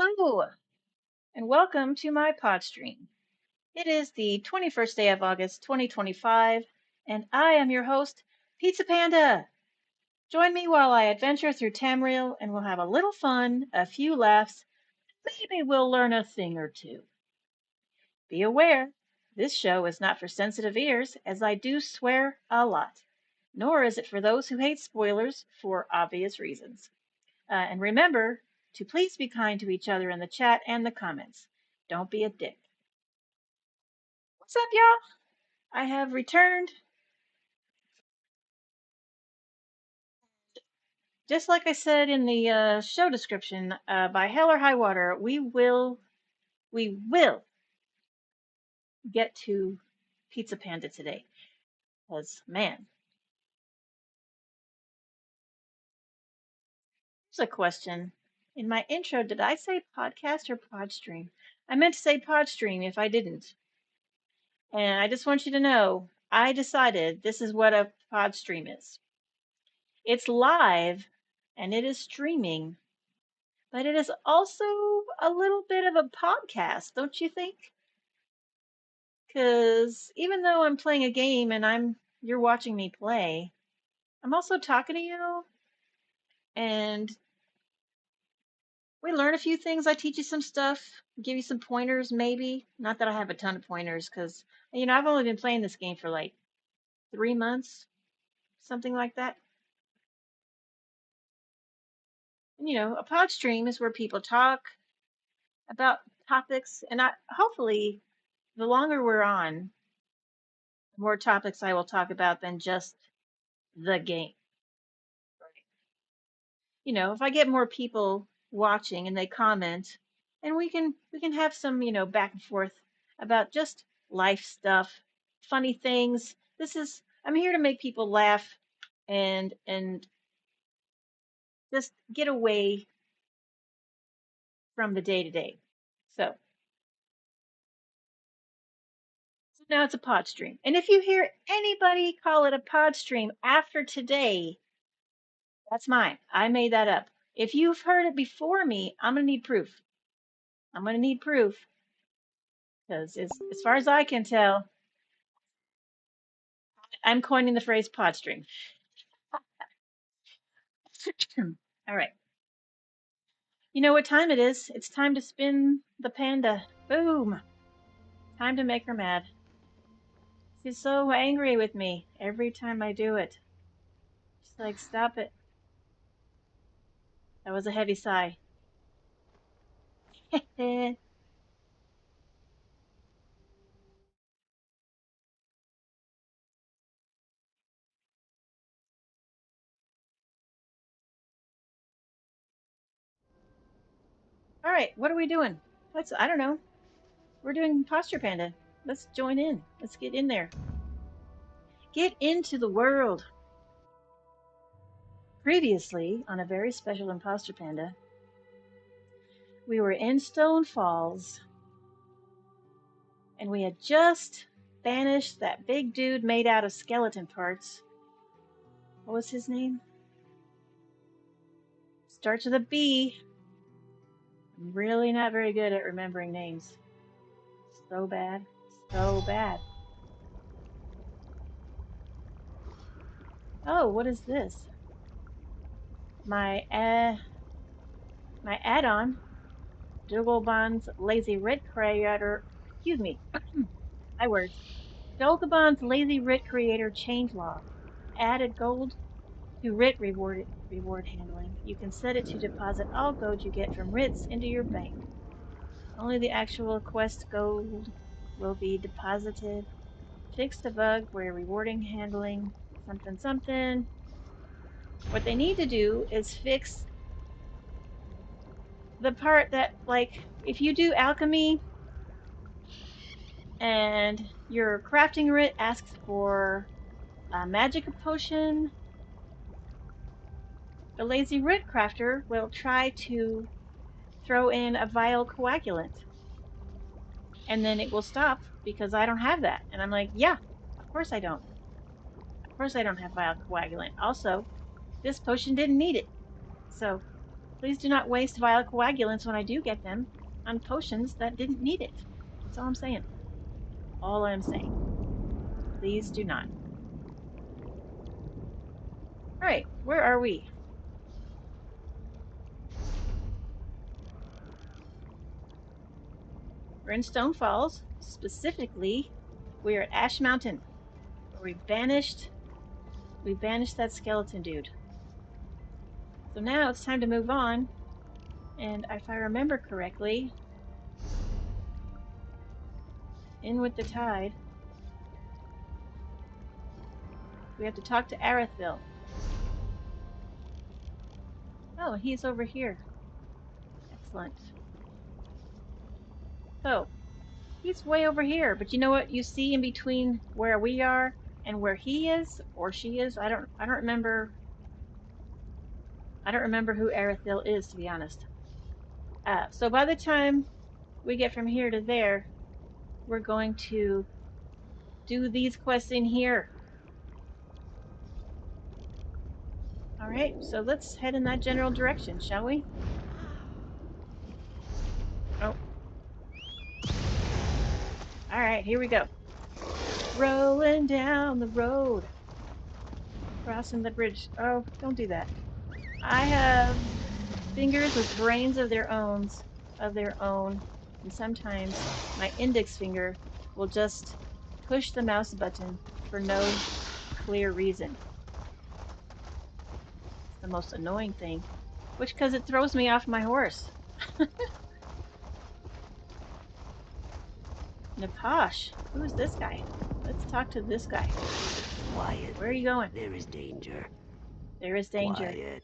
Hello, and welcome to my pod stream. It is the 21st day of August 2025, and I am your host, Pizza Panda. Join me while I adventure through Tamriel, and we'll have a little fun, a few laughs, maybe we'll learn a thing or two. Be aware, this show is not for sensitive ears, as I do swear a lot, nor is it for those who hate spoilers for obvious reasons. And remember to please be kind to each other in the chat and the comments. Don't be a dick. What's up, y'all? I have returned. Just like I said in the show description, by hell or high water, we will get to Pizza Panda today. Because man, here's a question. In my intro, did I say podcast or pod stream? I meant to say pod stream if I didn't. And I just want you to know, I decided this is what a pod stream is. It's live and it is streaming, but it is also a little bit of a podcast, don't you think? Because even though I'm playing a game and you're watching me play, I'm also talking to you and we learn a few things. I teach you some stuff, give you some pointers, maybe. Not that I have a ton of pointers, because I've only been playing this game for like 3 months, something like that. And a pod stream is where people talk about topics, and hopefully the longer we're on, the more topics I will talk about than just the game. If I get more people watching and they comment, and we can have some, back and forth about just life stuff, funny things. I'm here to make people laugh and just get away from the day to day. So now it's a pod stream. And if you hear anybody call it a pod stream after today, that's mine. I made that up. If you've heard it before me, I'm going to need proof. I'm going to need proof because as far as I can tell, I'm coining the phrase pod stream. All right. You know what time it is? It's time to spin the panda. Boom. Time to make her mad. She's so angry with me every time I do it. She's like, stop it. That was a heavy sigh. All right, what are we doing? I don't know. We're doing Imposter Panda. Let's join in. Let's get in there. Get into the world. Previously, on a very special Imposter Panda, we were in Stone Falls, and we had just banished that big dude made out of skeleton parts. What was his name? Starts with a B. I'm really not very good at remembering names. So bad. So bad. Oh, what is this? My add-on, Dogobon's Lazy Red Creator. Excuse me. My words. Dogobon's Lazy Writ Creator changelog. Added gold to writ reward handling. You can set it to deposit all gold you get from writs into your bank. Only the actual quest gold will be deposited. Fix the bug where rewarding handling something something. What they need to do is fix the part that, like, if you do alchemy and your crafting writ asks for a magic potion, the lazy writ crafter will try to throw in a vile coagulant. And then it will stop because I don't have that. And I'm like, yeah, of course I don't. Of course I don't have vile coagulant. Also, this potion didn't need it. So Please do not waste vial coagulants when I do get them on potions that didn't need it. That's all I'm saying. All I'm saying. Please do not. Alright, where are we? We're in Stone Falls. Specifically, we're at Ash Mountain, where we banished that skeleton dude. So now it's time to move on. And if I remember correctly, in with the tide, we have to talk to Arathil. Oh, he's over here. Excellent. So, he's way over here, but you know what you see in between where we are and where he is or she is? I don't remember who Arathil is, to be honest. So by the time we get from here to there, we're going to do these quests in here. Alright, so let's head in that general direction, shall we? Oh. Alright, here we go. Rolling down the road. Crossing the bridge. Oh, don't do that. I have fingers with brains of their own, and sometimes my index finger will just push the mouse button for no clear reason. It's the most annoying thing, which because it throws me off my horse. Napash, who is this guy? Let's talk to this guy. Quiet. Where are you going? There is danger. There is danger. Quiet.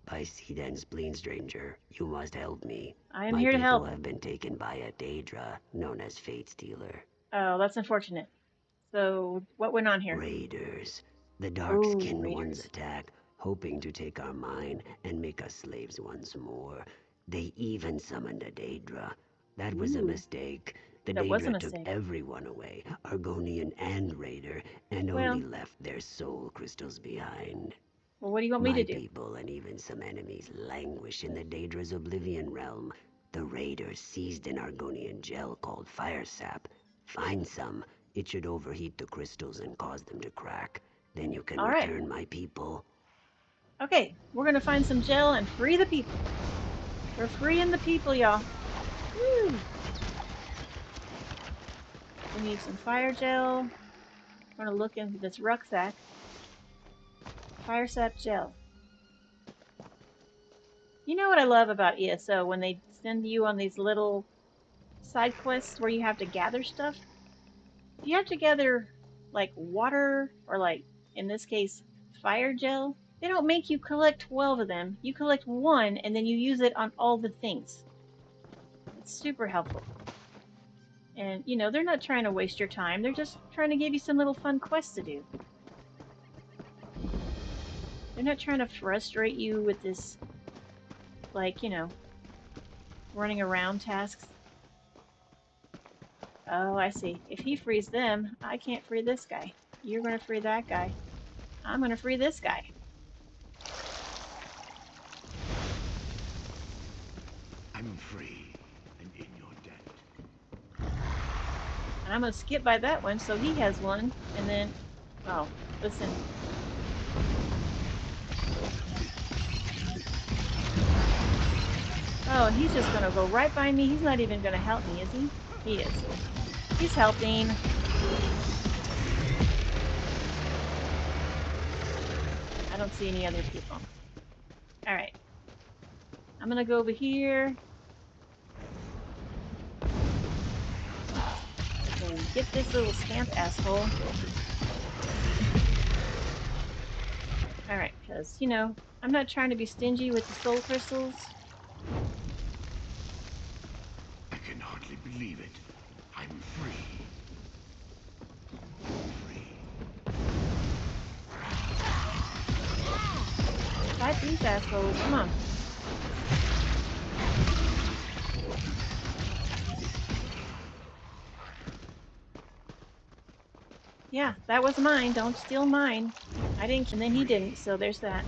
By seed and spleen, stranger, you must help me. I am My here to help. people have been taken by a Daedra, known as Fate Stealer. Oh, that's unfortunate. So, what went on here? Raiders. The dark-skinned Raiders. ones attacked, hoping to take our mine and make us slaves once more. They even summoned a Daedra. That was a mistake. The Daedra took everyone away, Argonian and Raider, and only left their soul crystals behind. Well, what do you want me to do? My people and even some enemies languish in the Daedra's oblivion realm. The Raiders seized an Argonian gel called fire sap. Find some. It should overheat the crystals and cause them to crack. Then you can return my people. Okay, we're gonna find some gel and free the people. We're freeing the people, y'all. Woo! We need some fire gel. I'm gonna look into this rucksack. Fire sap gel. You know what I love about ESO when they send you on these little side quests where you have to gather stuff? You have to gather like water or like, in this case, fire gel. They don't make you collect 12 of them. You collect one and then you use it on all the things. It's super helpful. And, you know, they're not trying to waste your time. They're just trying to give you some little fun quests to do. They're not trying to frustrate you with this, like, you know, running around tasks. Oh, I see. If he frees them, I can't free this guy. You're going to free that guy. I'm going to free this guy. I'm free and in your debt. And I'm going to skip by that one, so he has one. And then, oh, listen. Oh, and he's just going to go right by me. He's not even going to help me, is he? He is. He's helping. I don't see any other people. Alright. I'm going to go over here. And get this little scamp asshole. Alright, because, you know, I'm not trying to be stingy with the soul crystals. I can hardly believe it. I'm free. Fight these assholes. Come on. Yeah, that was mine. Don't steal mine. I didn't, and then he didn't, so there's that.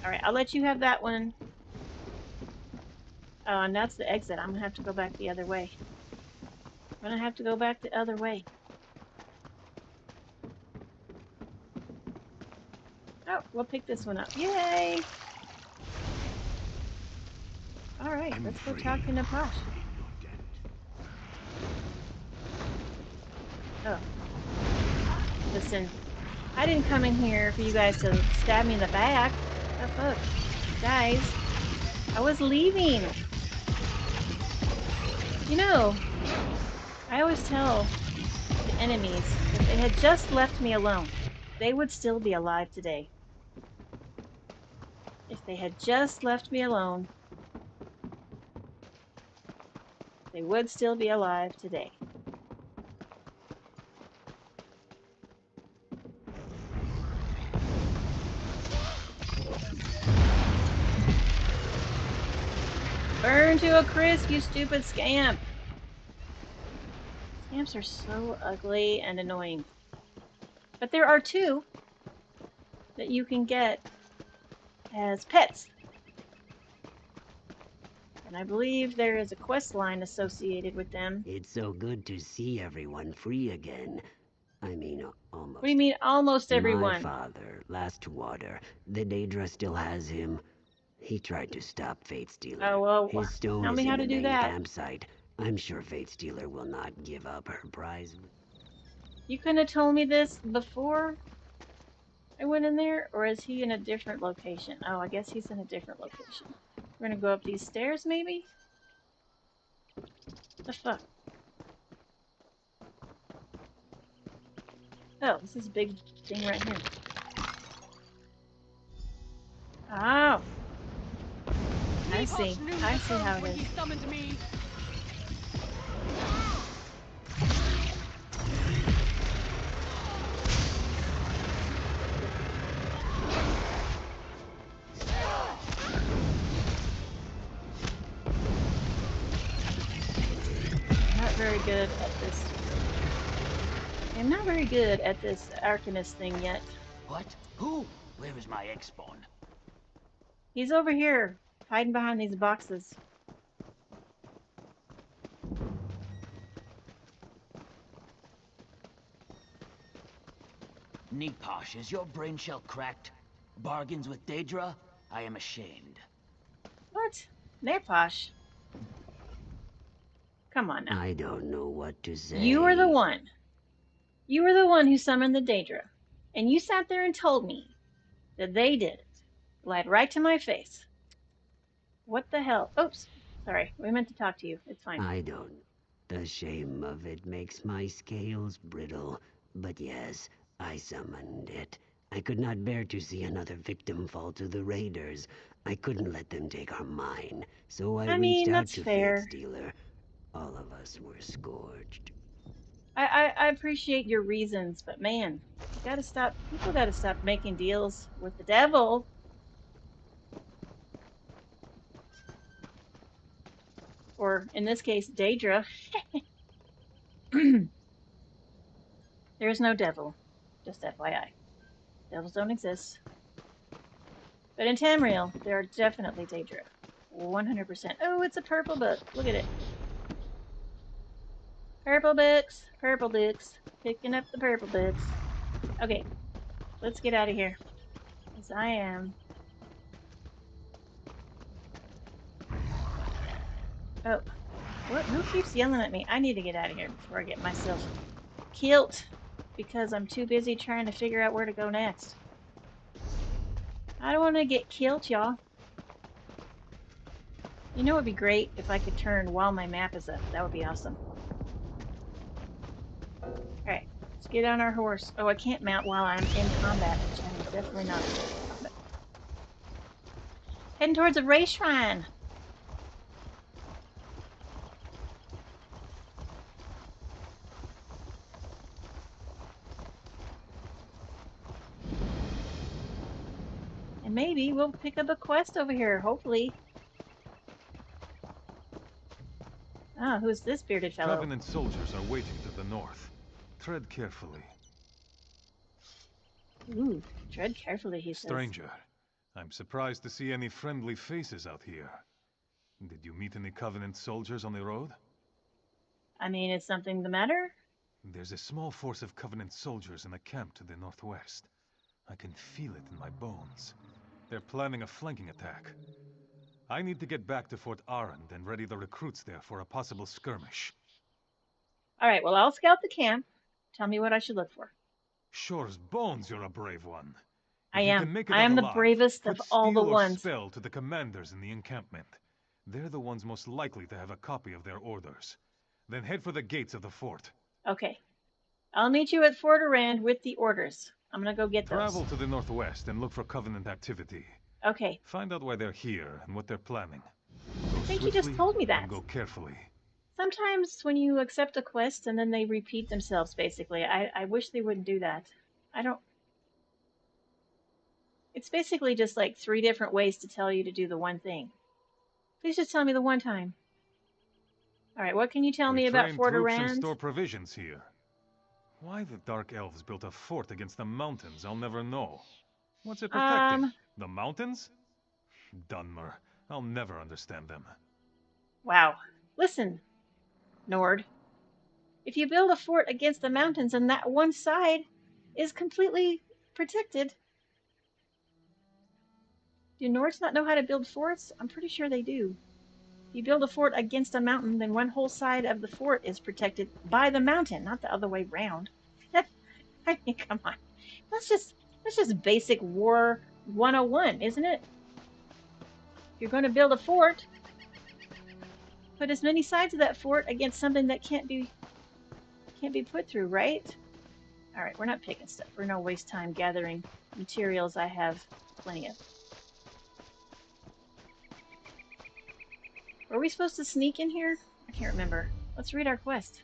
Alright, I'll let you have that one. Oh, and that's the exit. I'm gonna have to go back the other way. I'm gonna have to go back the other way. Oh, we'll pick this one up. Yay! Alright, let's go talk to Naposh. Oh. Listen, I didn't come in here for you guys to stab me in the back. What the fuck? Guys, I was leaving. You know, I always tell the enemies, if they had just left me alone, they would still be alive today. If they had just left me alone, they would still be alive today. Burn to a crisp, you stupid scamp! Scamps are so ugly and annoying. But there are two that you can get as pets. And I believe there is a quest line associated with them. It's so good to see everyone free again. I mean, almost. What do you mean, almost everyone? My father, last water. The Daedra still has him. He tried to stop Fate Stealer. Oh, well, His stone tell is me how in to the do main that. campsite. I'm sure Fate Stealer will not give up her prize. You couldn't have told me this before I went in there? Or is he in a different location? Oh, I guess he's in a different location. We're gonna go up these stairs, maybe? The fuck? Oh, this is a big thing right here. Oh! I see. I see how it is. Not very good at this. I'm not very good at this Arcanist thing yet. What? Who? Where is my egg-spawn? He's over here, hiding behind these boxes. Niposh, is your brain shell cracked? Bargains with Daedra? I am ashamed. What? Naposh? Come on now. I don't know what to say. You were the one. You were the one who summoned the Daedra. And you sat there and told me that they did it. Lied right to my face. What the hell? Oops. Sorry. We meant to talk to you. It's fine. I don't. The shame of it makes my scales brittle. But yes, I summoned it. I could not bear to see another victim fall to the raiders. I couldn't let them take our mine. So I reached out that's to fair. Fate Stealer. All of us were scorched. I appreciate your reasons, but man, you gotta stop. People gotta stop making deals with the devil. Or in this case, Daedra. There is no devil. Just FYI. Devils don't exist. But in Tamriel, there are definitely Daedra. 100%. Oh, it's a purple book. Look at it. Purple books. Purple books. Picking up the purple books. Okay. Let's get out of here. As I am. Oh. What? Who keeps yelling at me? I need to get out of here before I get myself killed. Because I'm too busy trying to figure out where to go next. I don't want to get killed, y'all. You know, it would be great if I could turn while my map is up. That would be awesome. Alright, let's get on our horse. Oh, I can't mount while I'm in combat, which I'm definitely not in combat. Heading towards a race shrine. And maybe we'll pick up a quest over here, hopefully. Ah, who's this bearded fellow? Covenant soldiers are waiting to the north. Tread carefully. Ooh, tread carefully, he says. Stranger, I'm surprised to see any friendly faces out here. Did you meet any Covenant soldiers on the road? I mean, is something the matter? There's a small force of Covenant soldiers in a camp to the northwest. I can feel it in my bones. They're planning a flanking attack. I need to get back to Fort Arend and ready the recruits there for a possible skirmish. All right, well, I'll scout the camp. Tell me what I should look for. Shore's bones, you're a brave one. I If you am. can make it I out am the alive, bravest of put all the steel or ones. spell to the commanders in the encampment. They're the ones most likely to have a copy of their orders. Then head for the gates of the fort. Okay. I'll meet you at Fort Arand with the orders. I'm gonna go get those. Travel to the northwest and look for Covenant activity. Okay. Find out why they're here and what they're planning. I think you just told me that. And go carefully. Sometimes when you accept a quest and then they repeat themselves, basically, I wish they wouldn't do that. I don't... It's basically just like 3 different ways to tell you to do the one thing. Please just tell me the one time. All right, what can you tell me about Fort Arand? And store provisions here. Why the Dark Elves built a fort against the mountains, I'll never know. What's it protecting? The mountains? Dunmer. I'll never understand them. Wow. Listen, Nord. If you build a fort against the mountains and that one side is completely protected... Do Nords not know how to build forts? I'm pretty sure they do. If you build a fort against a mountain, then one whole side of the fort is protected by the mountain, not the other way around. I mean, come on. That's just basic war 101, isn't it? If you're going to build a fort, put as many sides of that fort against something that can't be put through, right? All right, we're not picking stuff. We're going to waste time gathering materials I have plenty of. Were we supposed to sneak in here? I can't remember. Let's read our quest.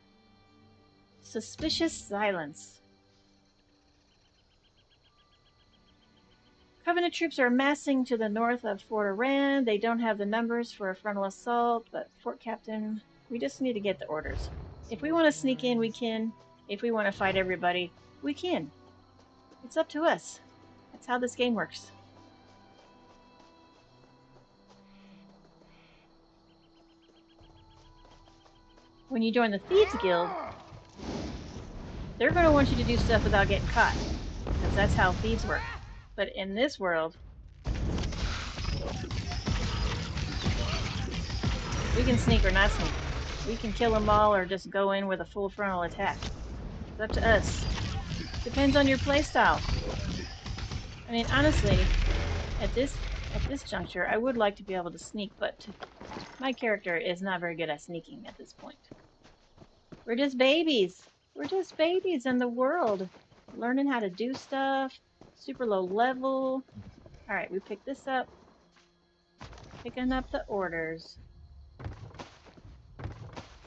Suspicious silence. Covenant troops are amassing to the north of Fort Arand. They don't have the numbers for a frontal assault, but Fort Captain, we just need to get the orders. If we want to sneak in, we can. If we want to fight everybody, we can. It's up to us. That's how this game works. When you join the Thieves Guild, they're going to want you to do stuff without getting caught, because that's how thieves work. But in this world, we can sneak or not sneak. We can kill them all or just go in with a full frontal attack. It's up to us. Depends on your playstyle. I mean, honestly, at this juncture, I would like to be able to sneak, but my character is not very good at sneaking at this point. We're just babies. We're just babies in the world. Learning how to do stuff. Super low level. Alright, we picked this up. Picking up the orders.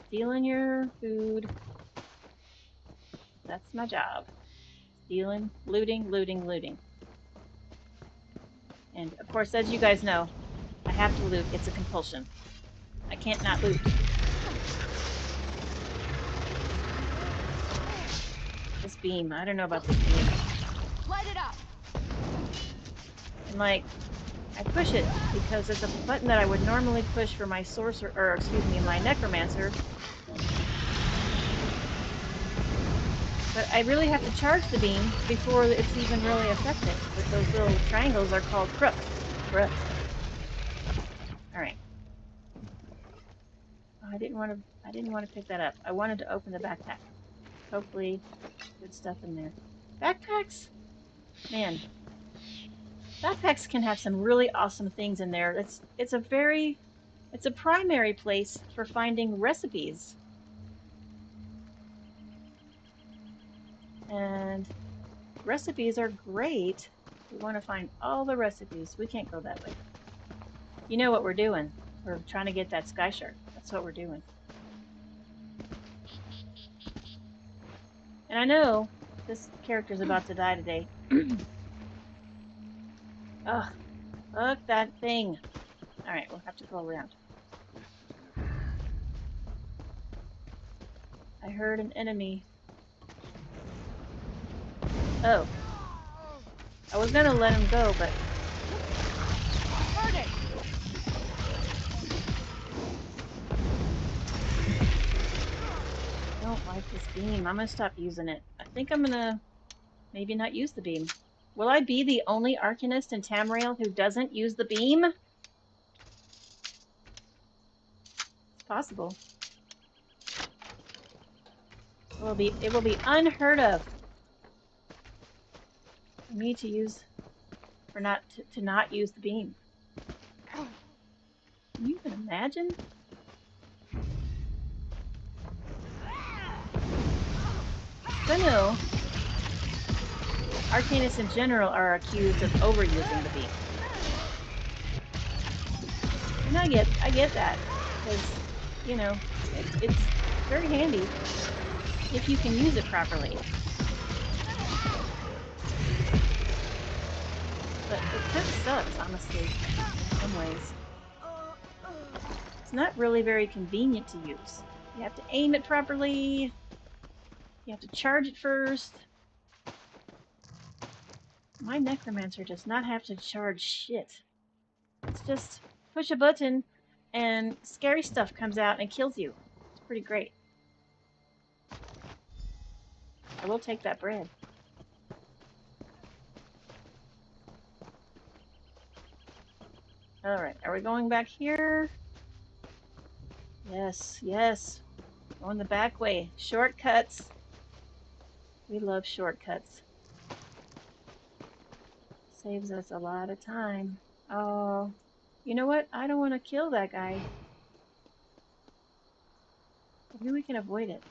Stealing your food. That's my job. Stealing, looting, looting, looting. And of course, as you guys know, I have to loot. It's a compulsion. I can't not loot. This beam. I don't know about this beam. Light it up. And like, I push it because it's a button that I would normally push for my sorcerer, or excuse me, my necromancer. But I really have to charge the beam before it's even really effective. But those little triangles are called crooks. Crooks. Alright. Oh, I didn't want to pick that up. I wanted to open the backpack. Hopefully, good stuff in there. Backpacks? Man. Backpacks can have some really awesome things in there. It's a primary place for finding recipes. And recipes are great. We want to find all the recipes. We can't go that way. You know what we're doing. We're trying to get that sky shark. That's what we're doing. And I know this character's about to die today. Ugh. Look, that thing. Alright, we'll have to go around. I heard an enemy. Oh. I was gonna let him go, but... Burn it. beam. I'm gonna stop using it. I think I'm gonna maybe not use the beam. Will I be the only Arcanist in Tamriel who doesn't use the beam? It's possible. It will be unheard of for me to use to not use the beam. Can you even imagine? I know Arcanists in general are accused of overusing the beam. And I get that, because, you know, it's very handy if you can use it properly. But it kind of sucks, honestly, in some ways. It's not really very convenient to use. You have to aim it properly. You have to charge it first. My Necromancer does not have to charge shit. It's just push a button and scary stuff comes out and kills you. It's pretty great. I will take that bread. Alright, are we going back here? Yes, yes. Going the back way. Shortcuts. We love shortcuts. Saves us a lot of time. Oh, you know what? I don't want to kill that guy. Maybe we can avoid it.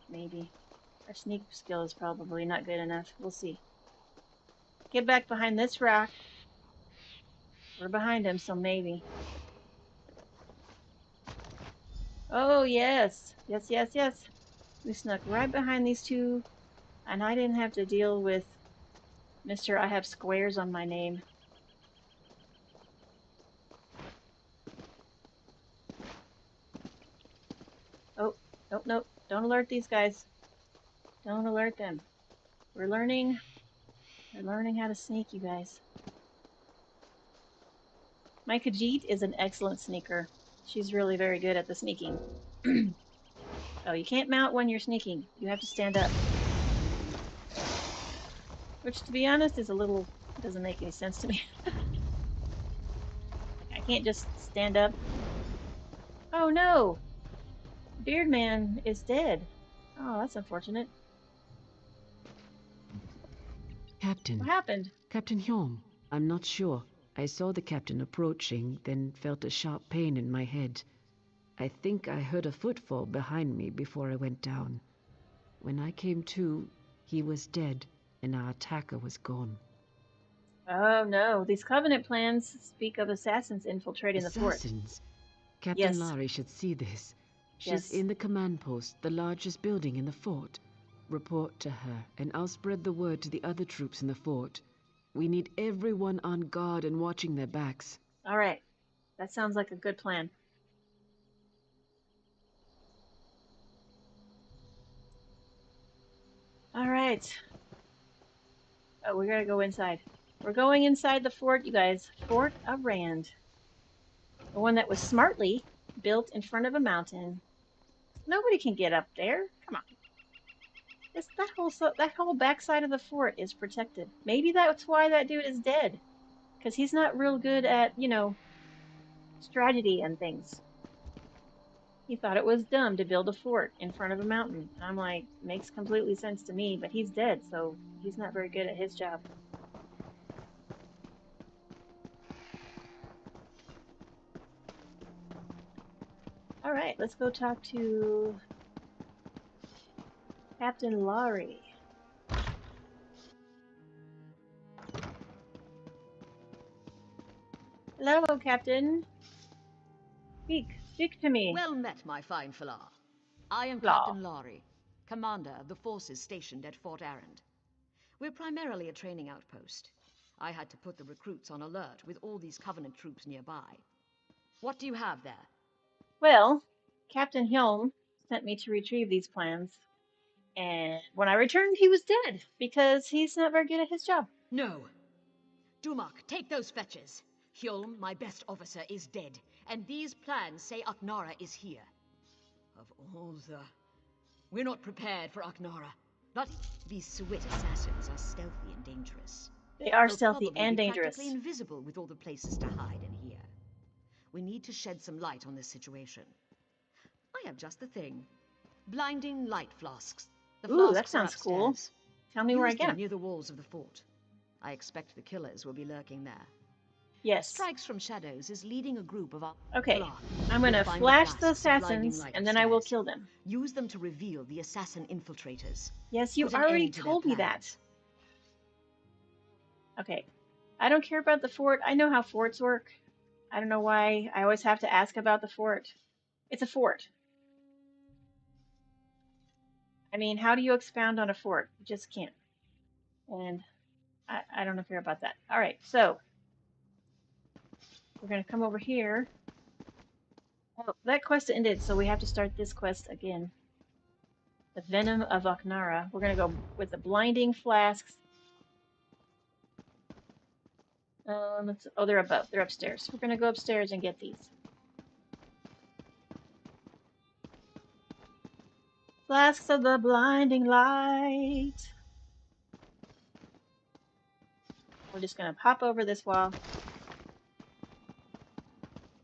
Maybe. Our sneak skill is probably not good enough. We'll see. Get back behind this rock. We're behind him, so maybe. Oh, yes. Yes, yes, yes. We snuck right behind these two, and I didn't have to deal with Mr. I have squares on my name. Oh, nope, nope. Don't alert these guys. Don't alert them. We're learning how to sneak, you guys. My Khajiit is an excellent sneaker. She's really very good at the sneaking. Oh, you can't mount when you're sneaking. You have to stand up. Which, to be honest, is a little... doesn't make any sense to me. I can't just stand up. Oh, no! Beardman is dead. Oh, that's unfortunate. Captain. What happened? Captain Hjorm. I'm not sure. I saw the captain approaching, then felt a sharp pain in my head. I think I heard a footfall behind me before I went down. When I came to, he was dead, and our attacker was gone. Oh, no. These Covenant plans speak of assassins infiltrating the fort. Assassins? Captain Yes. Lari should see this. She's Yes. in the command post, the largest building in the fort. Report to her, and I'll spread the word to the other troops in the fort. We need everyone on guard and watching their backs. All right. That sounds like a good plan. All right. Oh, we gotta go inside. We're going inside the fort, you guys. Fort of Rand. The one that was smartly built in front of a mountain. Nobody can get up there. Come on. That whole backside of the fort is protected. Maybe that's why that dude is dead. Because he's not real good at, you know, strategy and things. He thought it was dumb to build a fort in front of a mountain. And I'm like, makes completely sense to me, but he's dead, so he's not very good at his job. All right, let's go talk to Captain Lari. Hello, Captain. Speak to me. Well met, my fine fellow. I am Law. Captain Lari, commander of the forces stationed at Fort Arrand. We're primarily a training outpost. I had to put the recruits on alert with all these Covenant troops nearby. What do you have there? Well, Captain Helm sent me to retrieve these plans. And when I returned, he was dead, because he's not very good at his job. No. Dumak, take those fetches. Hjolm, my best officer, is dead, and these plans say Aknara is here. Of all the... We're not prepared for Aknara. Not these Swit assassins are stealthy and dangerous. They are They'll stealthy probably and be dangerous. practically invisible with all the places to hide in here. We need to shed some light on this situation. I have just the thing. Blinding light flasks. The Ooh, that flasks are sounds cool. upstairs. Tell me where I Use get them them. near the walls of the fort. I expect the killers will be lurking there. Yes. Strikes from Shadows is leading a group of our Okay. Blah. I'm gonna We'll find flash the flasks of blinding assassins, light and then I will upstairs. kill them. Use them to reveal the assassin infiltrators. Yes, you Put an already end to their told me that. plans. Okay. I don't care about the fort. I know how forts work. I don't know why I always have to ask about the fort. It's a fort. I mean, how do you expound on a fort? You just can't. And I don't care about that. All right, so we're going to come over here. Oh, that quest ended, so we have to start this quest again. The Venom of Aknara. We're going to go with the Blinding Flasks. Oh, they're above. They're upstairs. We're going to go upstairs and get these. Flasks of the Blinding Light. We're just going to pop over this wall.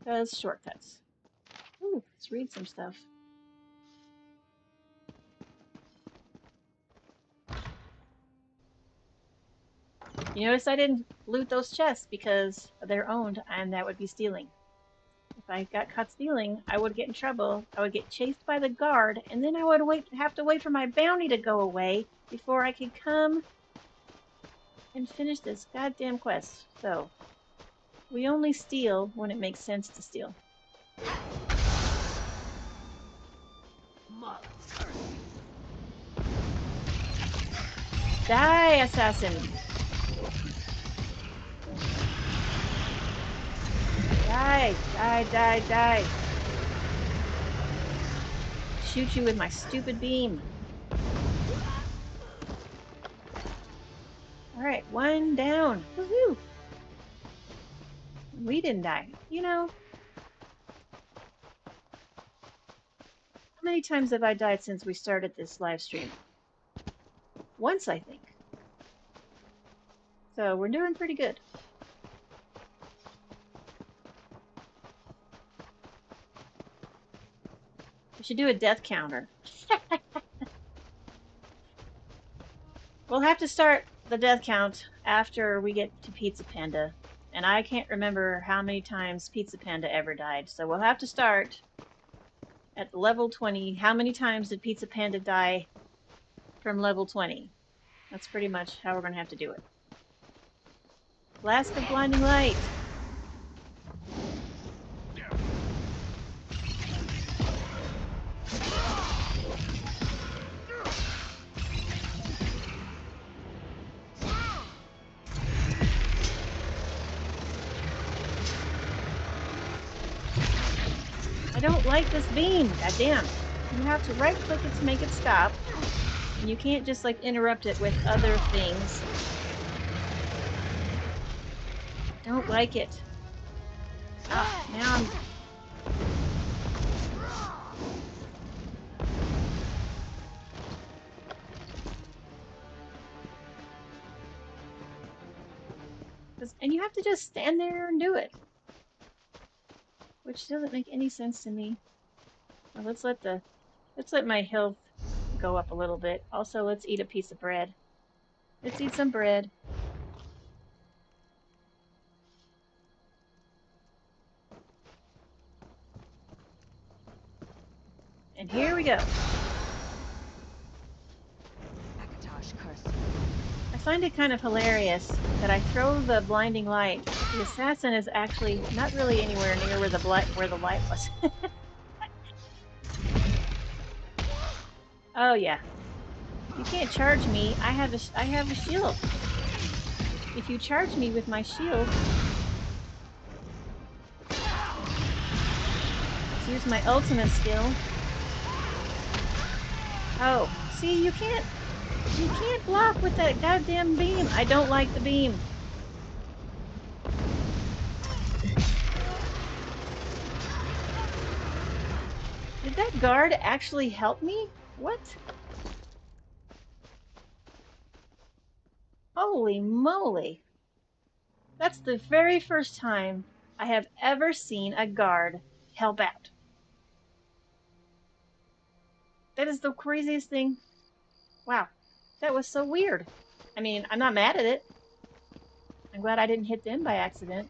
Because shortcuts. Ooh, let's read some stuff. You notice I didn't loot those chests because they're owned and that would be stealing. If I got caught stealing, I would get in trouble. I would get chased by the guard, and then I would have to wait for my bounty to go away before I could come and finish this goddamn quest. So, we only steal when it makes sense to steal. Die, assassin! Die, die, die, die. Shoot you with my stupid beam. Alright, one down. Woohoo! We didn't die. You know, how many times have I died since we started this live stream? Once, I think. So we're doing pretty good. We should do a death counter. We'll have to start the death count after we get to Pizza Panda. And I can't remember how many times Pizza Panda ever died. So we'll have to start at level 20. How many times did Pizza Panda die from level 20? That's pretty much how we're going to have to do it. Flask of Blinding Light. I don't like this beam. Goddamn. You have to right click it to make it stop. And you can't just like interrupt it with other things. Don't like it. Ah, now I'm... And you have to just stand there and do it. Which doesn't make any sense to me. Well, let's let my health go up a little bit. Also, let's eat a piece of bread. Let's eat some bread. And here we go. I find it kind of hilarious that I throw the blinding light. The assassin is actually not really anywhere near where the light was. Oh yeah. You can't charge me. I have a shield. If you charge me with my shield, let's use my ultimate skill. Oh, see, you can't block with that goddamn beam. I don't like the beam. Did that guard actually help me? What? Holy moly. That's the very first time I have ever seen a guard help out. That is the craziest thing. Wow. That was so weird. I mean, I'm not mad at it. I'm glad I didn't hit them by accident.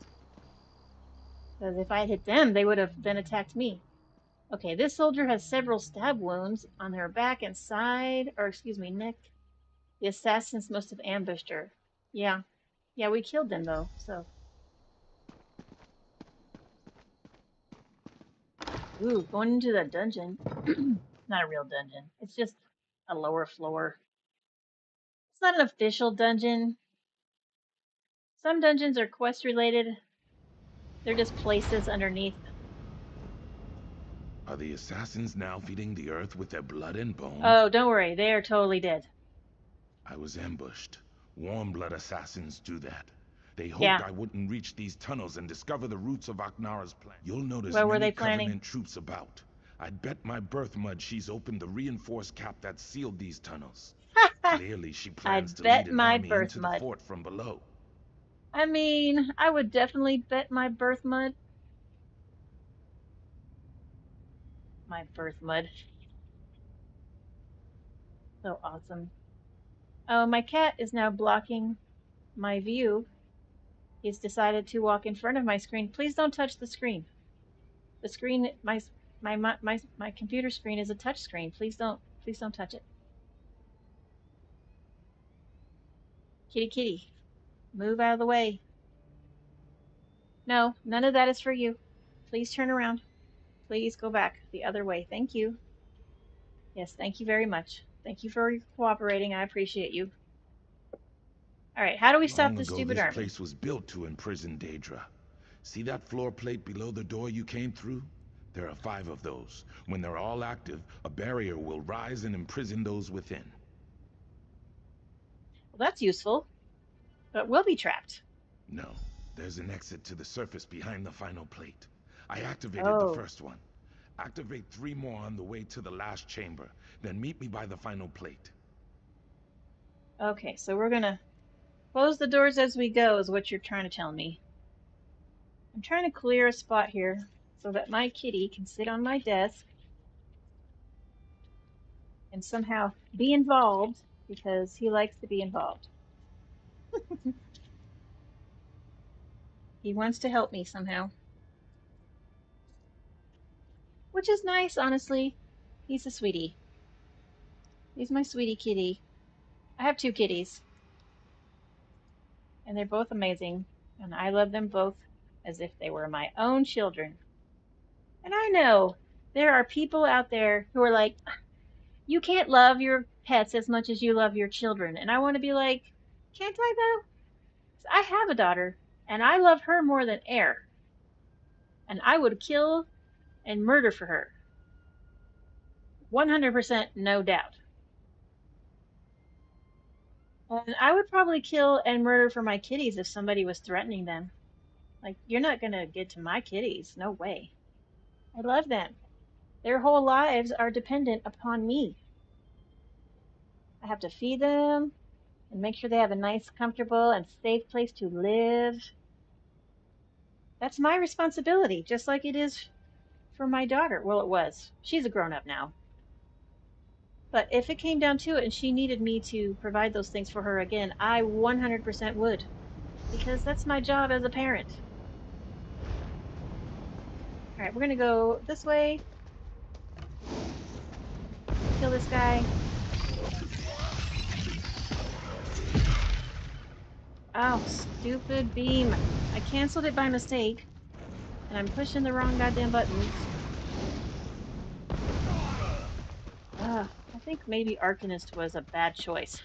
Because if I had hit them, they would have then attacked me. Okay, this soldier has several stab wounds on their back and side, or excuse me, neck. The assassins must have ambushed her. Yeah. Yeah, we killed them though, so. Ooh, going into the dungeon. Not a real dungeon. It's just a lower floor. It's not an official dungeon. Some dungeons are quest related. They're just places underneath. Are the assassins now feeding the earth with their blood and bone? Oh, don't worry. They are totally dead. I was ambushed. Warm blood assassins do that. They hoped I wouldn't reach these tunnels and discover the roots of Aknara's plan. You'll notice many Covenant troops about. I'd bet my birth mud she's opened the reinforced cap that sealed these tunnels. Clearly, she plans to lead an army into the fort from below. I mean, I would definitely bet my birth mud. My birth mud. So awesome. Oh, my cat is now blocking my view. He's decided to walk in front of my screen. Please don't touch the screen. The screen, my computer screen is a touch screen. Please don't touch it. Kitty, kitty, move out of the way. No, none of that is for you. Please turn around. Please go back the other way. Thank you. Yes, thank you very much. Thank you for cooperating. I appreciate you. All right, how do we stop this stupid army? This place was built to imprison Daedra. See that floor plate below the door you came through? There are 5 of those. When they're all active, a barrier will rise and imprison those within. Well, that's useful. But we'll be trapped. No, there's an exit to the surface behind the final plate. I activated the first one. Activate 3 more on the way to the last chamber. Then meet me by the final plate. Okay, so we're gonna close the doors as we go is what you're trying to tell me. I'm trying to clear a spot here so that my kitty can sit on my desk and somehow be involved because he likes to be involved. He wants to help me somehow. Which is nice, honestly. He's a sweetie. He's my sweetie kitty. I have 2 kitties. And they're both amazing. And I love them both as if they were my own children. And I know there are people out there who are like, you can't love your pets as much as you love your children. And I want to be like, can't I though? I have a daughter, and I love her more than air. And I would kill and murder for her. 100% no doubt. And I would probably kill and murder for my kitties if somebody was threatening them. Like, you're not going to get to my kitties. No way. I love them. Their whole lives are dependent upon me. I have to feed them and make sure they have a nice, comfortable, and safe place to live. That's my responsibility, just like it is for my daughter. Well, it was. She's a grown-up now. But if it came down to it and she needed me to provide those things for her again, I 100% would. Because that's my job as a parent. All right, we're going to go this way. Kill this guy. Oh, stupid beam. I canceled it by mistake. And I'm pushing the wrong goddamn buttons. I think maybe Arcanist was a bad choice.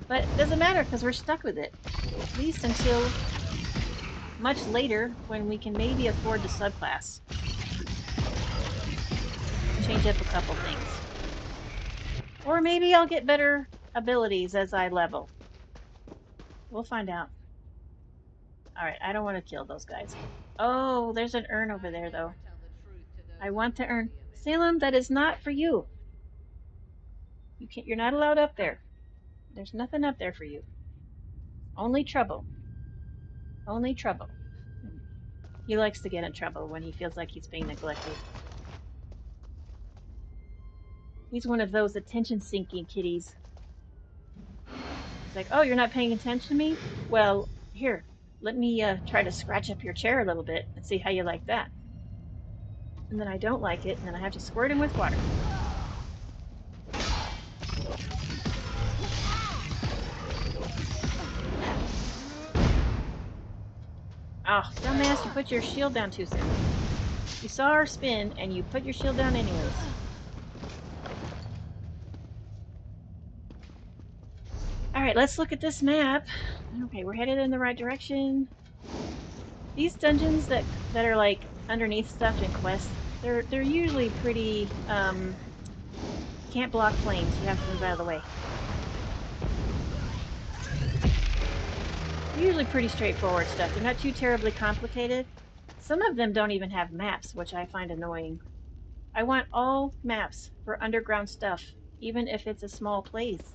But it doesn't matter because we're stuck with it. At least until much later when we can maybe afford the subclass. Change up a couple things. Or maybe I'll get better abilities as I level. We'll find out. Alright, I don't want to kill those guys. Oh, there's an urn over there though. I want the urn. Salem, that is not for you. You're not allowed up there. There's nothing up there for you. Only trouble. Only trouble. He likes to get in trouble when he feels like he's being neglected. He's one of those attention-seeking kitties. It's like, oh, you're not paying attention to me? Well, here, let me try to scratch up your chair a little bit and see how you like that. And then I don't like it, and then I have to squirt him with water. Oh, dumbass, you put your shield down too soon. You saw our spin, and you put your shield down anyways. Alright, let's look at this map. Okay, we're headed in the right direction. These dungeons that are like underneath stuff in quests, they're usually pretty can't block flames, you have to move out of the way. Usually pretty straightforward stuff. They're not too terribly complicated. Some of them don't even have maps, which I find annoying. I want all maps for underground stuff, even if it's a small place.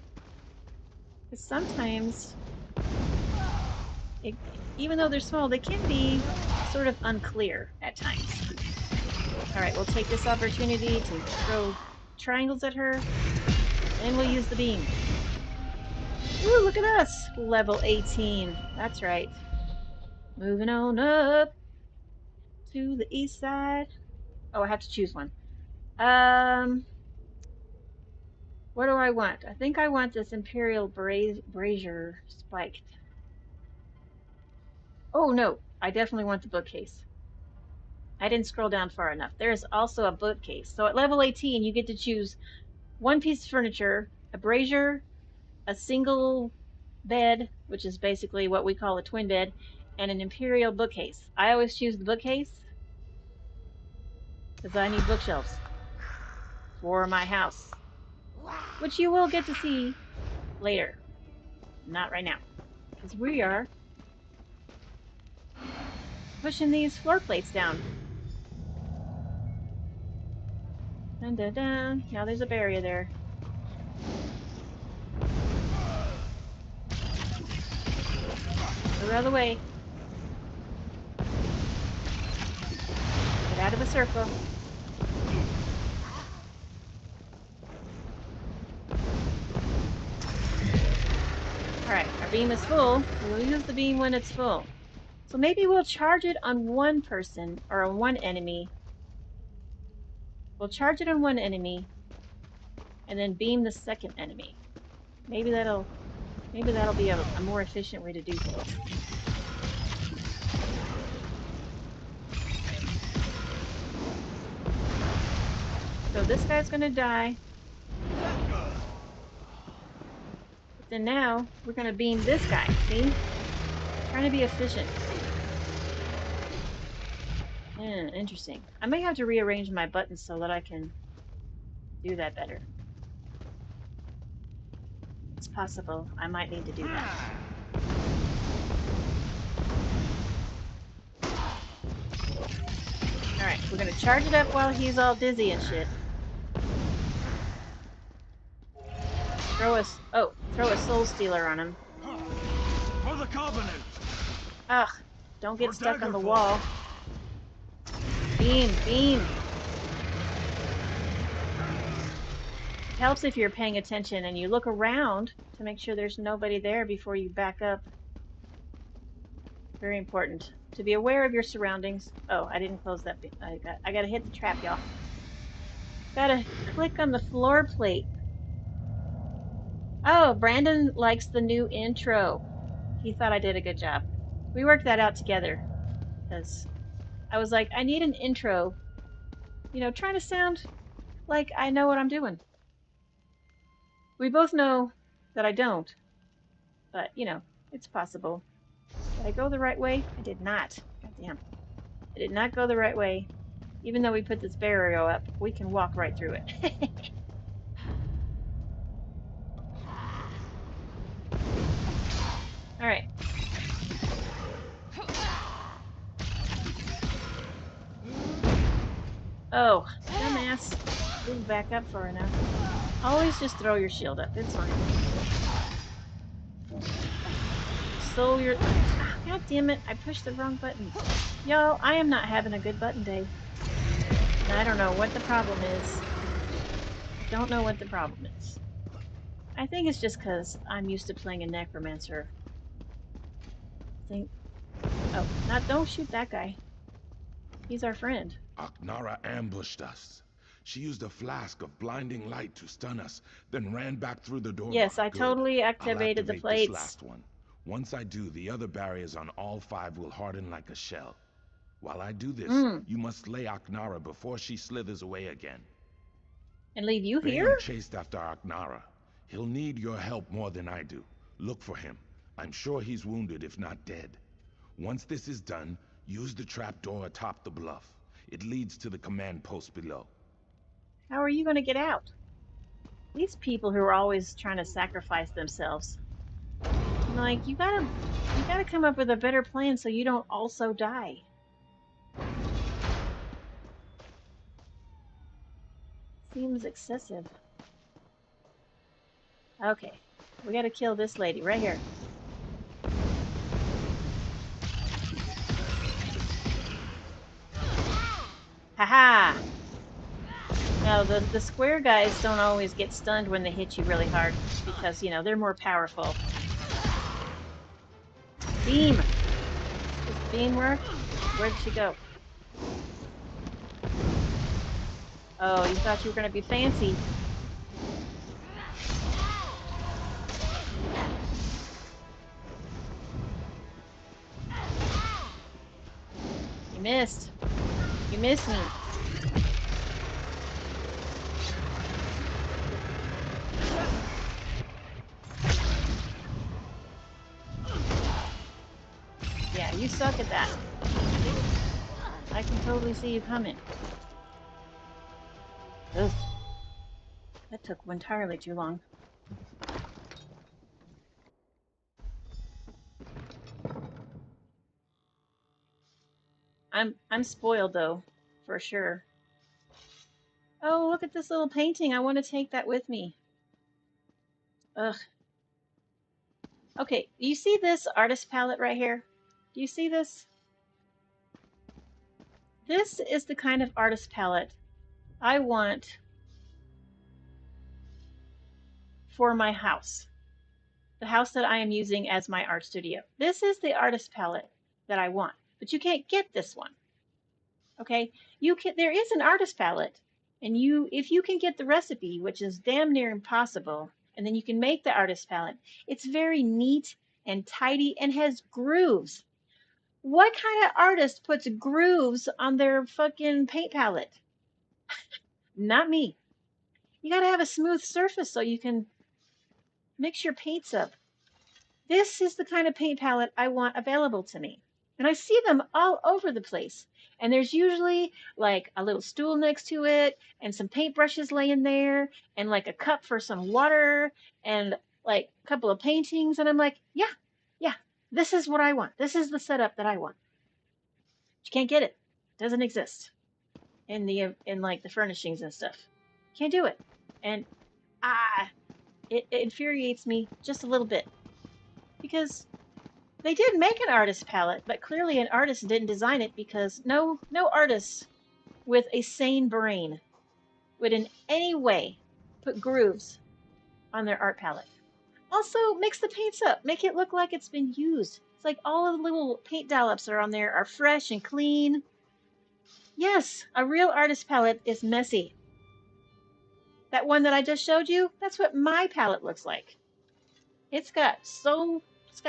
Because sometimes, even though they're small, they can be sort of unclear at times. Alright, we'll take this opportunity to throw triangles at her, and we'll use the beam. Ooh, look at us! Level 18. That's right. Moving on up to the east side. Oh, I have to choose one. What do I want? I think I want this Imperial Brazier spiked. Oh, no. I definitely want the bookcase. I didn't scroll down far enough. There's also a bookcase. So at level 18, you get to choose one piece of furniture, a brazier, a single bed, which is basically what we call a twin bed, and an Imperial bookcase. I always choose the bookcase because I need bookshelves for my house, which you will get to see later. Not right now, because we are pushing these floor plates down. Dun, dun, dun. Now there's a barrier there. Move out of the way. Get out of the circle. Alright, our beam is full. We'll use the beam when it's full. So maybe we'll charge it on one person, or on one enemy. We'll charge it on one enemy, and then beam the second enemy. Maybe that'll be a more efficient way to do things. So this guy's gonna die. But then now, we're gonna beam this guy, see? Trying to be efficient. Yeah, interesting. I may have to rearrange my buttons so that I can do that better. It's possible. I might need to do that. Alright, we're gonna charge it up while he's all dizzy and shit. Throw a soul stealer on him. For the Covenant! Ugh, don't get stuck on the wall. Beam, beam! It helps if you're paying attention and you look around to make sure there's nobody there before you back up. Very important to be aware of your surroundings. Oh, I didn't close that. I gotta hit the trap, y'all. Gotta click on the floor plate. Oh, Brandon likes the new intro. He thought I did a good job. We worked that out together. Because I was like, I need an intro. You know, trying to sound like I know what I'm doing. We both know that I don't. But, you know, it's possible. Did I go the right way? I did not. Goddamn. I did not go the right way. Even though we put this barrier up, we can walk right through it. Alright. Oh, dumbass. Didn't back up far enough. Always just throw your shield up. It's fine. So you're... God damn it. I pushed the wrong button. Yo, I am not having a good button day. And I don't know what the problem is. I don't know what the problem is. I think it's just because I'm used to playing a necromancer. Oh, don't shoot that guy. He's our friend. Aknara ambushed us. She used a flask of blinding light to stun us, then ran back through the door. Yes, I totally I'll activated the activate plates. This last one. Once I do, the other barriers on all 5 will harden like a shell. While I do this, you must slay Aknara before she slithers away again. And leave you here? Bane chased after Aknara. He'll need your help more than I do. Look for him. I'm sure he's wounded, if not dead. Once this is done, use the trapdoor atop the bluff. It leads to the command post below. How are you going to get out? These people who are always trying to sacrifice themselves. Like, you gotta come up with a better plan so you don't also die. Seems excessive. Okay, we gotta kill this lady right here. Haha! No, the square guys don't always get stunned when they hit you really hard because, you know, they're more powerful. Beam! Does the beam work? Where did she go? Oh, you thought you were gonna be fancy. You missed. You missed me. Yeah, you suck at that. I can totally see you coming. Ugh. That took entirely too long. I'm spoiled though, for sure. Oh, look at this little painting. I want to take that with me. Ugh. Okay, you see this artist palette right here? Do you see this? This is the kind of artist palette I want for my house. The house that I am using as my art studio. This is the artist palette that I want, but you can't get this one. Okay, there is an artist palette, and if you can get the recipe, which is damn near impossible, and then you can make the artist palette. It's very neat and tidy and has grooves. What kind of artist puts grooves on their fucking paint palette? Not me. You gotta have a smooth surface so you can mix your paints up. This is the kind of paint palette I want available to me. And I see them all over the place. And there's usually like a little stool next to it and some paintbrushes laying there and like a cup for some water and like a couple of paintings. And I'm like, yeah, this is what I want. This is the setup that I want. But you can't get it. It doesn't exist in like the furnishings and stuff. Can't do it. And it infuriates me just a little bit because they did make an artist palette, but clearly an artist didn't design it because no artist with a sane brain would in any way put grooves on their art palette. Also, mix the paints up. Make it look like it's been used. It's like all of the little paint dollops are on there are fresh and clean. Yes, a real artist palette is messy. That one that I just showed you, that's what my palette looks like. It's got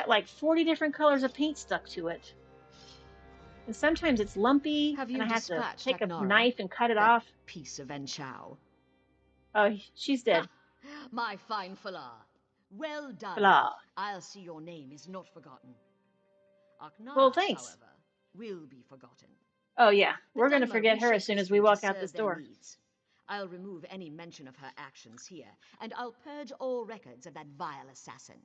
like 40 different colors of paint stuck to it. And sometimes it's lumpy, and I have to take a knife and cut it off. Piece of Enchao. Oh, she's dead. My fine Falar. Well done. Falar. I'll see your name is not forgotten. Aknara, well, thanks. However, will be forgotten. Oh yeah, we're going to forget her as soon as we walk out this door. I'll remove any mention of her actions here, and I'll purge all records of that vile assassin.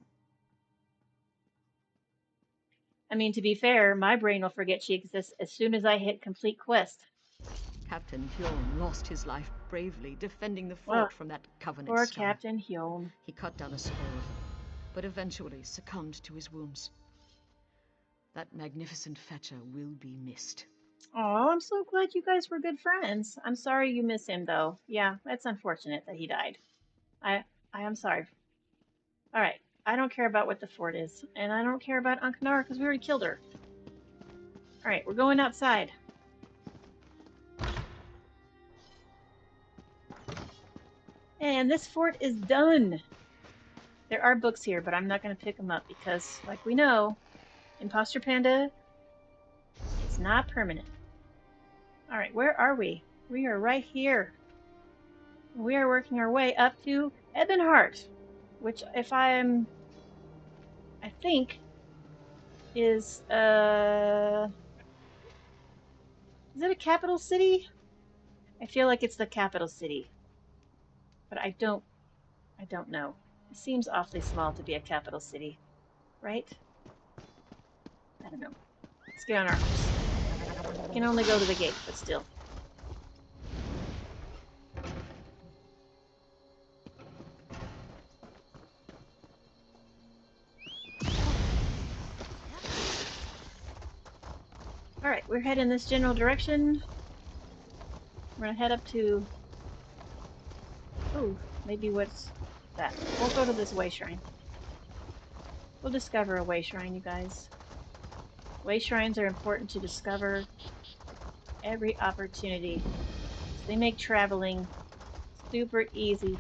I mean, to be fair, my brain will forget she exists as soon as I hit complete quest. Captain Hjorn lost his life bravely defending the fort from that Covenant poor scum. Captain Hjorn. He cut down a sword, but eventually succumbed to his wounds. That magnificent fetcher will be missed. Oh, I'm so glad you guys were good friends. I'm sorry you miss him, though. Yeah, that's unfortunate that he died. I am sorry. All right, I don't care about what the fort is, and I don't care about Ankh-Nara because we already killed her. All right, we're going outside. And this fort is done. There are books here, but I'm not going to pick them up because, like we know, Imposter Panda is not permanent. All right, where are we? We are right here. We are working our way up to Ebonheart, which, if I think, is it a capital city? I feel like it's the capital city, but I don't know. It seems awfully small to be a capital city, right? I don't know. Let's get on our horse. We can only go to the gate, but still. All right, we're heading this general direction. We're gonna head up to. Oh, maybe what's that? We'll go to this way shrine. We'll discover a way shrine, you guys. Way shrines are important to discover every opportunity. So they make traveling super easy.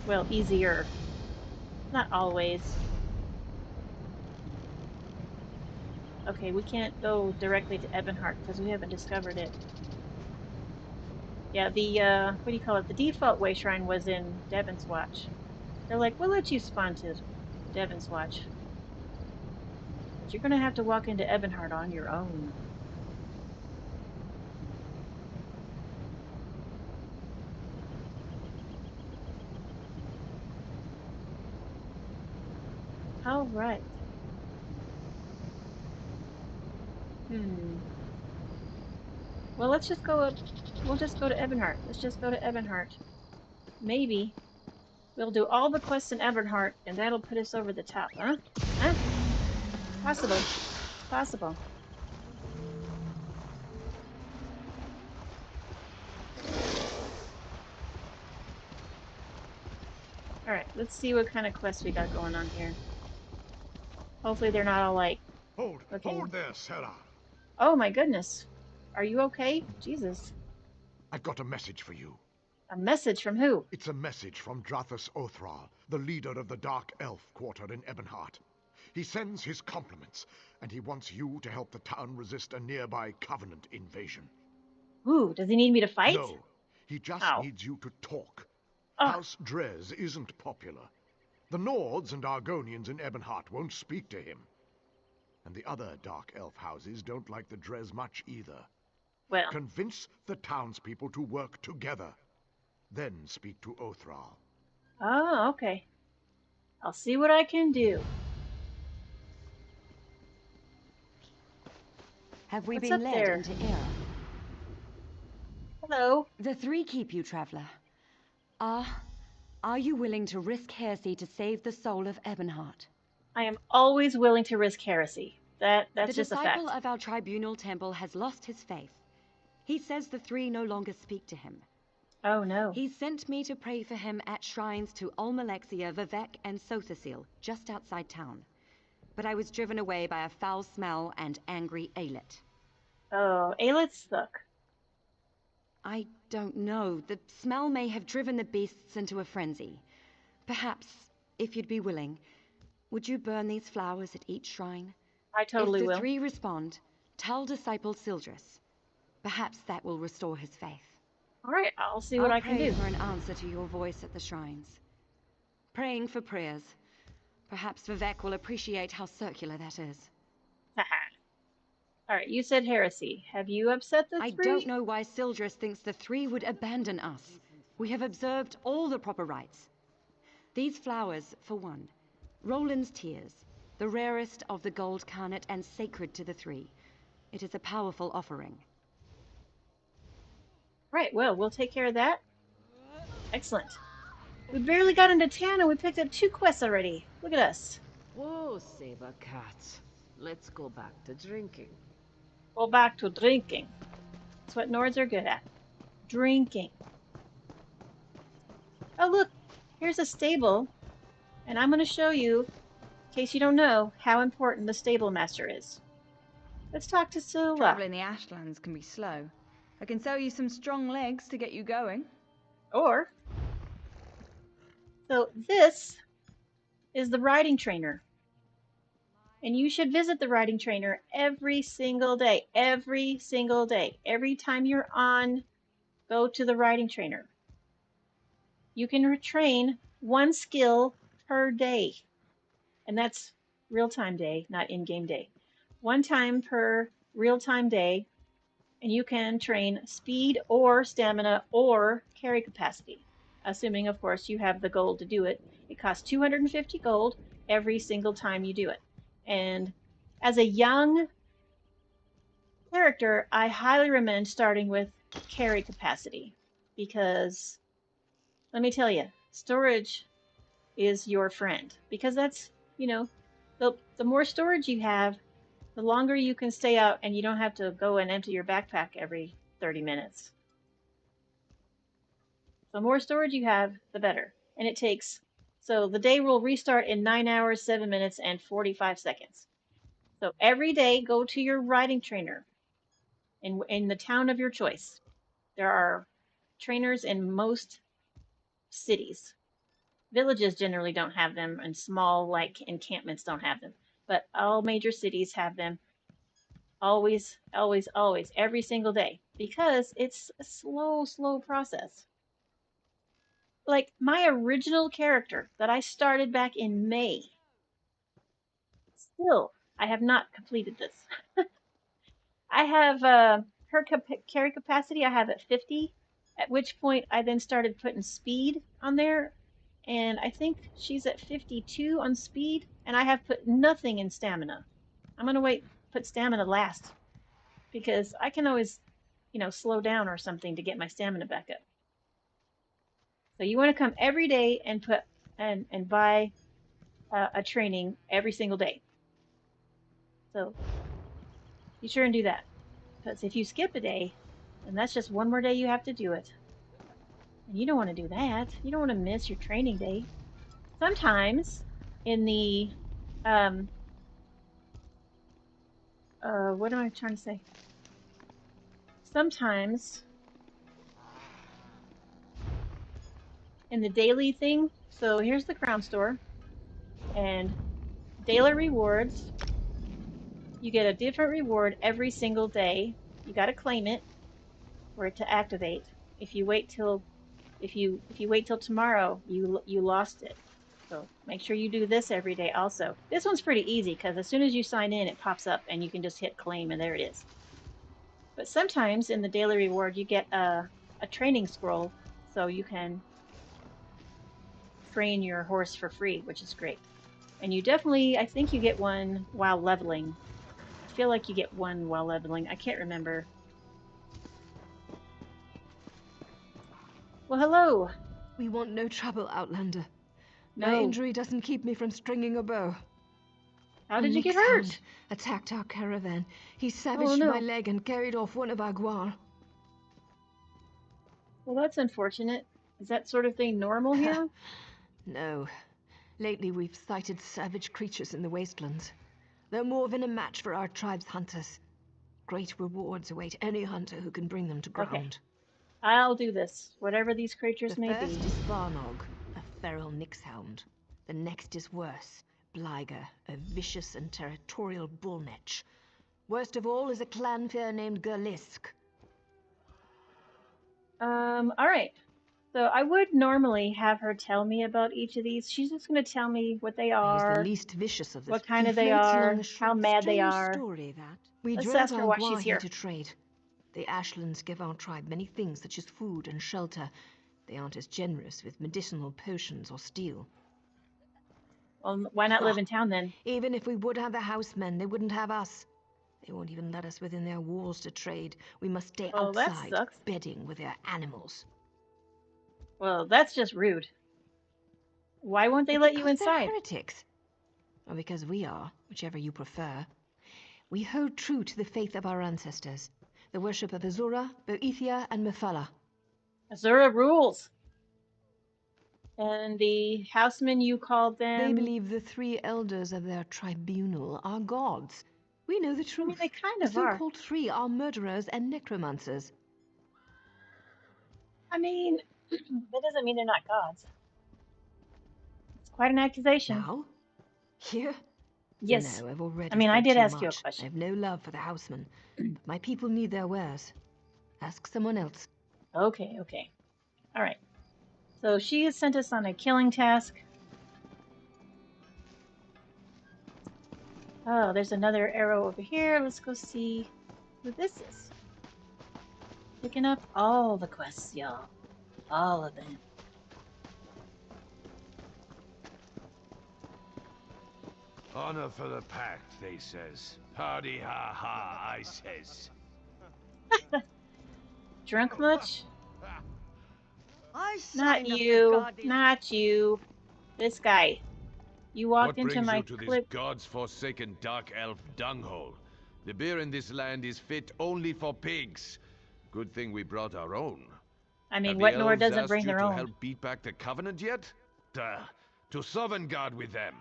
Well, easier. Not always. Okay, we can't go directly to Ebonheart because we haven't discovered it. Yeah, the, what do you call it? The default way shrine was in Devon's Watch. They're like, we'll let you spawn to Devon's Watch. But you're gonna have to walk into Ebonheart on your own. All right. Well, let's just go. We'll just go to Ebonheart. Let's just go to Ebonheart. Maybe we'll do all the quests in Ebonheart, and that'll put us over the top, huh? Huh? Possible. It's possible. All right. Let's see what kind of quests we got going on here. Hopefully, they're not all like. Hold there, Sarah. Oh my goodness. Are you okay? Jesus. I've got a message for you. A message from who? It's a message from Drathus Othral, the leader of the Dark Elf quarter in Ebonheart. He sends his compliments, and he wants you to help the town resist a nearby Covenant invasion. Ooh, does he need me to fight? No, he just needs you to talk. Oh. House Drez isn't popular. The Nords and Argonians in Ebonheart won't speak to him. And the other Dark Elf houses don't like the Drez much either. Well. Convince the townspeople to work together. Then speak to Othral. Oh, okay. I'll see what I can do. Have we been led into error? Hello. The three keep you, traveler. Are you willing to risk heresy to save the soul of Ebonheart? I am always willing to risk heresy. That's just a fact. The disciple of our tribunal temple has lost his faith. He says the three no longer speak to him. Oh, no. He sent me to pray for him at shrines to Olmalexia, Vivek, and Sothasil, just outside town. But I was driven away by a foul smell and angry Aelith. Oh, Aeliths suck. I don't know. The smell may have driven the beasts into a frenzy. Perhaps, if you'd be willing, would you burn these flowers at each shrine? I totally will. If the three respond, tell Disciple Sildris. Perhaps that will restore his faith. All right, I'll see what I can do. I'll pray for an answer to your voice at the shrines. Praying for prayers. Perhaps Vivek will appreciate how circular that is. All right, you said heresy. Have you upset the three? I don't know why Sildris thinks the three would abandon us. We have observed all the proper rites. These flowers, for one. Roland's tears, the rarest of the gold carnet and sacred to the three. It is a powerful offering. Right, well, we'll take care of that. Excellent. We barely got into town and we picked up 2 quests already. Look at us. Whoa, saber cat. Let's go back to drinking. Go back to drinking. That's what Nords are good at. Drinking. Oh, look. Here's a stable. And I'm going to show you, in case you don't know, how important the stable master is. Let's talk to Scylla. Traveling the Ashlands can be slow. I can sell you some strong legs to get you going. Or, so this is the riding trainer. And you should visit the riding trainer every single day. Every single day. Every time you're on, go to the riding trainer. You can retrain 1 skill per day. And that's real-time day, not in-game day. 1 time per real-time day. And you can train speed or stamina or carry capacity. Assuming, of course, you have the gold to do it. It costs 250 gold every single time you do it. And as a young character, I highly recommend starting with carry capacity. Because, let me tell you, storage is your friend. Because that's, you know, the more storage you have, the longer you can stay out and you don't have to go and empty your backpack every 30 minutes. The more storage you have, the better. And it takes, so the day will restart in 9 hours, 7 minutes, and 45 seconds. So every day, go to your riding trainer in the town of your choice. There are trainers in most cities. Villages generally don't have them, and small, like, encampments don't have them. But all major cities have them. Always, always, always, every single day. Because it's a slow process. Like, my original character that I started back in May, still, I have not completed this. I have her carry capacity, I have at 50, at which point I then started putting speed on there, and I think she's at 52 on speed, and I have put nothing in stamina. I'm going to put stamina last, because I can always, you know, slow down or something to get my stamina back up. So you want to come every day and put and buy a training every single day. So be sure and do that. Because if you skip a day, then that's just 1 more day you have to do it. And you don't want to do that. You don't want to miss your training day. Sometimes in the, what am I trying to say? Sometimes in the daily thing, so here's the crown store, and daily rewards, you get a different reward every single day. You got to claim it for it to activate. If you wait till tomorrow, you lost it. So make sure you do this every day also. This one's pretty easy because as soon as you sign in, it pops up and you can just hit claim and there it is. But sometimes in the daily reward, you get a training scroll so you can train your horse for free, which is great. And you definitely, I think you get one while leveling. I feel like you get one while leveling. I can't remember. Well, hello. We want no trouble, Outlander. No. My injury doesn't keep me from stringing a bow. How did you get hurt? Attacked our caravan. He savaged my leg and carried off one of our guar. Well, that's unfortunate. Is that sort of thing normal here? No. Lately we've sighted savage creatures in the wastelands. They're more than a match for our tribe's hunters. Great rewards await any hunter who can bring them to ground. Okay. I'll do this, whatever these creatures may be. The first is Varnog, a feral nixhound. The next is worse, Bliger, a vicious and territorial bullnetch. Worst of all is a clanfear named Gerlisk. Alright. So I would normally have her tell me about each of these. She's just going to tell me what they are. He's the least vicious of the what kind of they are, how mad they are. Story that. We Let's ask her why she's here. To trade. The Ashlands give our tribe many things such as food and shelter. They aren't as generous with medicinal potions or steel. Well, why not live in town then? Even if we would have the housemen, they wouldn't have us. They won't even let us within their walls to trade. We must stay Oh, that outside, sucks. bedding with their animals. Well, that's just rude. Why won't they let you Because they're inside? heretics. Or because we are, whichever you prefer. We hold true to the faith of our ancestors. The worship of Azura, Boethia, and Mephala. Azura rules. And the housemen, you called them... They believe the 3 elders of their tribunal are gods. We know the truth. I mean, they kind the of are. so-called 3 are murderers and necromancers. I mean, that doesn't mean they're not gods. It's quite an accusation. Now? Here? Yes. No, I've already I mean, I said did too ask you a much. question. I have no love for the housemen. But my people need their wares. Ask someone else. Okay, okay. All right. So she has sent us on a killing task. Oh, there's another arrow over here. Let's go see who this is. Picking up all the quests, y'all. All of them. Honor for the pact, they says. Hardy ha ha, I says. Drunk much? I Not you. Not you. This guy. You walked into my What brings you to this god's-forsaken dark elf dunghole? The beer in this land is fit only for pigs. Good thing we brought our own. I mean, Have what the Nord elves doesn't asked bring you their to own? help beat back the Covenant yet? Duh. To Sovngarde with them.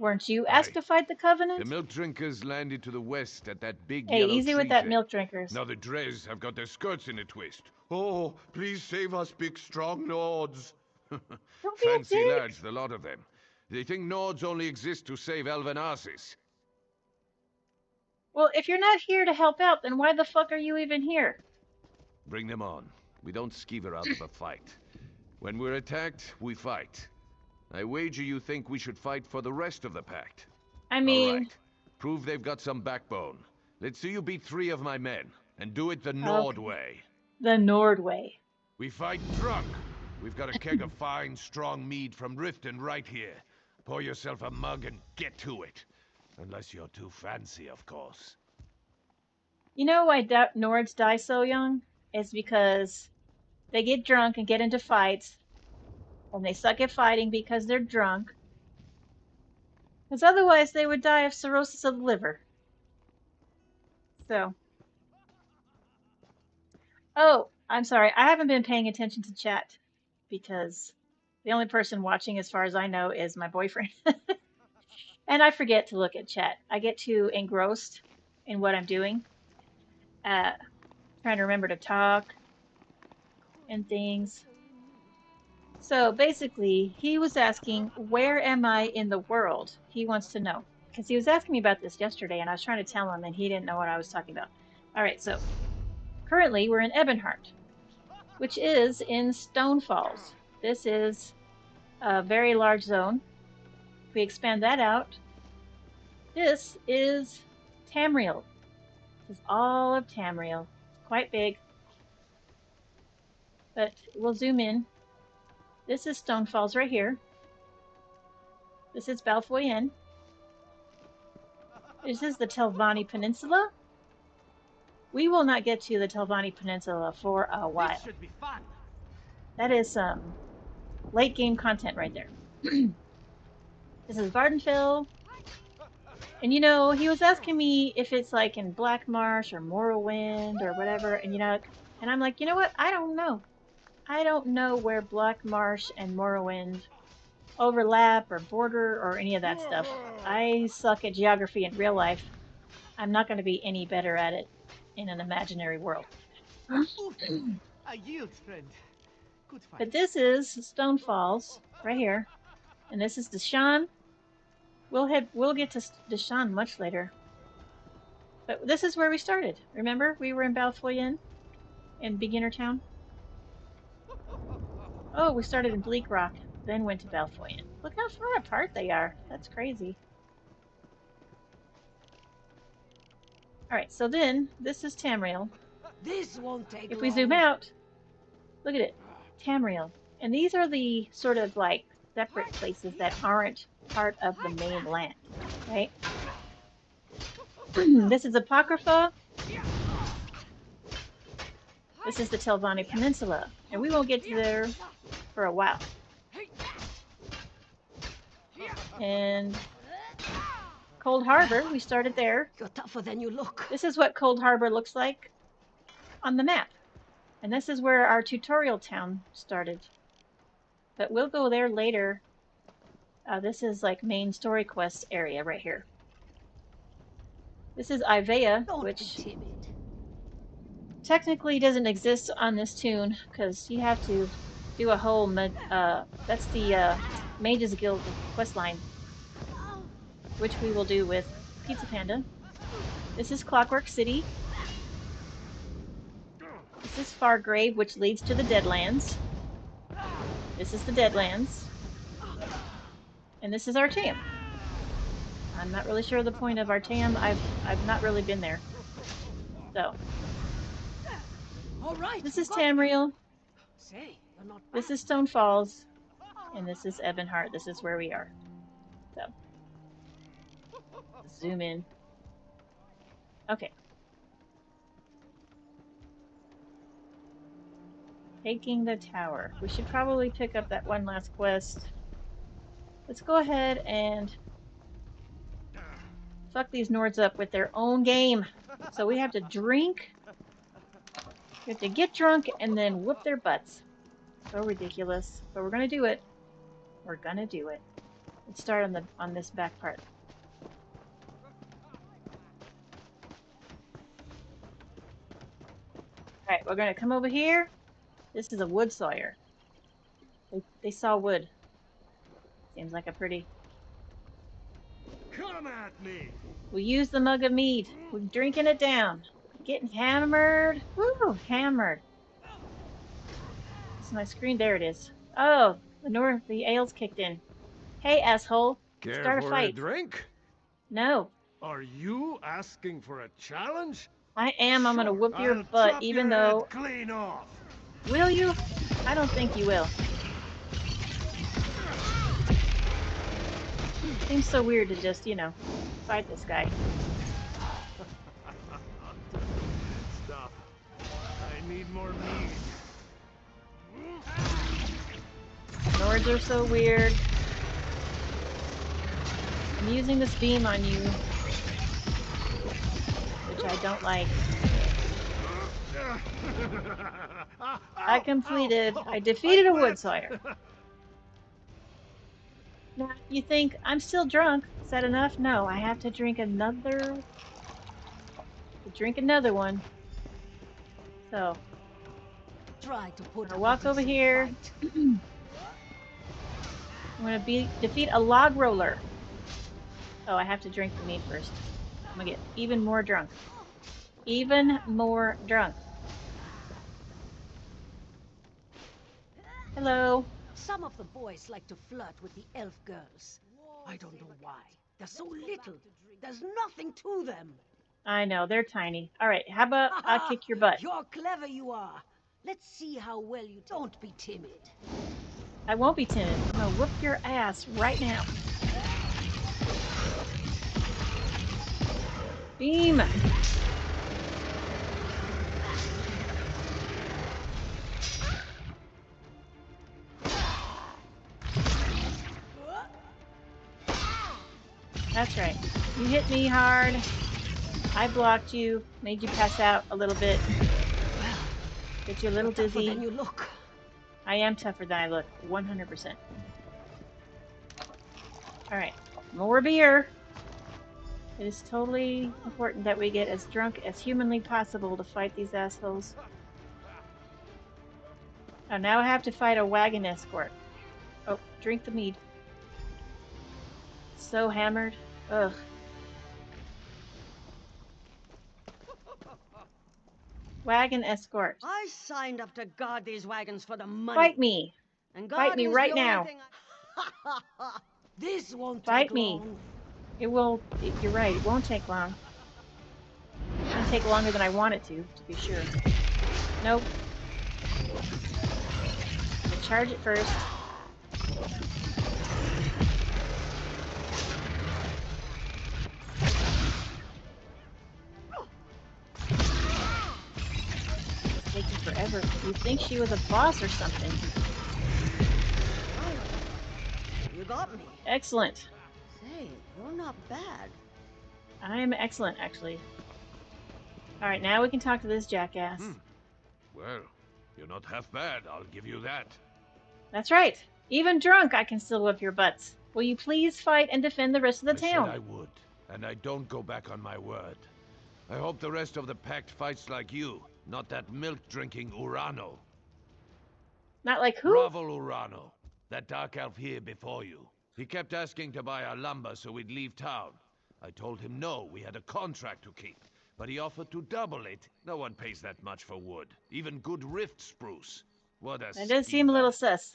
Weren't you asked to fight the Covenant? The milk drinkers landed to the west at that big Hey, yellow easy with tree that thing. milk drinkers. Now the Dres have got their skirts in a twist. Oh, please save us, big strong Nords. Don't be a Fancy dick. lads, the lot of them. They think Nords only exist to save elven asses. Well, if you're not here to help out, then why the fuck are you even here? Bring them on. We don't skeever out of a fight. When we're attacked, we fight. I wager you think we should fight for the rest of the pact. I mean... All right. Prove they've got some backbone. Let's see you beat 3 of my men, and do it the Nord way. The Nord way. We fight drunk. We've got a keg of fine, strong mead from Riften right here. Pour yourself a mug and get to it. Unless you're too fancy, of course. You know why Nords die so young? It's because they get drunk and get into fights, and they suck at fighting because they're drunk. Because otherwise they would die of cirrhosis of the liver. So. Oh, I'm sorry. I haven't been paying attention to chat because the only person watching, as far as I know, is my boyfriend. And I forget to look at chat. I get too engrossed in what I'm doing. Trying to remember to talk and things. So basically, he was asking, where am I in the world? He wants to know. Because he was asking me about this yesterday, and I was trying to tell him, and he didn't know what I was talking about. All right, so currently we're in Ebonheart, which is in Stone Falls. This is a very large zone. If we expand that out, this is Tamriel. This is all of Tamriel. It's quite big. But we'll zoom in. This is Stone Falls right here. This is Balfoyen. This is the Telvanni Peninsula. We will not get to the Telvanni Peninsula for a while. This should be fun. That is some late game content right there. This is Vardenfell. And you know, he was asking me if it's like in Black Marsh or Morrowind or whatever, and you know, and I'm like, you know what? I don't know. I don't know where Black Marsh and Morrowind overlap or border or any of that stuff. I suck at geography in real life. I'm not going to be any better at it in an imaginary world. A yield, friend. Good fight. But this is Stone Falls right here, and this is Deshaun. We'll get to Deshaun much later. But this is where we started. Remember, we were in Balfoyen, in Beginner Town. Oh, we started in Bleak Rock, then went to Balfoyen. Look how far apart they are. That's crazy. Alright, so then, this is Tamriel. This won't take If we zoom out, look at it. Tamriel. And these are the sort of like separate places that aren't part of the main land, right? This is Apocrypha. This is the Telvanni Peninsula, and we won't get to there for a while. And Cold Harbor, we started there. You're tougher than you look. This is what Cold Harbor looks like on the map. And this is where our tutorial town started. But we'll go there later. This is like main story quest area right here. This is Ivea, which technically doesn't exist on this tune because you have to do a whole that's the Mages Guild quest line, which we will do with Pizza Panda. This is Clockwork City. This is Fargrave, which leads to the Deadlands. This is the Deadlands. And this is Artaeum. I'm not really sure the point of Artaeum. I've not really been there. So. This is Tamriel. This is Stone Falls. And this is Ebonheart. This is where we are. So. Zoom in. Okay. Taking the tower. We should probably pick up that one last quest. Let's go ahead and fuck these Nords up with their own game. So we have to drink. We have to get drunk and then whoop their butts. So ridiculous. But we're gonna do it. We're gonna do it. Let's start on this back part. Alright, we're gonna come over here. This is a wood sawyer. They saw wood. Seems like a pretty... Come at me! We use the mug of mead. We're drinking it down. Getting hammered. Woo! Hammered. It's my screen. There it is. Oh, the ale's kicked in. Hey, asshole. Care Start a for fight. a drink? No. Are you asking for a challenge? I am. I'm gonna whoop your butt, even though... Clean off. Will you? I don't think you will. Seems so weird to just, you know, fight this guy. Stop. I need more meat. Nords are so weird. I'm using this beam on you, which I don't like. I completed. I defeated a wood sawyer. Now, you think, I'm still drunk. Is that enough? No, I have to drink another... one. So, I'm gonna walk over here. I'm gonna defeat a log roller. Oh, I have to drink the meat first. I'm gonna get even more drunk. Even more drunk. Hello. Some of the boys like to flirt with the elf girls. I don't know why. They're so little. There's nothing to them. I know, they're tiny. Alright, how about I kick your butt? You're clever, you are. Let's see how well you... Don't be timid. I won't be timid. I'm gonna whoop your ass right now. Beam! That's right. You hit me hard. I blocked you, made you pass out a little bit. Get you a little dizzy. Tougher than you look. I am tougher than I look, 100%. Alright, more beer. It is totally important that we get as drunk as humanly possible to fight these assholes. Oh, now I have to fight a wagon escort. Oh, drink the mead. So hammered. Ugh. Wagon escort. I signed up to guard these wagons for the money. Fight me. And Fight me right now. This won't Fight take me. long. It will. You're right. It won't take long. It'll take longer than I want it to be sure. Nope. I'll charge it first. taking forever. You'd think she was a boss or something. You got me. Excellent. Say, you're not bad. I'm excellent, actually. Alright, now we can talk to this jackass. Well, you're not half bad, I'll give you that. That's right. Even drunk, I can still whip your butts. Will you please fight and defend the rest of the town? I said I would, and I don't go back on my word. I hope the rest of the pact fights like you, not that milk-drinking Urano. Not like who? Ravel Urano, that dark elf here before you. He kept asking to buy our lumber so we'd leave town. I told him no, we had a contract to keep. But he offered to double it. No one pays that much for wood. Even good rift spruce. What a That does seem a little sus.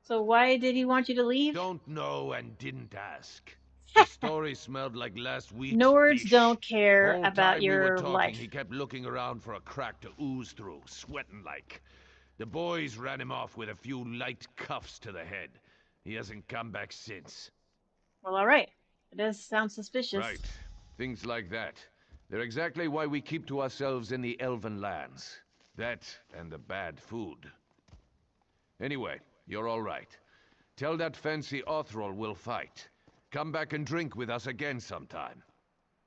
So why did he want you to leave? Don't know and didn't ask. The story smelled like last week's Nords fish. don't care Whole about time your we were talking, life. He kept looking around for a crack to ooze through, sweating like. The boys ran him off with a few light cuffs to the head. He hasn't come back since. Well, alright. It does sound suspicious. Right. Things like that. They're exactly why we keep to ourselves in the Elven lands. That and the bad food. Anyway, you're all right. Tell that fancy Othrol we'll fight. Come back and drink with us again sometime.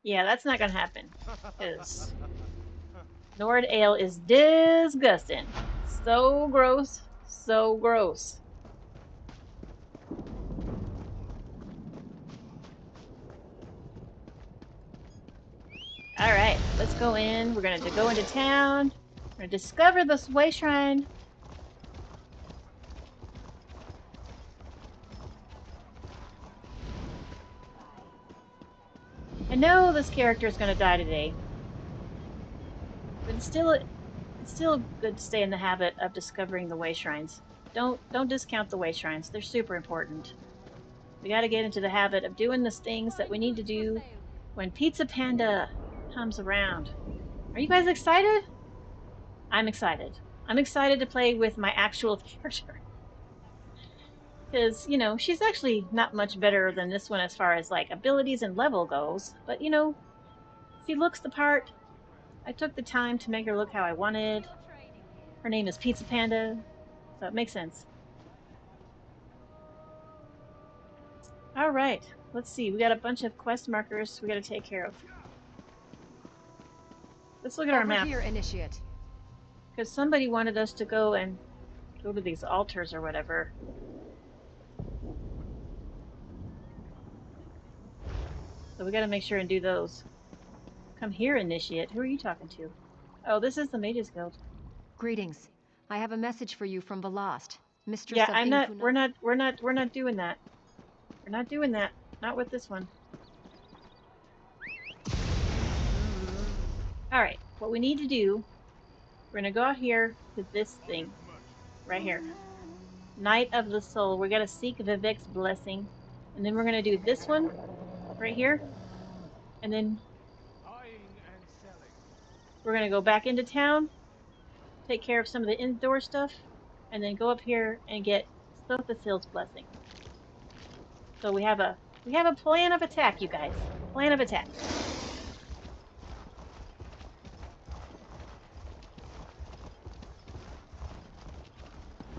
Yeah, that's not gonna happen. Because Nord Ale is disgusting. So gross. So gross. Alright, let's go in. We're gonna go into town. We're gonna discover this way shrine. I know this character is gonna die today. But it's still good to stay in the habit of discovering the way shrines. Don't discount the way shrines. They're super important. We gotta get into the habit of doing the things that we need to do when Pizza Panda comes around. Are you guys excited? I'm excited. I'm excited to play with my actual character. Because, you know, she's actually not much better than this one as far as, like, abilities and level goes. But, you know, she looks the part. I took the time to make her look how I wanted. Her name is Pizza Panda, so it makes sense. Alright, let's see. We got a bunch of quest markers we gotta take care of. Let's look at our map. Over here, Initiate. Because somebody wanted us to go to these altars or whatever. So we gotta make sure and do those. Come here, Initiate. Who are you talking to? Oh, this is the Mages Guild. Greetings. I have a message for you from Velast, mistress Yeah, of I'm not. Infuna. We're not doing that. We're not doing that. Not with this one. Alright, what we need to do, we're gonna go out here to this thing. Right here. Night of the Soul. We're gonna seek Vivek's blessing. And then we're gonna do this one. Right here. And then we're gonna go back into town. Take care of some of the indoor stuff. And then go up here and get Sothasill's blessing. So we have a plan of attack, you guys. Plan of attack.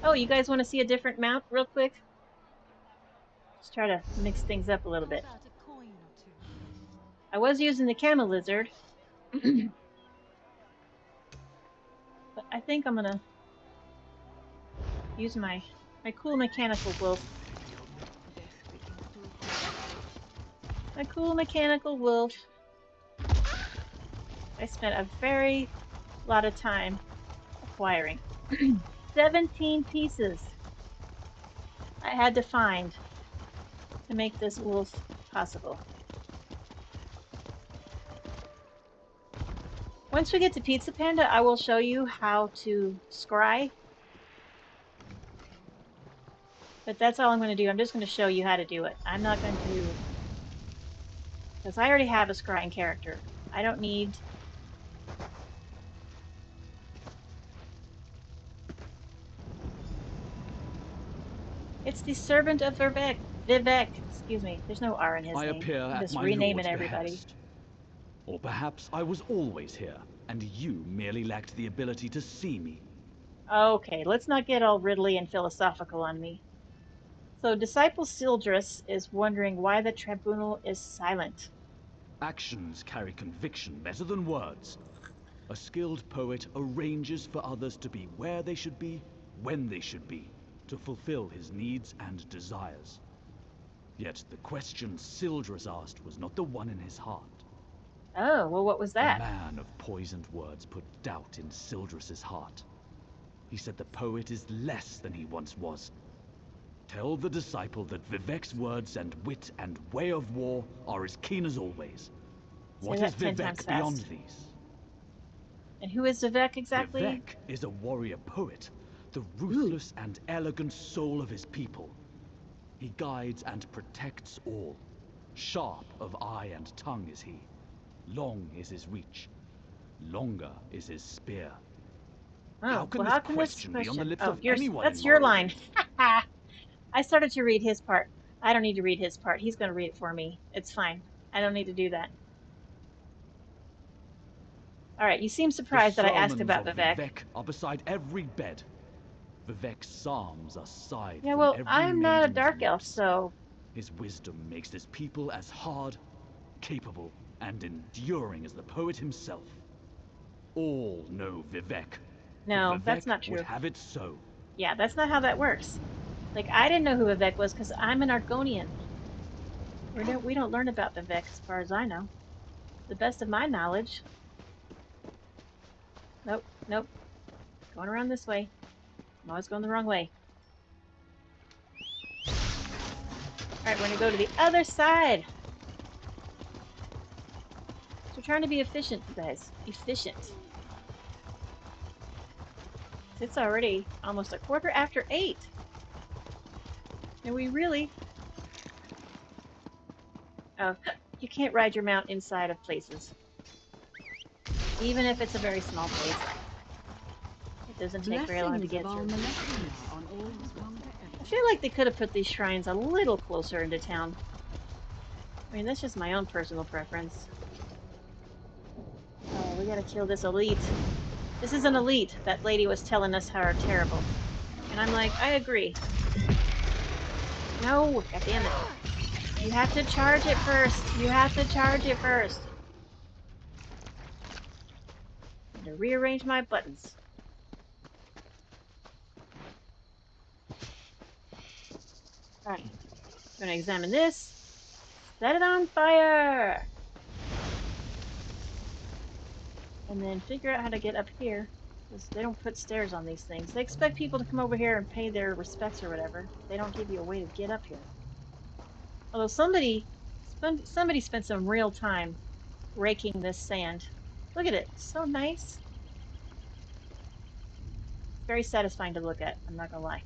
Oh, you guys want to see a different mount real quick? Just try to mix things up a little bit. I was using the camel lizard. But I think I'm gonna use my cool mechanical wolf. My cool mechanical wolf. I spent a very lot of time acquiring. 17 pieces I had to find to make this wolf possible. Once we get to Pizza Panda, I will show you how to scry. But that's all I'm going to do. I'm just going to show you how to do it. I'm not going to... Because I already have a scrying character. I don't need... It's the servant of Vivek. Excuse me. There's no R in his name. I appear I'm at just my renaming lord's everybody. behest. Or perhaps I was always here, and you merely lacked the ability to see me. Okay, let's not get all riddly and philosophical on me. So, Disciple Sildrus is wondering why the tribunal is silent. Actions carry conviction better than words. A skilled poet arranges for others to be where they should be, when they should be, to fulfill his needs and desires. Yet the question Sildrus asked was not the one in his heart. Oh, well, what was that? A man of poisoned words put doubt in Sildrus's heart. He said the poet is less than he once was. Tell the disciple that Vivek's words and wit and way of war are as keen as always. What is Vivek beyond these? And who is Vivek exactly? Vivek is a warrior poet, the ruthless and elegant soul of his people. He guides and protects all. Sharp of eye and tongue is he. Long is his reach. Longer is his spear. Oh, how can well, this question be on the lips of anyone? That's your line. I started to read his part. I don't need to read his part. He's going to read it for me. It's fine. I don't need to do that. All right, you seem surprised that I asked about Vivek. Vivek are beside every bed. Vivek's psalms are sighed. Yeah, well, I'm not a dark elf, so... His wisdom makes his people as hard, capable, and enduring as the poet himself. All know Vivek. No, that's not true. Would have it so. Yeah, that's not how that works. Like, I didn't know who Vivek was because I'm an Argonian. We don't learn about Vivek as far as I know. To the best of my knowledge. Nope, nope. Going around this way. I'm always going the wrong way. Alright, we're going to go to the other side. So we're trying to be efficient, guys. Efficient. It's already almost 8:15. And we really... Oh, you can't ride your mount inside of places. Even if it's a very small place. It doesn't take very long to get through. I feel like they could have put these shrines a little closer into town. I mean, that's just my own personal preference. Oh, we gotta kill this elite. This is an elite. That lady was telling us how are terrible. And I'm like, I agree. No, goddammit. You have to charge it first. You have to charge it first. I'm gonna rearrange my buttons. Alright. I'm gonna examine this. Set it on fire! And then figure out how to get up here. Because they don't put stairs on these things. They expect people to come over here and pay their respects or whatever. They don't give you a way to get up here. Although somebody spent some real time raking this sand. Look at it. It's so nice. It's very satisfying to look at. I'm not gonna lie.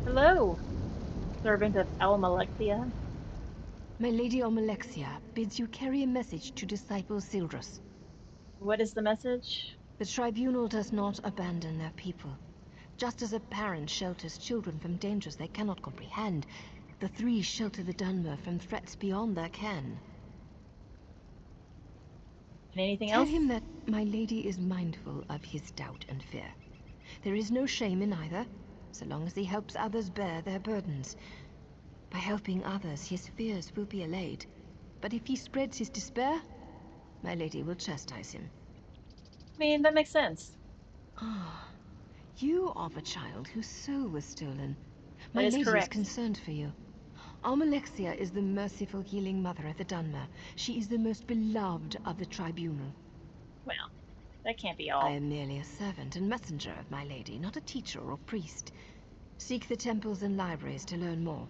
Hello, servant of Almalexia. My lady Almalexia bids you carry a message to Disciple Sildrus. What is the message? The tribunal does not abandon their people. Just as a parent shelters children from dangers they cannot comprehend, the three shelter the Dunmer from threats beyond their ken. And anything else? Tell him that my lady is mindful of his doubt and fear. There is no shame in either, so long as he helps others bear their burdens. By helping others, his fears will be allayed. But if he spreads his despair, my lady will chastise him. I mean, that makes sense. Ah, you are the child whose soul was stolen. My lady is concerned for you. Almalexia is the merciful healing mother of the Dunmer. She is the most beloved of the tribunal. Well, that can't be all. I am merely a servant and messenger of my lady, not a teacher or priest. Seek the temples and libraries to learn more.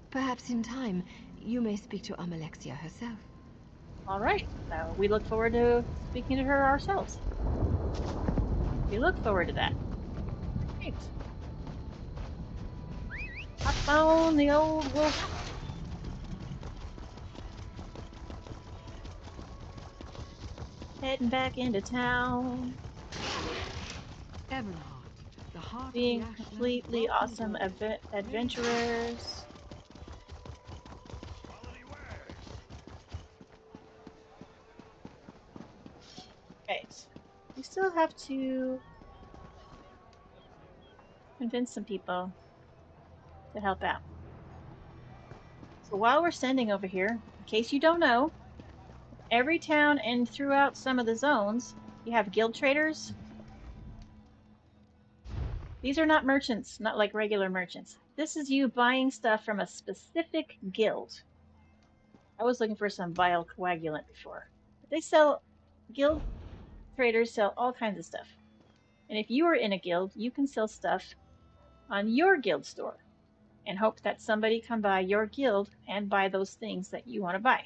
Perhaps in time, you may speak to Almalexia herself. All right. We look forward to speaking to her ourselves. We look forward to that. Thanks. Hop on the old wolf. Heading back into town. Being completely awesome adventurers. Okay. We still have to convince some people to help out. So while we're standing over here, in case you don't know, every town and throughout some of the zones, you have guild traders. These are not merchants, not like regular merchants. This is you buying stuff from a specific guild. I was looking for some bile coagulant before. But they sell, guild traders sell all kinds of stuff. And if you are in a guild, you can sell stuff on your guild store and hope that somebody come by your guild and buy those things that you want to buy.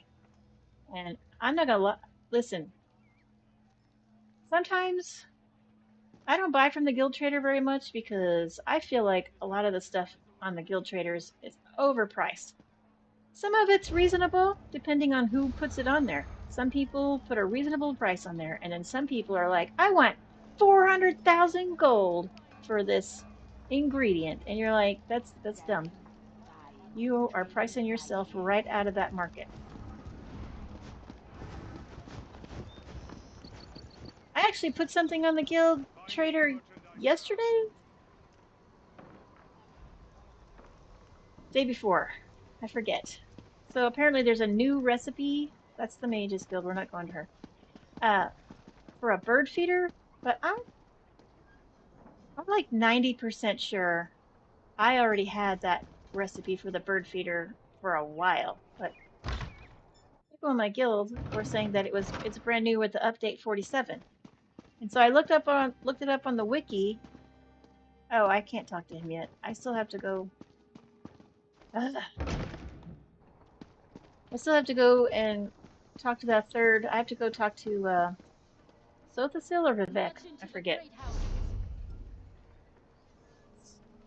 And I'm not gonna listen. Sometimes I don't buy from the guild trader very much because I feel like a lot of the stuff on the guild traders is overpriced. Some of it's reasonable depending on who puts it on there. Some people put a reasonable price on there, and then some people are like, I want 400,000 gold for this ingredient, and you're like, that's dumb. You are pricing yourself right out of that market. I actually put something on the guild trader yesterday? Day before. I forget. So apparently there's a new recipe. That's the Mage's Guild. We're not going to her. For a bird feeder, but I'm like 90% sure I already had that recipe for the bird feeder for a while. But people in my guild were saying that it's brand new with the update 47. And so I looked it up on the wiki. Oh, I can't talk to him yet. I still have to go. I still have to go and talk to that third. I have to go talk to Sothasil or Vivek. I forget.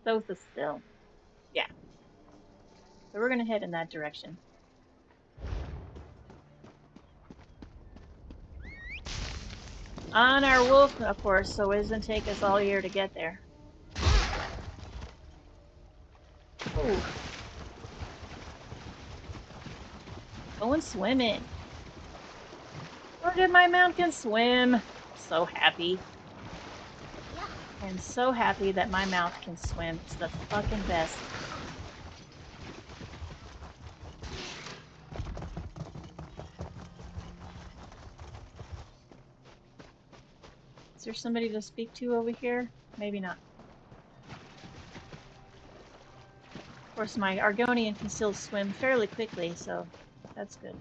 Sothasil. Yeah. So we're gonna head in that direction. On our wolf, of course, so it doesn't take us all year to get there. Ooh. Going swimming. Look at my mount can swim. So happy. I'm so happy that my mount can swim. It's the fucking best. Is there somebody to speak to over here? Maybe not. Of course, my Argonian can still swim fairly quickly, so that's good.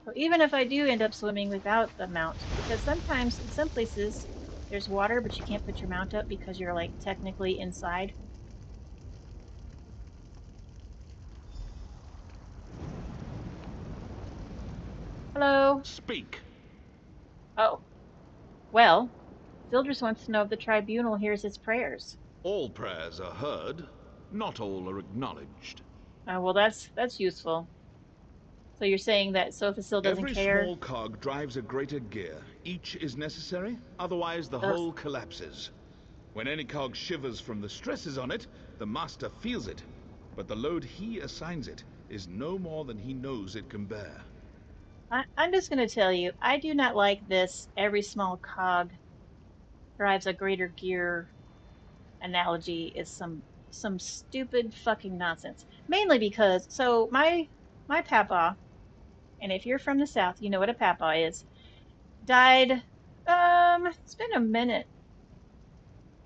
So even if I do end up swimming without the mount, because sometimes in some places there's water, but you can't put your mount up because you're like technically inside. Hello? Speak. Oh. Well, Zildris wants to know if the tribunal hears his prayers. All prayers are heard, not all are acknowledged. Well, that's useful. So you're saying that Sothasil doesn't care? Every small cog drives a greater gear. Each is necessary, otherwise the whole collapses. When any cog shivers from the stresses on it, the master feels it. But the load he assigns it is no more than he knows it can bear. I'm just going to tell you, I do not like this every small cog drives a greater gear analogy. Is some stupid fucking nonsense. Mainly because, so my papa, and if you're from the South, you know what a papa is, died, it's been a minute.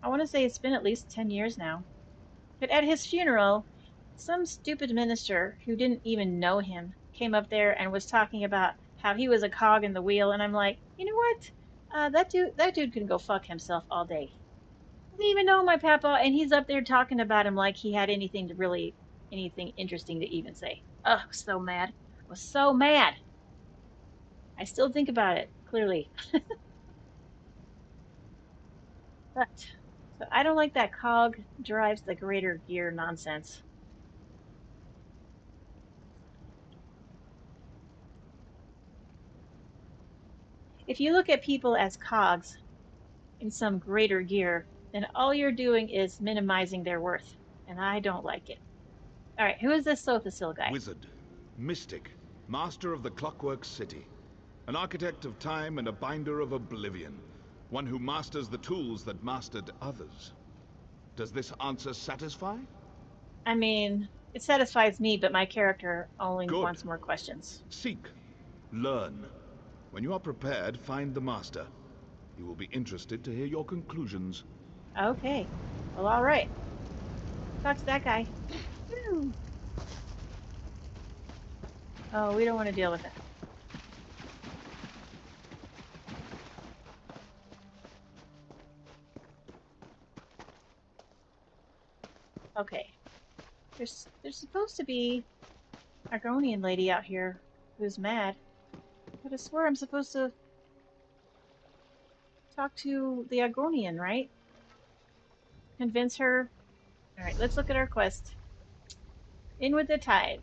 I want to say it's been at least 10 years now. But at his funeral, some stupid minister who didn't even know him came up there and was talking about how he was a cog in the wheel, and I'm like, you know what? That dude can go fuck himself all day. I didn't even know my papa, and he's up there talking about him like he had anything interesting to even say. Ugh, I was so mad. I was so mad. I still think about it, clearly. But, so I don't like that cog drives the greater gear nonsense. If you look at people as cogs in some greater gear, then all you're doing is minimizing their worth, and I don't like it. All right, who is this Sothasil guy? Wizard, mystic, master of the Clockwork City. An architect of time and a binder of oblivion. One who masters the tools that mastered others. Does this answer satisfy? I mean, it satisfies me, but my character only Good. wants more questions. Seek. Learn. When you are prepared, find the master. He will be interested to hear your conclusions. Okay. Well, all right. Talk to that guy. Woo. Oh, we don't want to deal with that. Okay. There's supposed to be an Argonian lady out here who's mad. But I swear I'm supposed to talk to the Argonian, right? Convince her. Alright, let's look at our quest. In with the tide.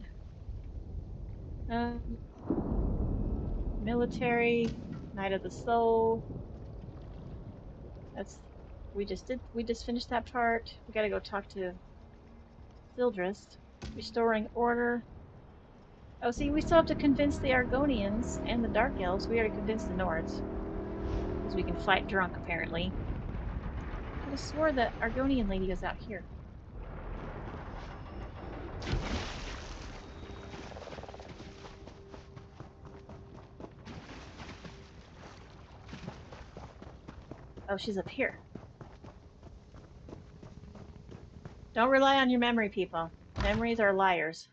Military, Knight of the Soul. That's we just finished that part. We gotta go talk to Sildrist. Restoring order. Oh, see, we still have to convince the Argonians and the Dark Elves. We already convinced the Nords. Because we can fight drunk, apparently. I could have swore that Argonian lady was out here. Oh, she's up here. Don't rely on your memory, people. Memories are liars.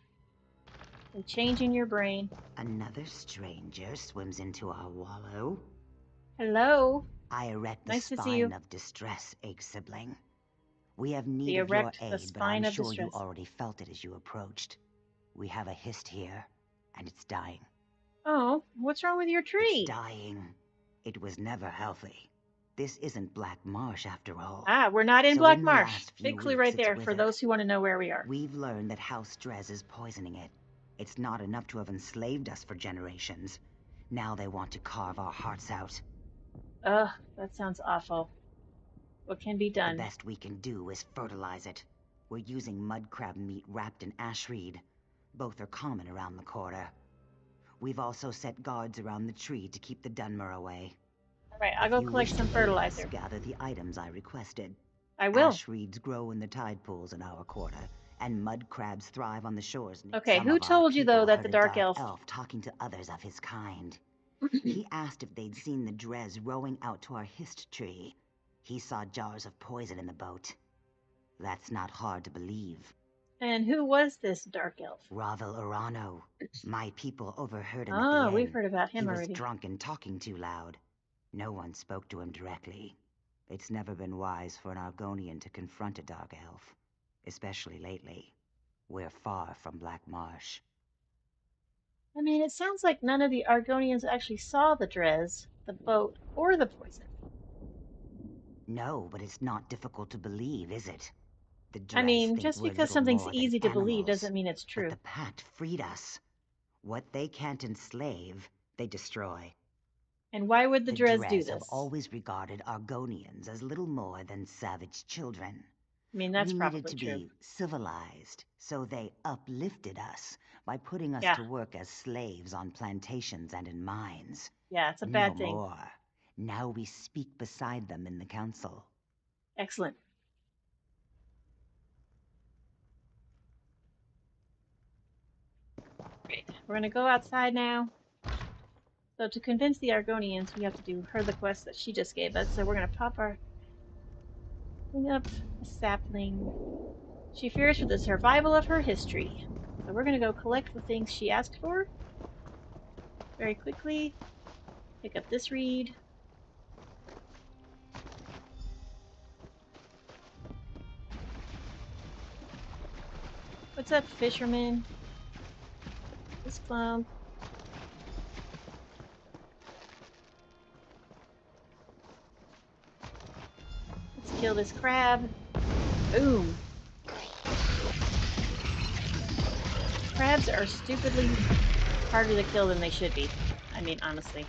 They change in your brain. Another stranger swims into our wallow. Hello. I erect the nice spine of distress, egg sibling. We have need of your aid, but I'm sure you already felt it as you approached. We have a hist here, and it's dying. Oh, what's wrong with your tree? It's dying. It was never healthy. This isn't Black Marsh after all. Ah, we're not in Black Marsh. Big clue right there for those who want to know where we are. We've learned that House Drez is poisoning it. It's not enough to have enslaved us for generations. Now they want to carve our hearts out. Ugh, that sounds awful. What can be done? The best we can do is fertilize it. We're using mud crab meat wrapped in ash reed. Both are common around the quarter. We've also set guards around the tree to keep the Dunmer away. Alright, I'll go collect some fertilizer. Gather the items I requested. I will. Ash reeds grow in the tide pools in our quarter, and mud crabs thrive on the shores. Okay, who told you though that the dark elf talking to others of his kind? He asked if they'd seen the Drez rowing out to our hist tree. He saw jars of poison in the boat. That's not hard to believe. And who was this dark elf? Ravel Urano. My people overheard him at the end. We've heard about him already. He was drunk and talking too loud. No one spoke to him directly. It's never been wise for an Argonian to confront a dark elf. Especially lately. We're far from Black Marsh. I mean, it sounds like none of the Argonians actually saw the Drez, the boat, or the poison. No, but it's not difficult to believe, is it? The Drez I mean, just because something's easy to believe doesn't mean it's true. But the Pact freed us. What they can't enslave, they destroy. And why would the Drez do this? Have always regarded Argonians as little more than savage children. I mean, that's probably true. We needed to be civilized, so they uplifted us by putting us to work as slaves on plantations and in mines. Yeah, it's a bad thing. More. Now we speak beside them in the council. Excellent. Great. We're gonna go outside now. So to convince the Argonians, we have to do her the quest that she just gave us. So we're gonna pop our thing up a sapling. She fears for the survival of her history. So we're gonna go collect the things she asked for very quickly. Pick up this reed. What's up, fisherman? This clump. Let's kill this crab. Boom. Crabs are stupidly harder to kill than they should be. I mean, honestly.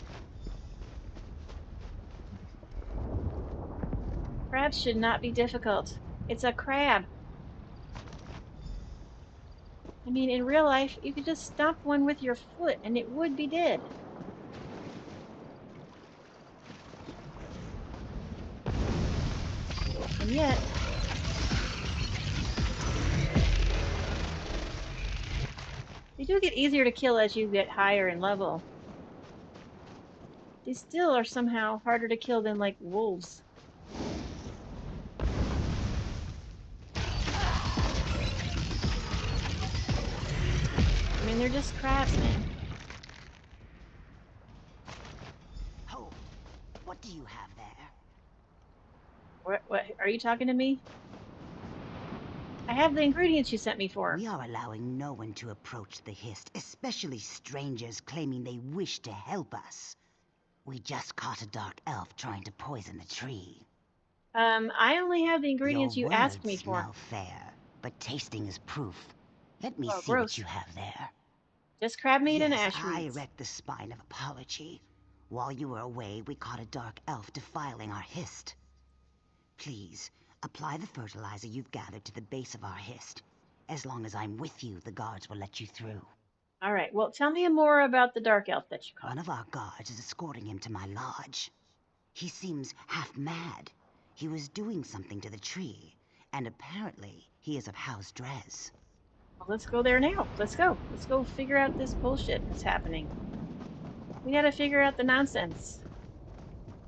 Crabs should not be difficult. It's a crab. I mean, in real life, you could just stomp one with your foot and it would be dead. And yet... they do get easier to kill as you get higher in level. They still are somehow harder to kill than, like, wolves. I mean, they're just crabs, man. Oh, what do you have there? What, are you talking to me? I have the ingredients you sent me for. We are allowing no one to approach the Hist, especially strangers claiming they wish to help us. We just caught a dark elf trying to poison the tree. I only have the ingredients you asked me for. Your words smell fair, but tasting is proof. Let me see gross. what you have there. Just crab meat and Yes, ash I roots. erect the spine of apology. While you were away, we caught a dark elf defiling our Hist. Please, apply the fertilizer you've gathered to the base of our Hist. As long as I'm with you, the guards will let you through. All right, well, tell me more about the dark elf that you caught. One of our guards is escorting him to my lodge. He seems half mad. He was doing something to the tree, and apparently he is of House Drez. Well, let's go there now. Let's go. Let's go figure out this bullshit that's happening. We gotta figure out the nonsense.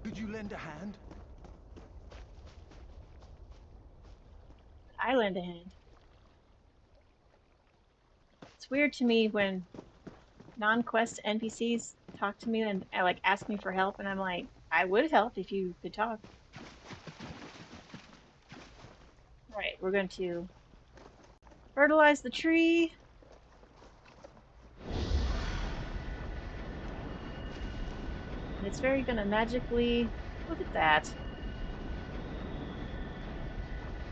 Could you lend a hand? I lend a hand. It's weird to me when non-quest NPCs talk to me and like ask me for help, and I'm like, I would help if you could talk. All right, we're going to fertilize the tree. And it's very gonna magically, look at that.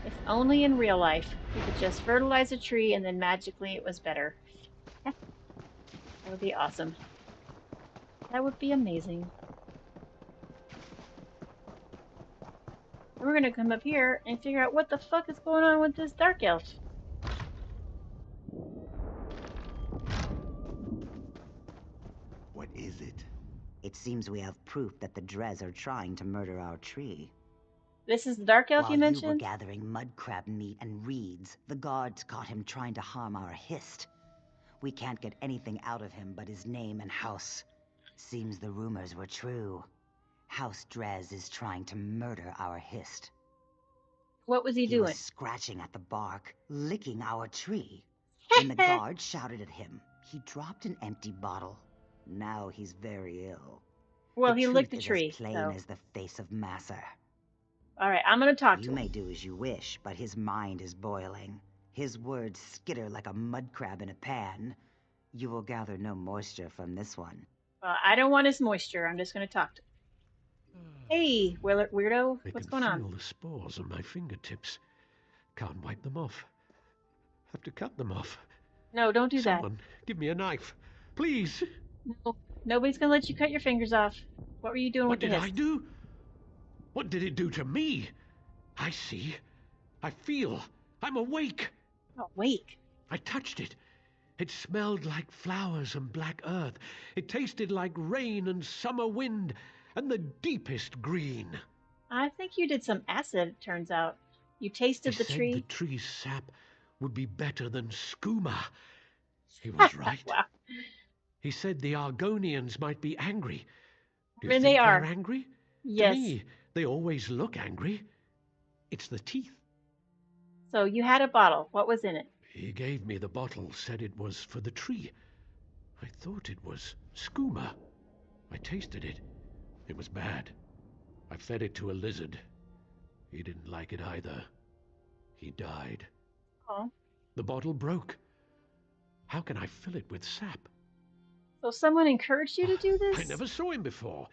If only in real life you could just fertilize a tree and then magically it was better. That would be awesome. That would be amazing. We're gonna come up here and figure out what the fuck is going on with this dark elf. What is it? It seems we have proof that the Drez are trying to murder our tree. This is the dark elf you mentioned? While you were gathering mud crab meat and reeds, the guards caught him trying to harm our Hist. We can't get anything out of him but his name and house. Seems the rumors were true. House Drez is trying to murder our Hist. What was he doing? He was scratching at the bark, licking our tree. When the guards shouted at him, he dropped an empty bottle. Now he's very ill. Well, he licked the is tree, as plain so. as the face of Masser. All right, I'm gonna talk to him. You may do as you wish, but his mind is boiling. His words skitter like a mud crab in a pan. You will gather no moisture from this one. I don't want his moisture. I'm just gonna talk to him. Hey, weirdo, what's going on? I can feel the spores on my fingertips. Can't wipe them off. Have to cut them off. No, don't do that. Someone, give me a knife, please. No, nobody's gonna let you cut your fingers off. What were you doing with the Hist? What did I do? What did it do to me? I see. I feel. I'm awake. Awake? I touched it. It smelled like flowers and black earth. It tasted like rain and summer wind and the deepest green. I think you did some acid, turns out. You tasted the tree. The tree's sap would be better than skooma. He was right. Wow. He said the Argonians might be angry. Do you And think they are. they're angry? Yes. To me, they always look angry. It's the teeth. So you had a bottle. What was in it? He gave me the bottle, said it was for the tree. I thought it was skooma. I tasted it. It was bad. I fed it to a lizard. He didn't like it either. He died. Oh. The bottle broke. How can I fill it with sap? So someone encouraged you to do this? I never saw him before.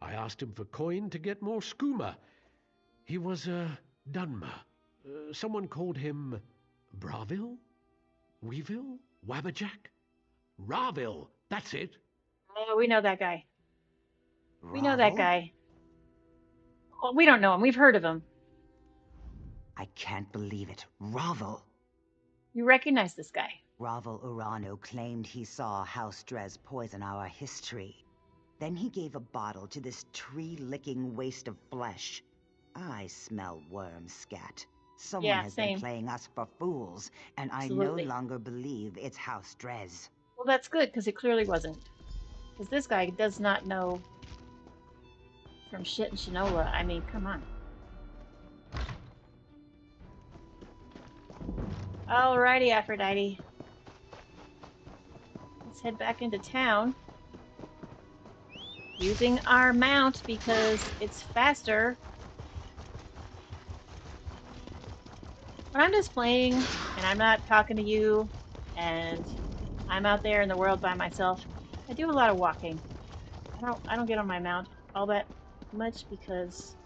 I asked him for coin to get more skooma. He was a Dunmer. Someone called him Braville? Weeville? Wabberjack? Raville, that's it. Oh, we know that guy. We know that guy. Well, we don't know him. We've heard of him. I can't believe it. Ravel. You recognize this guy. Ravel Urano claimed he saw House Drez poison our history. Then he gave a bottle to this tree-licking waste of flesh. I smell worm scat. Someone has been playing us for fools, and Absolutely. I no longer believe it's House Drez. Well, that's good, because it clearly wasn't. Because this guy does not know from shit and Shinola. I mean, come on. Alrighty, Aphrodite. Let's head back into town. Using our mount because it's faster. When I'm just playing and I'm not talking to you and I'm out there in the world by myself, I do a lot of walking. I don't get on my mount all that much because...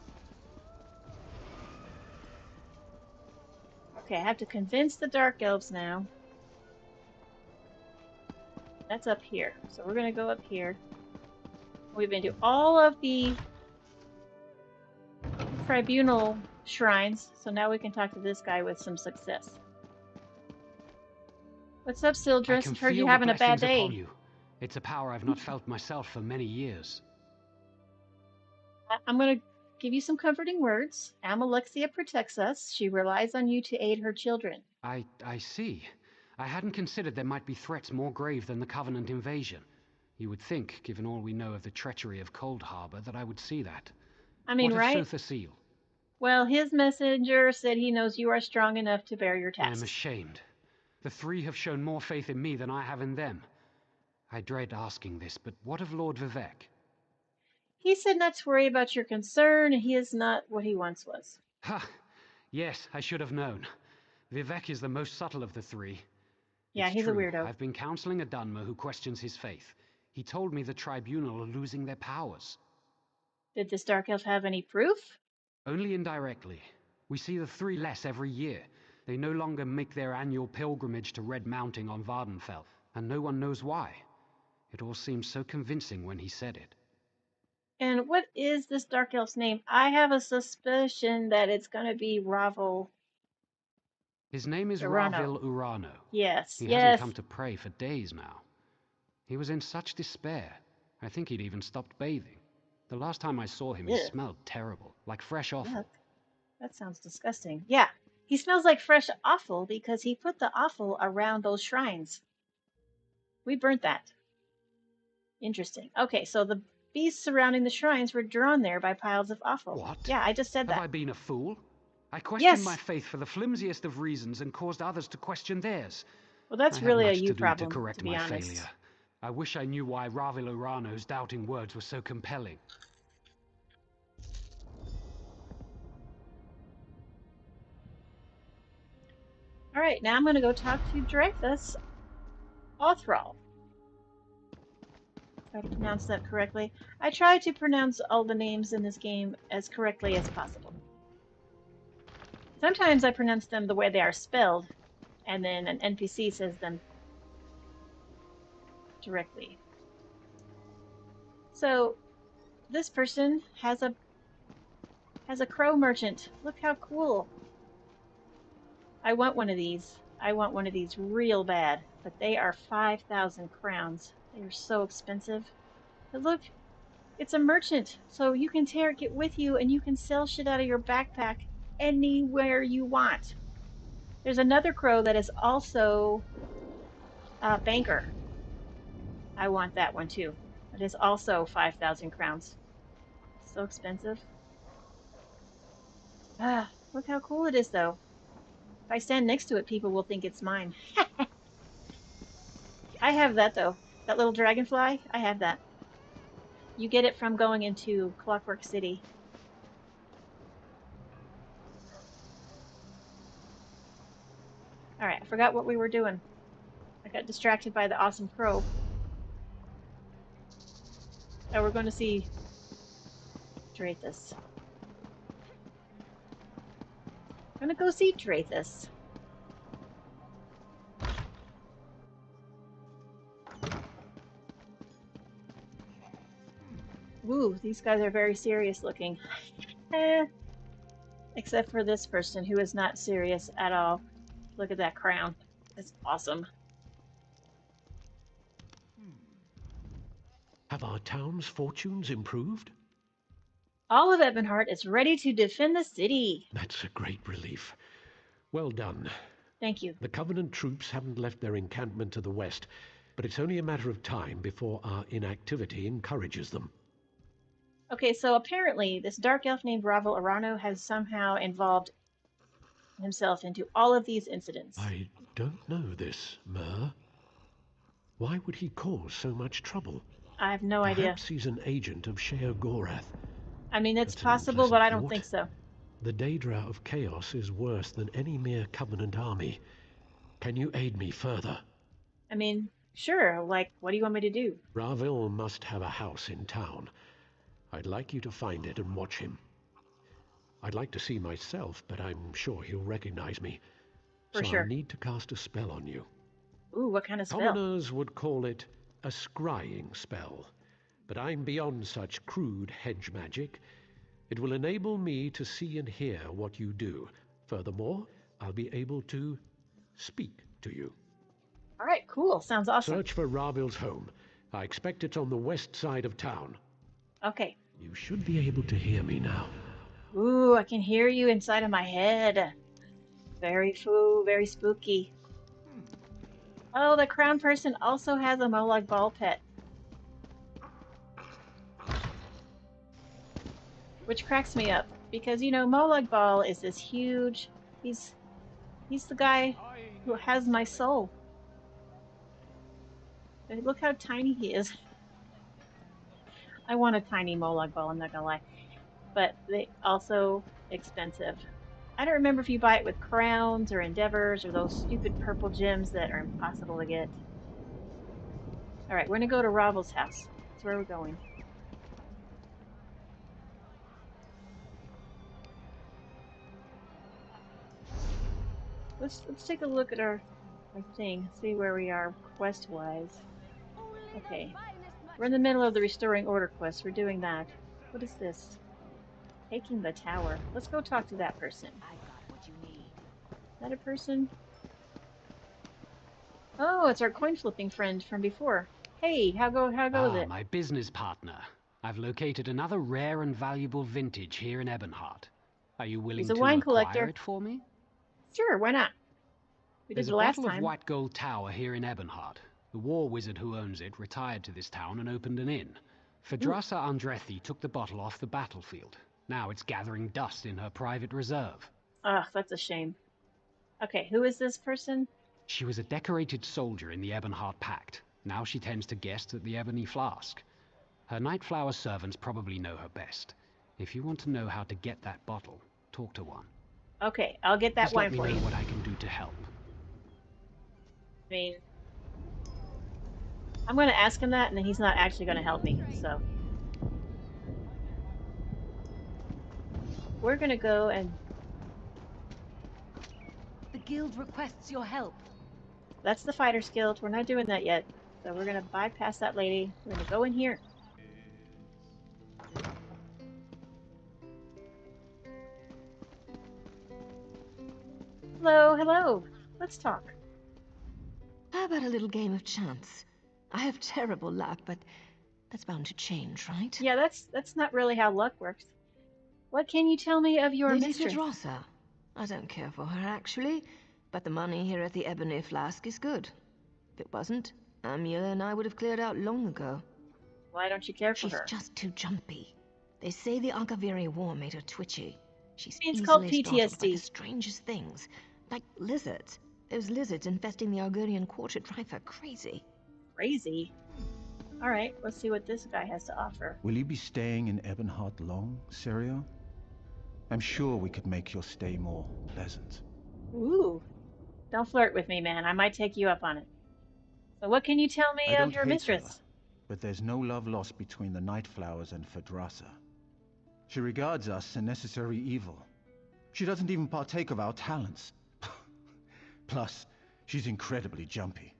Okay, I have to convince the Dark Elves now. That's up here. So we're going to go up here. We've been to all of the tribunal shrines, so now we can talk to this guy with some success. What's up, Sildress? I've heard you're having a bad day. Upon you. It's a power I've not felt myself for many years. I'm going to give you some comforting words. Amalexia protects us. She relies on you to aid her children. I see. I hadn't considered there might be threats more grave than the Covenant invasion. You would think, given all we know of the treachery of Cold Harbor, that I would see that. I mean, what right? What of Seal? Well, his messenger said he knows you are strong enough to bear your tasks. I am ashamed. The three have shown more faith in me than I have in them. I dread asking this, but what of Lord Vivek? He said not to worry about your concern. He is not what he once was. Ha! Yes, I should have known. Vivek is the most subtle of the three. Yeah, he's a weirdo. I've been counseling a Dunmer who questions his faith. He told me the Tribunal are losing their powers. Did this Dark Elf have any proof? Only indirectly. We see the three less every year. They no longer make their annual pilgrimage to Red Mounting on Vardenfell, and no one knows why. It all seems so convincing when he said it. And what is this Dark Elf's name? I have a suspicion that it's going to be Ravel. His name is Ravil Urano. Yes, He hasn't come to pray for days now. He was in such despair. I think he'd even stopped bathing. The last time I saw him, he smelled terrible, like fresh offal. That sounds disgusting. Yeah, he smells like fresh offal because he put the offal around those shrines. We burnt that. Interesting. Okay, so the beasts surrounding the shrines were drawn there by piles of offal. What? Yeah, I just said that. Have I been a fool? I questioned my faith for the flimsiest of reasons and caused others to question theirs. Well, that's really a you problem, to correct my failure. I wish I knew why Ravil Urano's doubting words were so compelling. All right, now I'm going to go talk to Dreyfus Othral. Try to pronounce that correctly. I try to pronounce all the names in this game as correctly as possible. Sometimes I pronounce them the way they are spelled, and then an NPC says them directly. So this person has a crow merchant. Look how cool. I want one of these. I want one of these real bad, but they are 5,000 crowns. They are so expensive. But look, it's a merchant, so you can take it with you and you can sell shit out of your backpack anywhere you want. There's another crow that is also a banker. I want that one too. It is also 5,000 crowns. So expensive. Ah, look how cool it is though. If I stand next to it, people will think it's mine. I have that though. That little dragonfly, I have that. You get it from going into Clockwork City. Alright, I forgot what we were doing. I got distracted by the awesome crow. Oh, we're going to see Dreyfus. I'm going to go see Dreyfus. Ooh, these guys are very serious looking. Except for this person who is not serious at all. Look at that crown. It's awesome. Have our town's fortunes improved? All of Ebonheart is ready to defend the city. That's a great relief. Well done. Thank you. The Covenant troops haven't left their encampment to the west, but it's only a matter of time before our inactivity encourages them. Okay, so apparently this dark elf named Ravel Arano has somehow involved himself into all of these incidents. I don't know this, Mer. Why would he cause so much trouble? I have no idea. Perhaps he's an agent of Shea Gorath. I mean, it's possible, but I don't think so. The Daedra of Chaos is worse than any mere Covenant army. Can you aid me further? I mean, sure. Like, what do you want me to do? Ravel must have a house in town. I'd like you to find it and watch him. I'd like to see myself, but I'm sure he'll recognize me. For sure. I need to cast a spell on you. Ooh, what kind of spell? Commoners would call it a scrying spell, but I'm beyond such crude hedge magic. It will enable me to see and hear what you do. Furthermore, I'll be able to speak to you. All right, cool. Sounds awesome. Search for Ravel's home. I expect it's on the west side of town. Okay. You should be able to hear me now. Ooh, I can hear you inside of my head. Very spooky. Oh, the crown person also has a Molag Bal pet. Which cracks me up, because, you know, Molag Bal is this huge... He's the guy who has my soul. Look how tiny he is. I want a tiny Molag Bal, I'm not gonna lie. But they also expensive. I don't remember if you buy it with crowns or endeavors or those stupid purple gems that are impossible to get. Alright, we're gonna go to Ravel's house. That's where we're going. Let's take a look at our thing, see where we are quest-wise. Okay. We're in the middle of the Restoring Order quest. We're doing that. What is this? Taking the tower. Let's go talk to that person. I got what you need. Is that a person? Oh, it's our coin flipping friend from before. Hey, how goes it? My business partner. I've located another rare and valuable vintage here in Ebonheart. Are you willing to acquire it for me? Sure, why not? There's a bottle of White Gold Tower here in Ebonheart. The war wizard who owns it retired to this town and opened an inn. Phadrasa Andrethi took the bottle off the battlefield. Now it's gathering dust in her private reserve. Ugh, that's a shame. Okay, who is this person? She was a decorated soldier in the Ebonheart Pact. Now she tends to guests at the Ebony Flask. Her Nightflower servants probably know her best. If you want to know how to get that bottle, talk to one. Okay, I'll get that wine for you. Let me know what I can do to help. I mean, I'm going to ask him that, and then he's not actually going to help me, so. We're going to go and... The guild requests your help. That's the Fighters Guild. We're not doing that yet. So we're going to bypass that lady. We're going to go in here. Hello, hello. Let's talk. How about a little game of chance? I have terrible luck, but that's bound to change, right? Yeah, that's not really how luck works. What can you tell me of your mistress? Phadrasa. I don't care for her, actually, but the money here at the Ebony Flask is good. If it wasn't, Amula and I would have cleared out long ago. Why don't you care for her? She's just too jumpy. They say the Ankaviri war made her twitchy. She's it's called PTSD. By the strangest things, like lizards. Those lizards infesting the Argonian Quarter drive her crazy. Crazy? Alright, let's see what this guy has to offer. Will you be staying in Ebonheart long, Sirio? I'm sure we could make your stay more pleasant. Ooh. Don't flirt with me, man. I might take you up on it. So what can you tell me of your mistress? Her, but there's no love lost between the Nightflowers and Phadrasa. She regards us a necessary evil. She doesn't even partake of our talents. Plus, she's incredibly jumpy.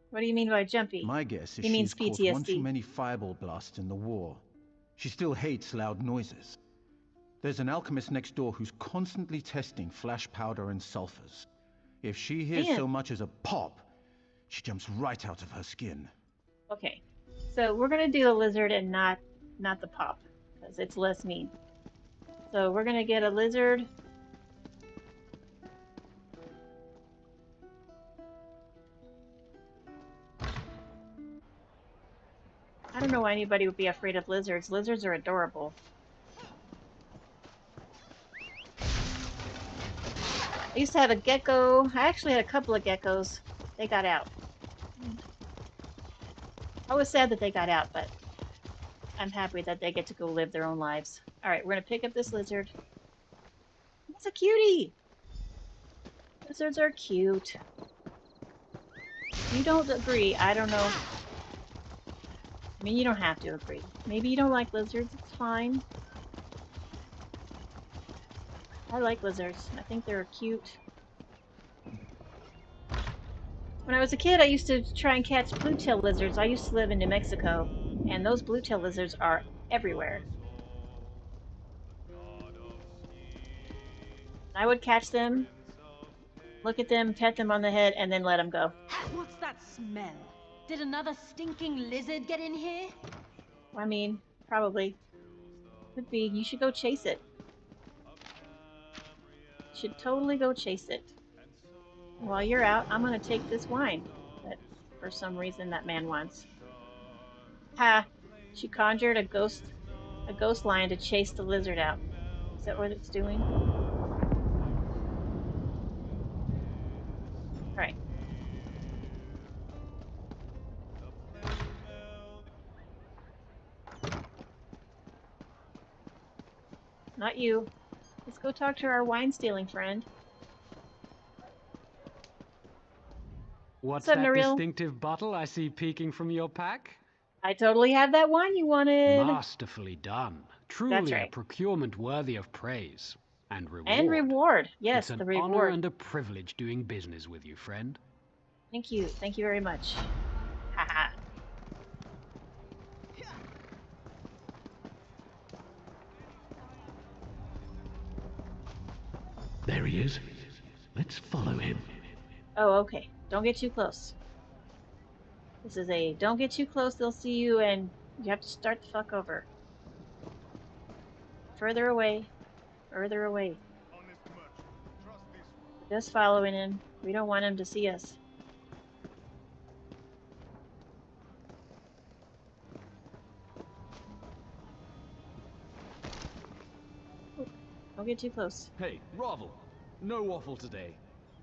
What do you mean by jumpy? My guess is she's caught one too many fireball blasts in the war. She still hates loud noises. There's an alchemist next door who's constantly testing flash powder and sulfurs. If she hears so much as a pop, she jumps right out of her skin. Okay, so we're gonna do the lizard and not the pop. because it's less mean. So we're gonna get a lizard. I don't know why anybody would be afraid of lizards. Lizards are adorable. I used to have a gecko. I actually had a couple of geckos. They got out. I was sad that they got out, but I'm happy that they get to go live their own lives. Alright, we're gonna pick up this lizard. It's a cutie! Lizards are cute. If you don't agree, I don't know. I mean, you don't have to agree. Maybe you don't like lizards, it's fine. I like lizards. I think they're cute. When I was a kid, I used to try and catch blue-tail lizards. I used to live in New Mexico, and those blue-tail lizards are everywhere. I would catch them, look at them, pet them on the head, and then let them go. What's that smell? Did another stinking lizard get in here? I mean, probably. Could be. You should go chase it. You should totally go chase it. And while you're out, I'm gonna take this wine that, for some reason, that man wants. Ha! She conjured a ghost lion to chase the lizard out. Is that what it's doing? Alright. Not you. Let's go talk to our wine-stealing friend. What's that distinctive bottle I see peeking from your pack? I totally have that wine you wanted. Masterfully done. Truly a procurement worthy of praise. And reward. And reward. Yes, the reward. It's an honor and a privilege doing business with you, friend. Thank you. Thank you very much. Haha. There he is. Let's follow him. Oh, okay. Don't get too close. This is a don't get too close, they'll see you, and you have to start the fuck over. Further away. Further away. We're just following him. We don't want him to see us. Don't get too close. Hey, Ravel. No waffle today.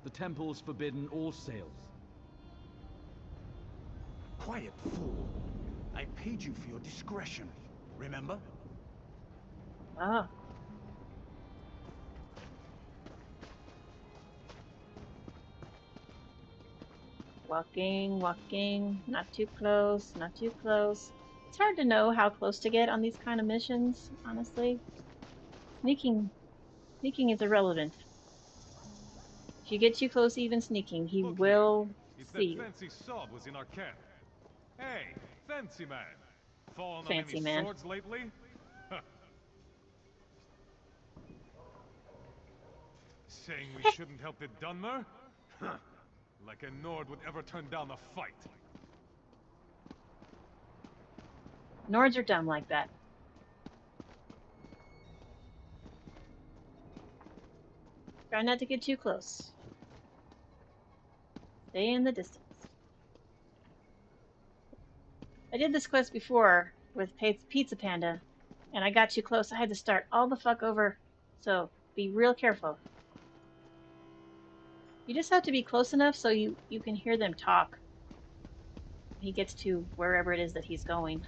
The temple's forbidden all sales. Quiet, fool. I paid you for your discretion, remember? Ah. Walking, walking, not too close, not too close. It's hard to know how close to get on these kind of missions, honestly. Sneaking is irrelevant. If you get too close, even sneaking, he will see you. Fancy sword was in our camp. Hey, fancy man. Fallen Fancy on any man. swords lately? Saying we shouldn't help the Dunmer? Like a Nord would ever turn down a fight. Nords are dumb like that. Try not to get too close. Stay in the distance. I did this quest before with Pizza Panda, and I got too close. I had to start all the fuck over, so be real careful. You just have to be close enough so you can hear them talk. He gets to wherever it is that he's going.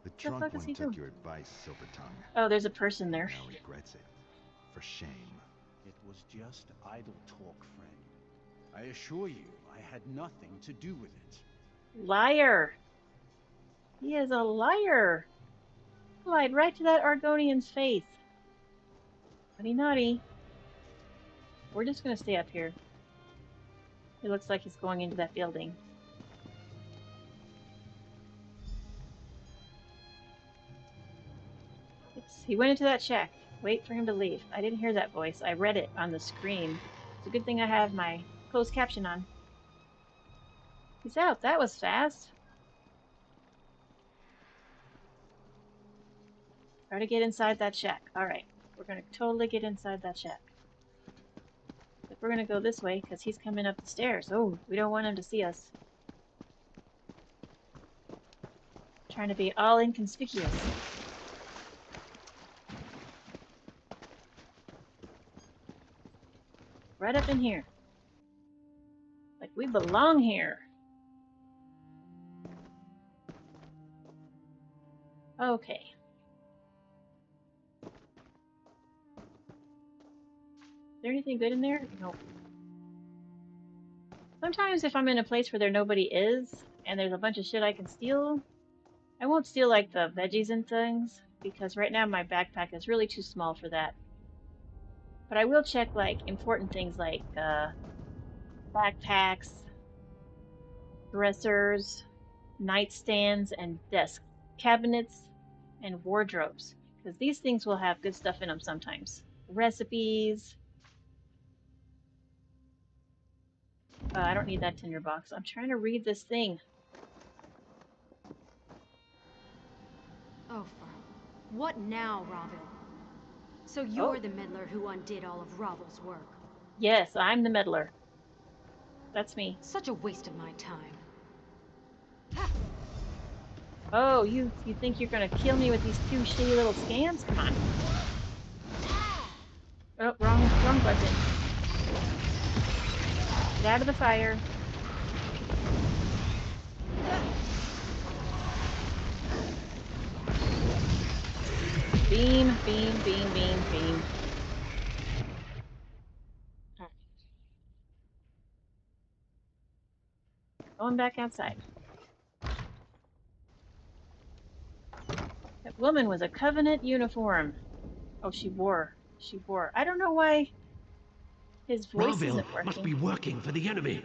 The drunk one took your advice, Silver Tongue. Oh, there's a person there. Now regrets it. For shame. It was just idle talk, friend. I assure you, I had nothing to do with it. Liar! He is a liar! Lied right to that Argonian's face. Naughty, naughty. We're just gonna stay up here. It looks like he's going into that building. He went into that shack. Wait for him to leave. I didn't hear that voice. I read it on the screen. It's a good thing I have my closed caption on. He's out. That was fast. Try to get inside that shack. Alright. We're going to totally get inside that shack. But we're going to go this way because he's coming up the stairs. Oh, we don't want him to see us. Trying to be all inconspicuous. Right up in here. Like we belong here. Okay. Is there anything good in there? Nope. Sometimes if I'm in a place where there nobody is, and there's a bunch of shit I can steal, I won't steal like the veggies and things, because right now my backpack is really too small for that. But I will check like important things like backpacks, dressers, nightstands, and desk cabinets, and wardrobes, because these things will have good stuff in them sometimes. Recipes. I don't need that tinderbox. I'm trying to read this thing. Oh, what now, Ravel? So you're the meddler who undid all of Ravel's work? Yes, I'm the meddler. That's me. Such a waste of my time. Oh, you think you're gonna kill me with these two shitty little scams? Come on. Oh, wrong button. Get out of the fire. Beam, beam, beam, beam, beam. Right. Going back outside. That woman was a Covenant uniform. Oh, she wore. I don't know why his voice isn't working. Must be working for the enemy.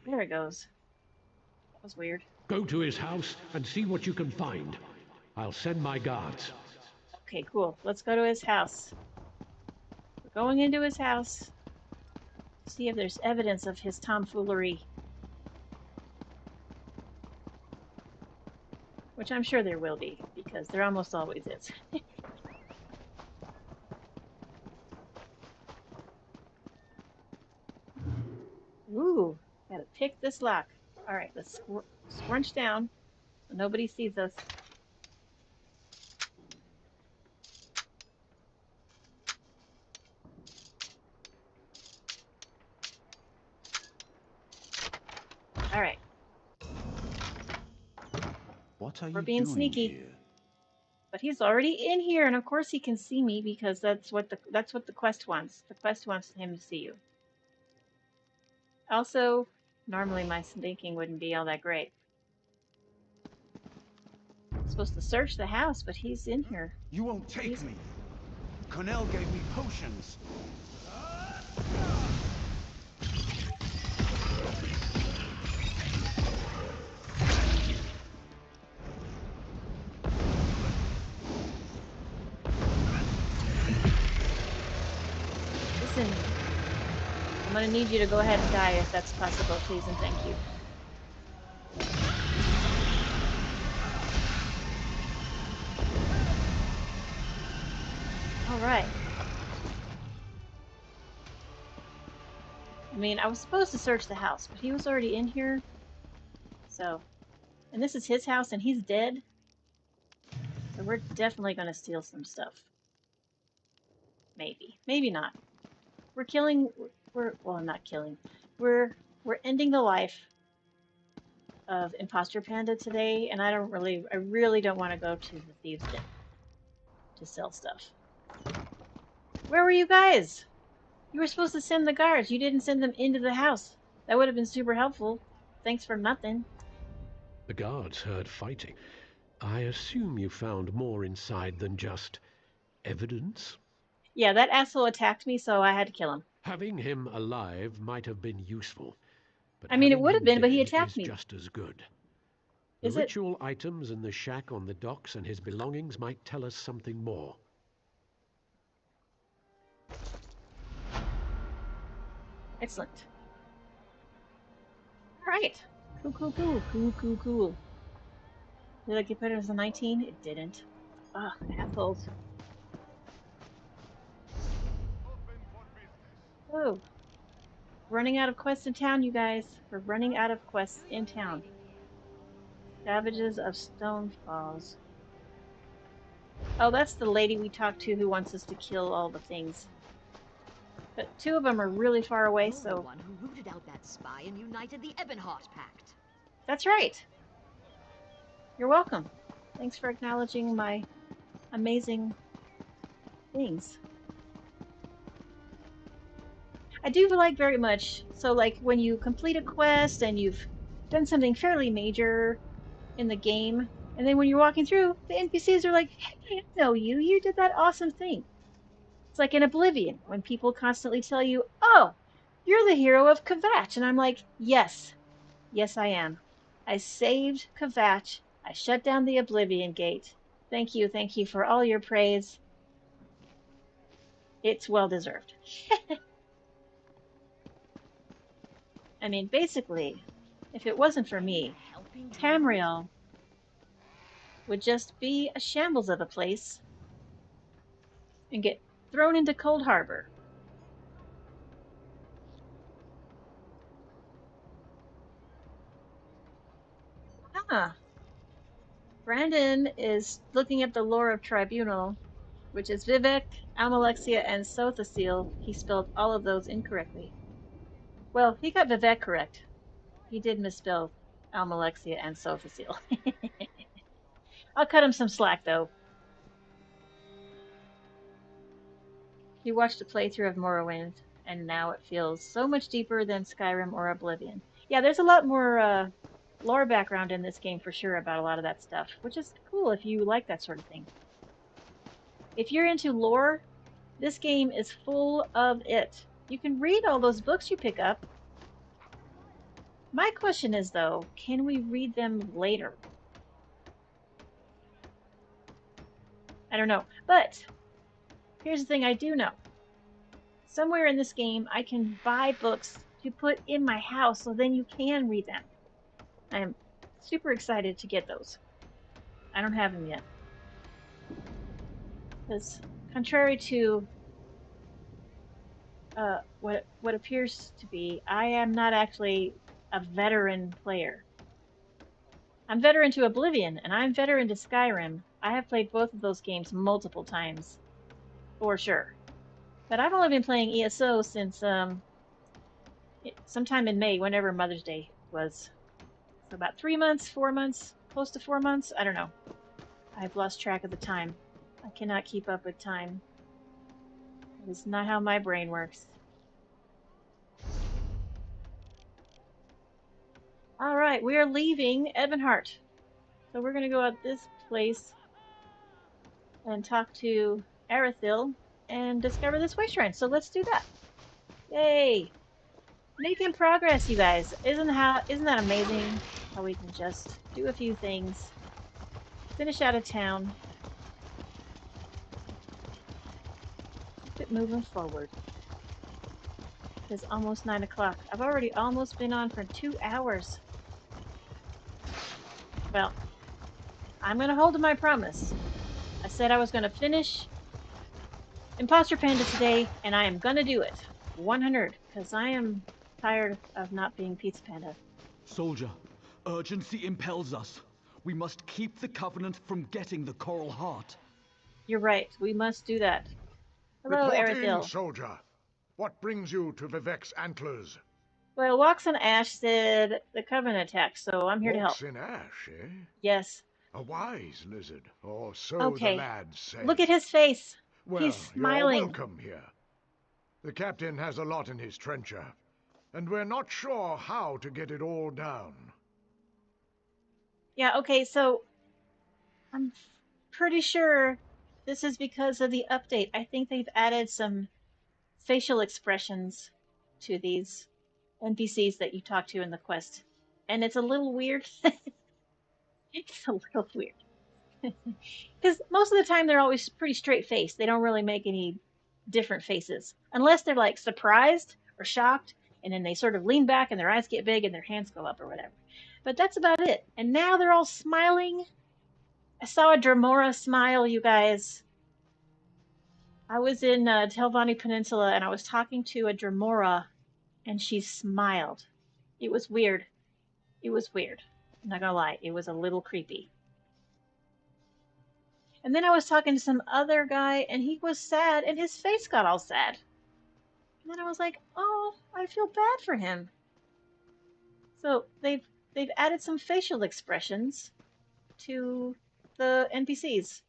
There it goes. That was weird. Go to his house and see what you can find. I'll send my guards. Okay, cool. Let's go to his house. We're going into his house. See if there's evidence of his tomfoolery. Which I'm sure there will be, because there almost always is. Ooh, gotta pick this lock. Alright, let's scrunch down so nobody sees us. Alright. What are We're you being doing sneaky. here? But he's already in here, and of course he can see me because that's what the quest wants. The quest wants him to see you. Also, normally my sneaking wouldn't be all that great. I'm supposed to search the house, but he's in here. You won't take me. Cornell gave me potions. Listen, I'm gonna need you to go ahead and die if that's possible, please and thank you. Alright. I mean, I was supposed to search the house, but he was already in here. So, and this is his house and he's dead. So we're definitely gonna steal some stuff. Maybe. Maybe not. Well, not killing. We're ending the life of Imposter Panda today, and I really don't want to go to the Thieves' Den to sell stuff. Where were you guys? You were supposed to send the guards. You didn't send them into the house. That would have been super helpful. Thanks for nothing. The guards heard fighting. I assume you found more inside than just evidence? Yeah, that asshole attacked me, so I had to kill him. Having him alive might have been useful. But I mean, it would have been, but he attacked me. Just as good. The ritual items in the shack on the docks and his belongings might tell us something more. Excellent. All right. Cool. Did I get better as a 19? It didn't. Ugh, assholes. Oh. Running out of quests in town, you guys. We're running out of quests in town. Savages of Stone Falls. Oh, that's the lady we talked to who wants us to kill all the things. But two of them are really far away, You're so... the one who rooted out that spy and united the Ebonheart Pact. That's right. You're welcome. Thanks for acknowledging my amazing things. I do like very much, so like when you complete a quest and you've done something fairly major in the game, and then when you're walking through, the NPCs are like, hey, I know you, you did that awesome thing. It's like in Oblivion, when people constantly tell you, oh, you're the hero of Kvatch, and I'm like, yes, I am. I saved Kvatch, I shut down the Oblivion Gate. Thank you for all your praise. It's well deserved. I mean, basically, if it wasn't for me, Tamriel would just be a shambles of a place and get thrown into Cold Harbor. Ah, Brandon is looking at the lore of Tribunal, which is Vivek, Almalexia, and Sothasil. He spelled all of those incorrectly. Well, he got Vivek correct. He did misspell Almalexia and Sothasil. I'll cut him some slack, though. He watched a playthrough of Morrowind, and now it feels so much deeper than Skyrim or Oblivion. Yeah, there's a lot more lore background in this game for sure about a lot of that stuff, which is cool if you like that sort of thing. If you're into lore, this game is full of it. You can read all those books you pick up. My question is, though, can we read them later? I don't know. But here's the thing I do know. Somewhere in this game, I can buy books to put in my house so then you can read them. I am super excited to get those. I don't have them yet. Because contrary to what appears to be, I am not actually a veteran player. I'm veteran to Oblivion, and I'm veteran to Skyrim. I have played both of those games multiple times, for sure. But I've only been playing ESO since sometime in May, whenever Mother's Day was. So about 3 months, 4 months, close to 4 months. I don't know. I've lost track of the time. I cannot keep up with time. That is not how my brain works. All right, we are leaving Ebonheart. So we're going to go out this place and talk to Arathil and discover this way shrine. So let's do that. Yay! Making progress, you guys. Isn't that amazing? How we can just do a few things, finish out of town, keep it moving forward. It's almost 9 o'clock. I've already almost been on for 2 hours. Well, I'm gonna hold to my promise. I said I was gonna finish Imposter Panda today, and I am gonna do it. 100, because I am tired of not being Pizza Panda. Soldier, urgency impels us. We must keep the Covenant from getting the Coral Heart. You're right. We must do that. Hello, Report Arathil. in, soldier. What brings you to Vivek's Antlers? Well, Walks in Ash said the Covenant attack, so I'm here to help. Walks in Ash, eh? Yes. A wise lizard, or so Okay. the lads say. Look at his face. Well, He's smiling. You're welcome here. The captain has a lot in his trencher, and we're not sure how to get it all down. Yeah, okay, so I'm pretty sure this is because of the update. I think they've added some facial expressions to these NPCs that you talk to in the quest. And it's a little weird. It's a little weird. Because most of the time they're always pretty straight faced. They don't really make any different faces. Unless they're like surprised or shocked. And then they sort of lean back and their eyes get big and their hands go up or whatever. But that's about it. And now they're all smiling. I saw a Dremora smile, you guys. I was in Telvanni Peninsula and I was talking to a Dremora and she smiled. It was weird. It was weird. I'm not gonna lie. It was a little creepy. And then I was talking to some other guy and he was sad and his face got all sad. And then I was like, oh, I feel bad for him. So they've added some facial expressions to the NPCs.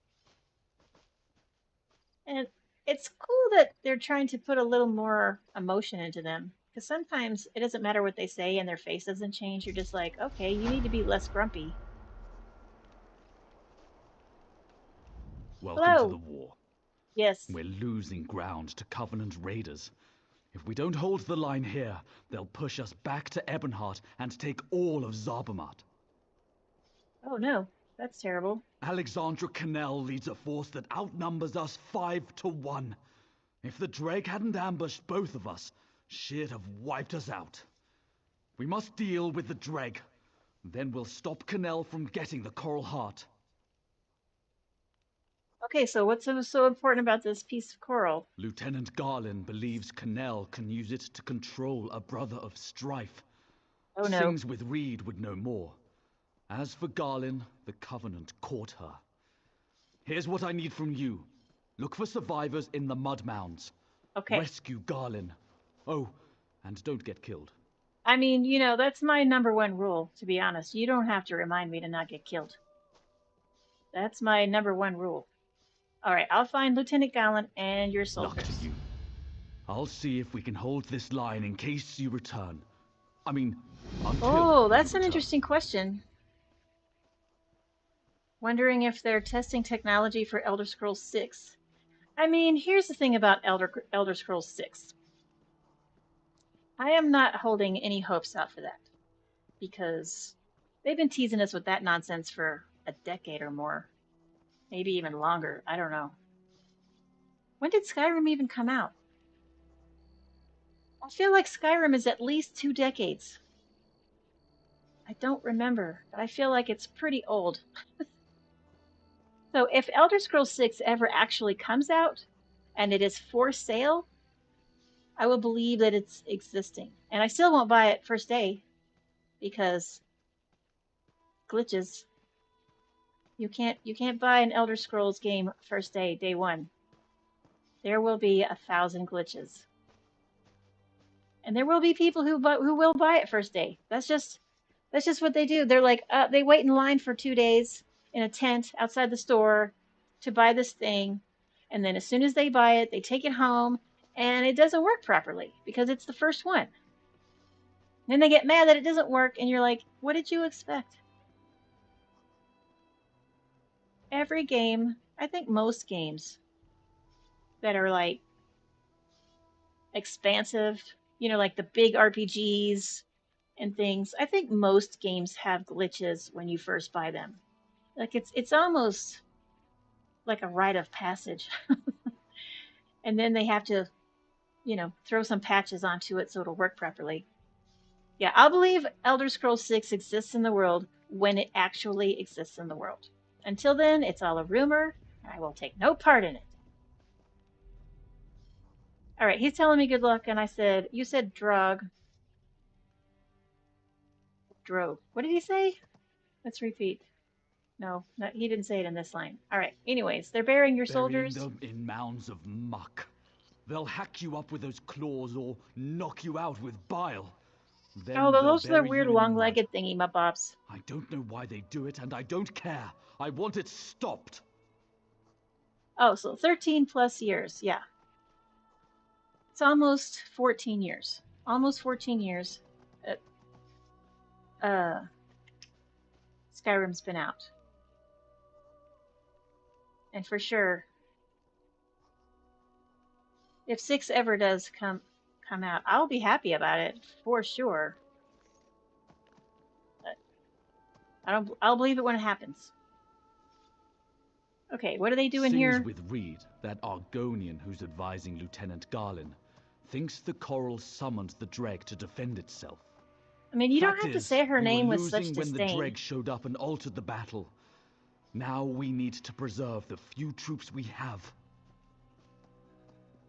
And it's cool that they're trying to put a little more emotion into them. Because sometimes it doesn't matter what they say and their face doesn't change. You're just like, okay, you need to be less grumpy. Welcome Hello. to the war. Yes. We're losing ground to Covenant raiders. If we don't hold the line here, they'll push us back to Ebonheart and take all of Zarbamat. Oh no, that's terrible. Alexandra Cannell leads a force that outnumbers us 5-1. If the Dreg hadn't ambushed both of us, she'd have wiped us out. We must deal with the Dreg. Then we'll stop Cannell from getting the Coral Heart. Okay, so what's so important about this piece of coral? Lieutenant Garlin believes Cannell can use it to control a brother of strife. Oh no. Sings with Reed would know more. As for Garlin, the Covenant caught her. Here's what I need from you. Look for survivors in the mud mounds. Okay. Rescue Garlin. Oh, and don't get killed. I mean, you know, that's my #1 rule, to be honest. You don't have to remind me to not get killed. That's my #1 rule. All right, I'll find Lieutenant Garlin and your soldiers. Luck to you. I'll see if we can hold this line in case you return. I mean, until that's an interesting question. Wondering if they're testing technology for Elder Scrolls 6. I mean, here's the thing about Elder Scrolls 6. I am not holding any hopes out for that. Because they've been teasing us with that nonsense for a decade or more. Maybe even longer. I don't know. When did Skyrim even come out? I feel like Skyrim is at least 2 decades. I don't remember, but I feel like it's pretty old. So if Elder Scrolls 6 ever actually comes out, and it is for sale, I will believe that it's existing. And I still won't buy it first day, because glitches. You can't buy an Elder Scrolls game first day 1. There will be 1,000 glitches. And there will be people who will buy it first day. That's just what they do. They're like, they wait in line for 2 days in a tent outside the store to buy this thing. And then as soon as they buy it, they take it home and it doesn't work properly because it's the first one. Then they get mad that it doesn't work and you're like, what did you expect? Every game, I think most games that are like expansive, you know, like the big RPGs and things, I think most games have glitches when you first buy them. Like it's almost like a rite of passage. And then they have to, you know, throw some patches onto it so it'll work properly. Yeah, I'll believe Elder Scrolls 6 exists in the world when it actually exists in the world. Until then, it's all a rumor, and I will take no part in it. All right, he's telling me good luck, and I said, you said drog. Drove. What did he say? Let's repeat. No, he didn't say it in this line. All right, anyways, they're burying your soldiers. Burying them in mounds of muck. They'll hack you up with those claws or knock you out with bile. Then those are the weird long-legged thingy-mabobs. I don't know why they do it, and I don't care. I want it stopped. Oh, so 13 plus years, yeah. It's almost 14 years. Almost 14 years. Skyrim's been out. And for sure, if 6 ever does come out, I'll be happy about it for sure. But I'll believe it when it happens. Okay, what are they doing here? With Reed, that Argonian who's advising Lieutenant Garlin. thinks the coral summoned the Dreg to defend itself. I mean, you don't Fact have to is, say her we name were with such losing when the disdain. Dreg showed up and altered the battle. Now we need to preserve the few troops we have.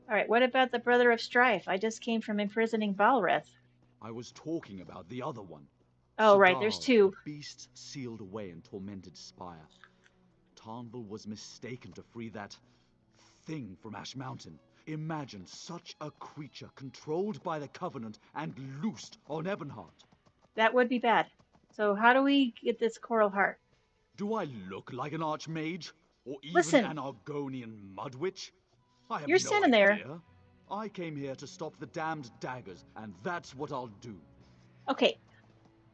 Alright, what about the Brother of Strife? I just came from imprisoning Balreth. I was talking about the other one. Oh, right, there's two. The beasts sealed away in tormented spire. Tarnval was mistaken to free that thing from Ash Mountain. Imagine such a creature controlled by the Covenant and loosed on Ebonheart. That would be bad. So how do we get this coral heart? Do I look like an archmage? Or even Listen. an Argonian mudwitch? I have You're no standing idea. there. I came here to stop the damned daggers, and that's what I'll do. Okay.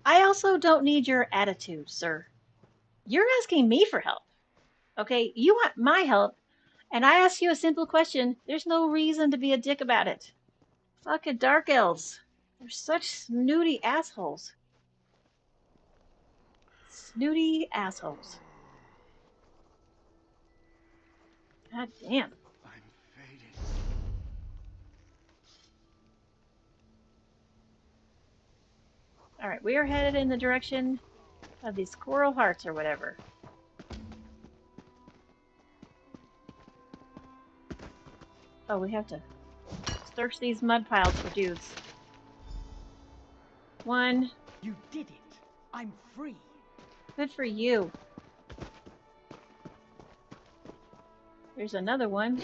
I also don't need your attitude, sir. You're asking me for help. Okay, you want my help, and I ask you a simple question. There's no reason to be a dick about it. Fucking dark elves. They're such snooty assholes. Snooty assholes. God damn. I'm fading. Alright, we are headed in the direction of these coral hearts or whatever. Oh, we have to search these mud piles for dudes. One. You did it. I'm free. Good for you. There's another one.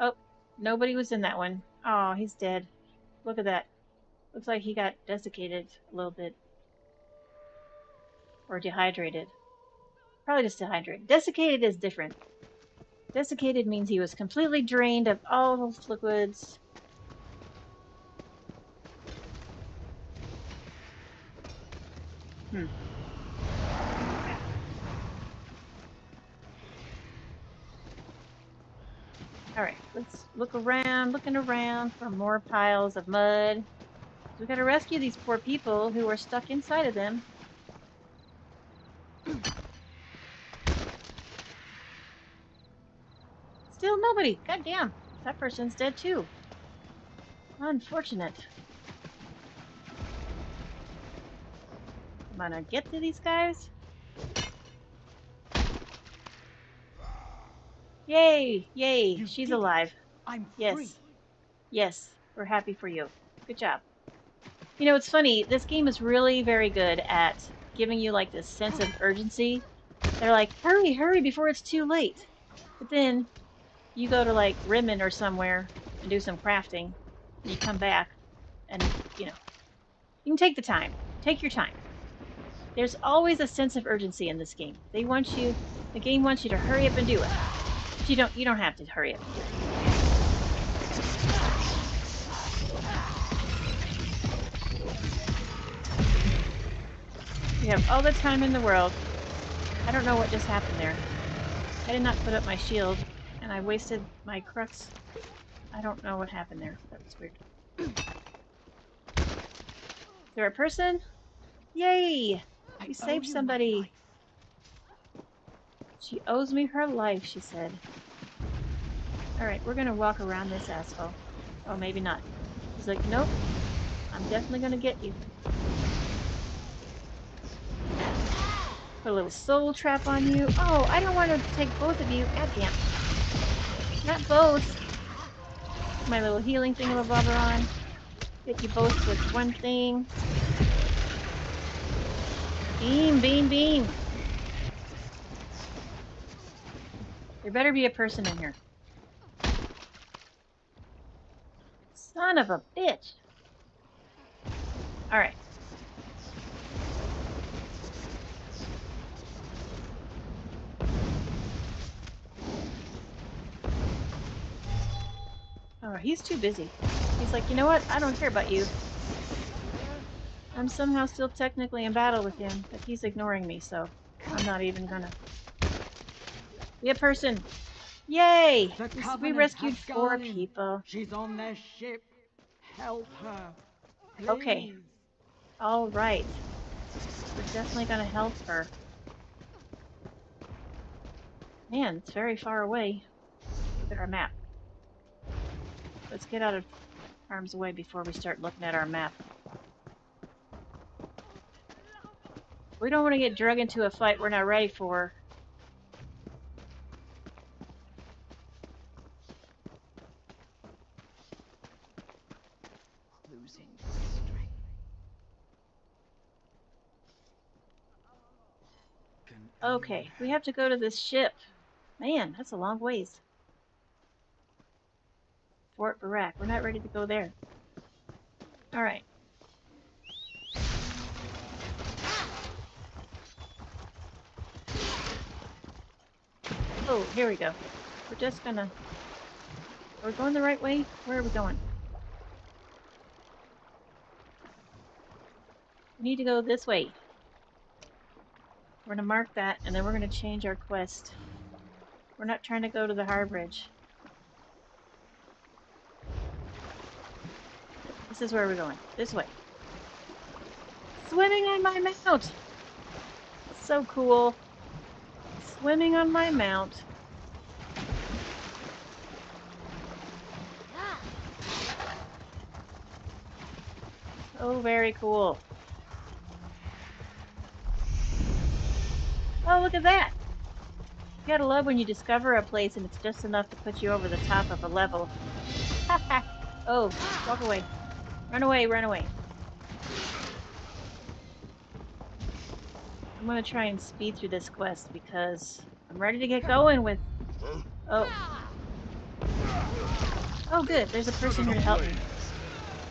Oh, nobody was in that one. Oh, he's dead. Look at that. Looks like he got desiccated a little bit. Or dehydrated. Probably just dehydrated. Desiccated is different. Desiccated means he was completely drained of all those liquids. Alright, let's look around, looking around for more piles of mud. We gotta rescue these poor people who are stuck inside of them. Still nobody. God damn. That person's dead too. Unfortunate. I'm gonna get to these guys. Yay! Yay! She's alive. I'm free. Yes. We're happy for you. Good job. You know, it's funny. This game is really very good at giving you like this sense of urgency. They're like, hurry, hurry before it's too late. But then you go to like Rimmon or somewhere and do some crafting. And you come back and, you know, you can take the time. Take your time. There's always a sense of urgency in this game. The game wants you to hurry up and do it. But you don't have to hurry up and do it. You have all the time in the world. I don't know what just happened there. I did not put up my shield, and I wasted my crux. I don't know what happened there. That was weird. Is there a person? Yay! We saved somebody. She owes me her life, she said. Alright, we're gonna walk around this asshole. Oh, maybe not. He's like, nope. I'm definitely gonna get you. Put a little soul trap on you. Oh, I don't want to take both of you. God damn. Not both. My little healing thingamabobber on. Get you both with one thing. Beam, beam, beam. There better be a person in here. Son of a bitch. Alright. Oh, he's too busy. He's like, you know what? I don't care about you. I'm somehow still technically in battle with him, but he's ignoring me, so I'm not even gonna... Be a person! Yay! We rescued 4 people. She's on their ship. Help her. Please. Okay. Alright. We're definitely gonna help her. Man, it's very far away. Look at our map. Let's get out of harm's way before we start looking at our map. We don't want to get drug into a fight we're not ready for. Losing strength. Okay, we have to go to this ship. Man, that's a long ways. Fort Barak. We're not ready to go there. Alright. Oh, here we go. We're just gonna... Are we going the right way? Where are we going? We need to go this way. We're gonna mark that, and then we're gonna change our quest. We're not trying to go to the Harbridge. This is where we're going. This way. Swimming on my mount! So cool. Swimming on my mount. Oh, very cool. Oh, look at that! You gotta love when you discover a place and it's just enough to put you over the top of a level. Haha! Oh, walk away. Run away, run away. I'm gonna try and speed through this quest because I'm ready to get going with... Oh. Oh, good. There's a person here to help me.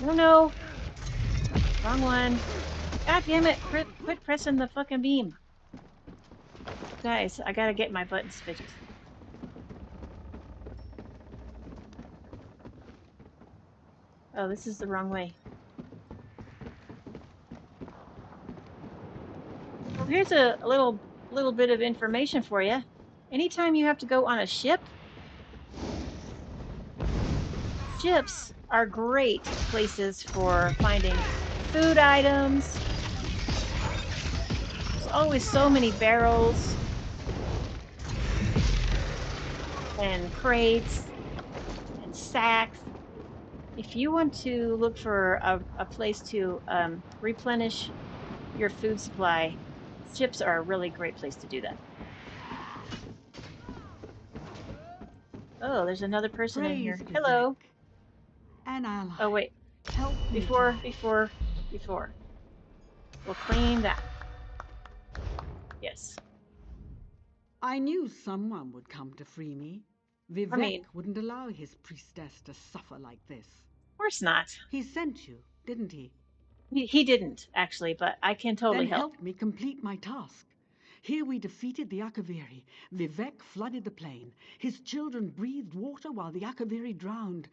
No, no. Wrong one. God damn it. Quit pressing the fucking beam. Guys, I gotta get my buttons fixed. Oh, this is the wrong way. Well, here's a little bit of information for you. Anytime you have to go on a ship, ships are great places for finding food items. There's always so many barrels and crates and sacks. If you want to look for a place to replenish your food supply, ships are a really great place to do that. Oh, there's another person in here. Hello. An ally. Oh, wait. Help me, Before. We'll claim that. Yes. I knew someone would come to free me. Vivek wouldn't allow his priestess to suffer like this. Of course not. He sent you, didn't he? He didn't, actually, but I can totally help. Then help me complete my task. Here we defeated the Akaviri. Vivek flooded the plain. His children breathed water while the Akaviri drowned.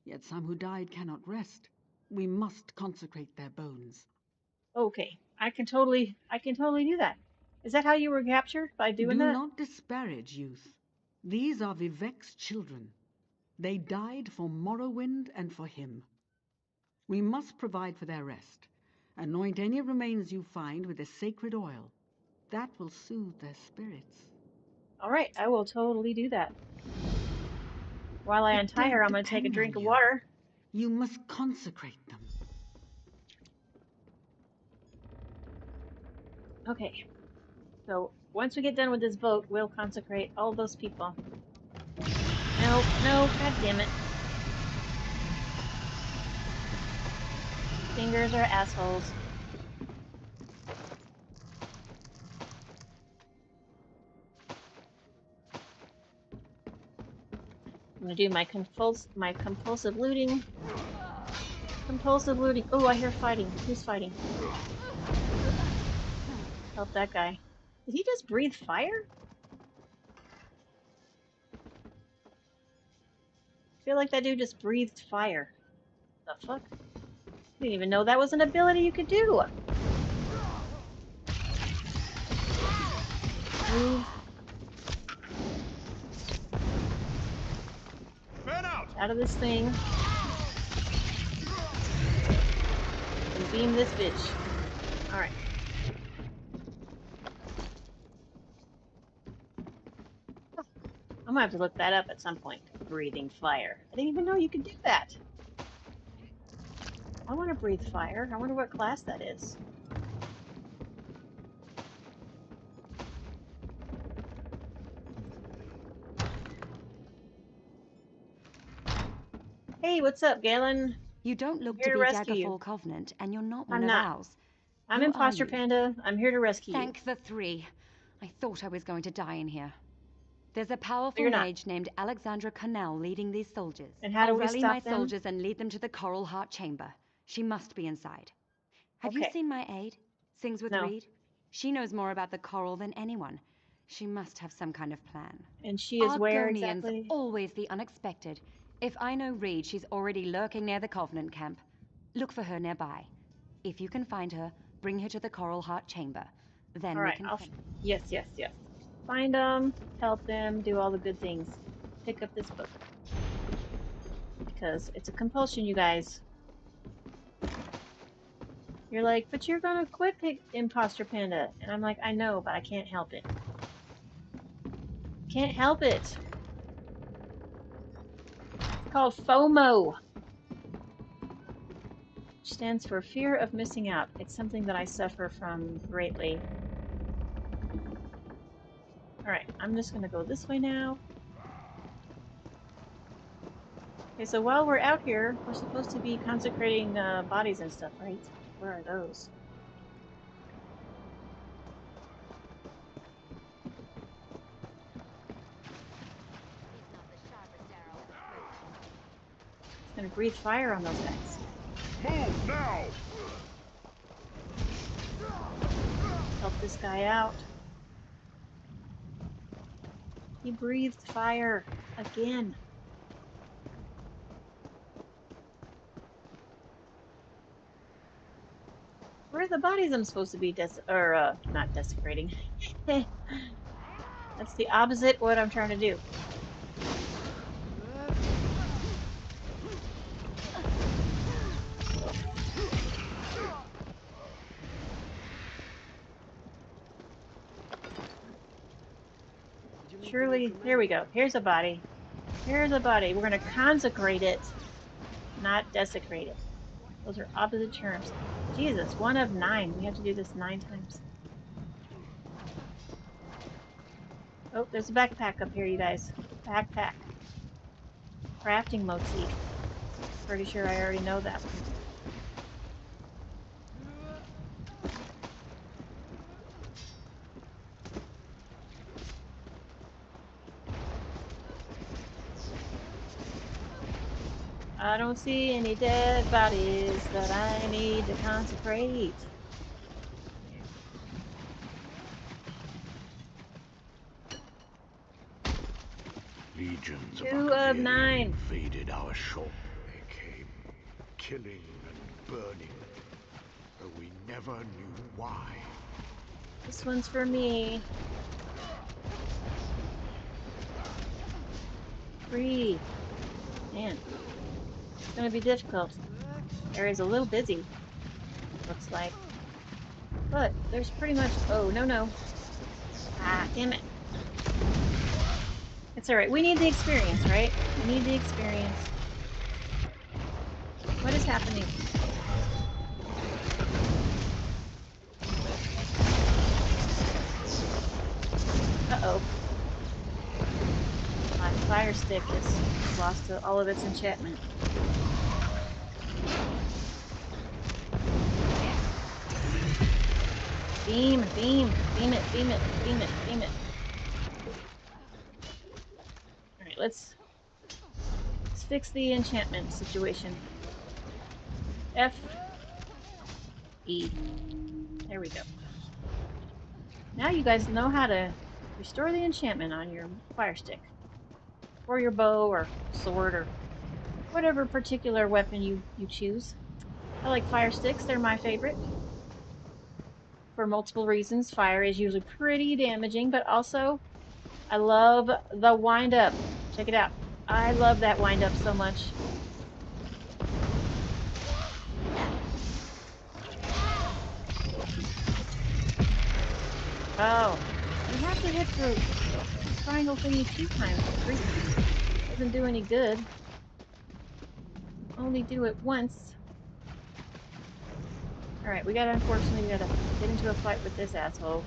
Yet some who died cannot rest. We must consecrate their bones. Okay, I can totally do that. Is that how you were captured, by doing that? Do not disparage youth. These are Vivek's children. They died for Morrowind and for him. We must provide for their rest. Anoint any remains you find with a sacred oil. That will soothe their spirits. All right, I will totally do that. While I untie her, I'm going to take a drink of water. You must consecrate them. Okay. So once we get done with this boat, we'll consecrate all those people. No, god damn it. Fingers are assholes. I'm gonna do my compulsive looting. Compulsive looting. Oh, I hear fighting. Who's fighting? Help that guy. Did he just breathe fire? I feel like that dude just breathed fire. The fuck? I didn't even know that was an ability you could do. Move. Out of this thing. And beam this bitch. Alright. I'm gonna have to look that up at some point. Breathing fire. I didn't even know you could do that. I want to breathe fire. I wonder what class that is. Hey, what's up, Galen? You don't look I'm to here be to rescue you. Daggerfall Covenant, and you're not one I'm of not. ours. I'm Who are Imposter you? Panda. I'm here to rescue you. Thank the three. I thought I was going to die in here. There's a But powerful you're not. mage named Alexandra Connell leading these soldiers. And how do I'll we rally stop my them? soldiers and lead them to the Coral Heart Chamber. She must be inside. Have you Okay. seen my aide? Sings with No. Reed? She knows more about the coral than anyone. She must have some kind of plan. And she is where Argonians, exactly? always the unexpected. If I know Reed, she's already lurking near the Covenant camp. Look for her nearby. If you can find her, bring her to the Coral Heart Chamber. Then All we right. can finish. Yes, yes, yes. Find them, help them, do all the good things. Pick up this book. Because it's a compulsion, you guys. You're like, but you're gonna quit Imposter Panda. And I'm like, I know, but I can't help it. Can't help it. It's called FOMO. Which stands for fear of missing out. It's something that I suffer from greatly. Alright, I'm just gonna go this way now. Okay, so while we're out here, we're supposed to be consecrating bodies and stuff, right? Where are those? It's gonna breathe fire on those guys. Move now! Help this guy out. He breathed fire again. Where are the bodies I'm supposed to be not desecrating. That's the opposite of what I'm trying to do. Surely, here we go. Here's a body. Here's a body. We're going to consecrate it, not desecrate it. Those are opposite terms. Jesus, 1 of 9. We have to do this 9 times. Oh, there's a backpack up here, you guys. Backpack. Crafting motif. Pretty sure I already know that one. I don't see any dead bodies that I need to consecrate. Legions of 2 of 9. invaded our shore. They came, killing and burning, though we never knew why. This one's for me. Breathe. Man, it's gonna be difficult. Area's a little busy, looks like. But there's pretty much... Oh, no. Ah, damn it. It's alright. We need the experience, right? We need the experience. What is happening? Uh-oh. My fire stick has lost all of its enchantment. Beam it, beam it. Alright, let's fix the enchantment situation. F E. There we go. Now you guys know how to restore the enchantment on your fire stick. Or your bow or sword or whatever particular weapon you choose. I like fire sticks, they're my favorite. For multiple reasons. Fire is usually pretty damaging, but also I love the wind-up. Check it out. I love that wind-up so much. Oh, You have to hit the triangle thingy 2 times or 3 times. Doesn't do any good. Only do it once. Alright, unfortunately, we gotta get into a fight with this asshole.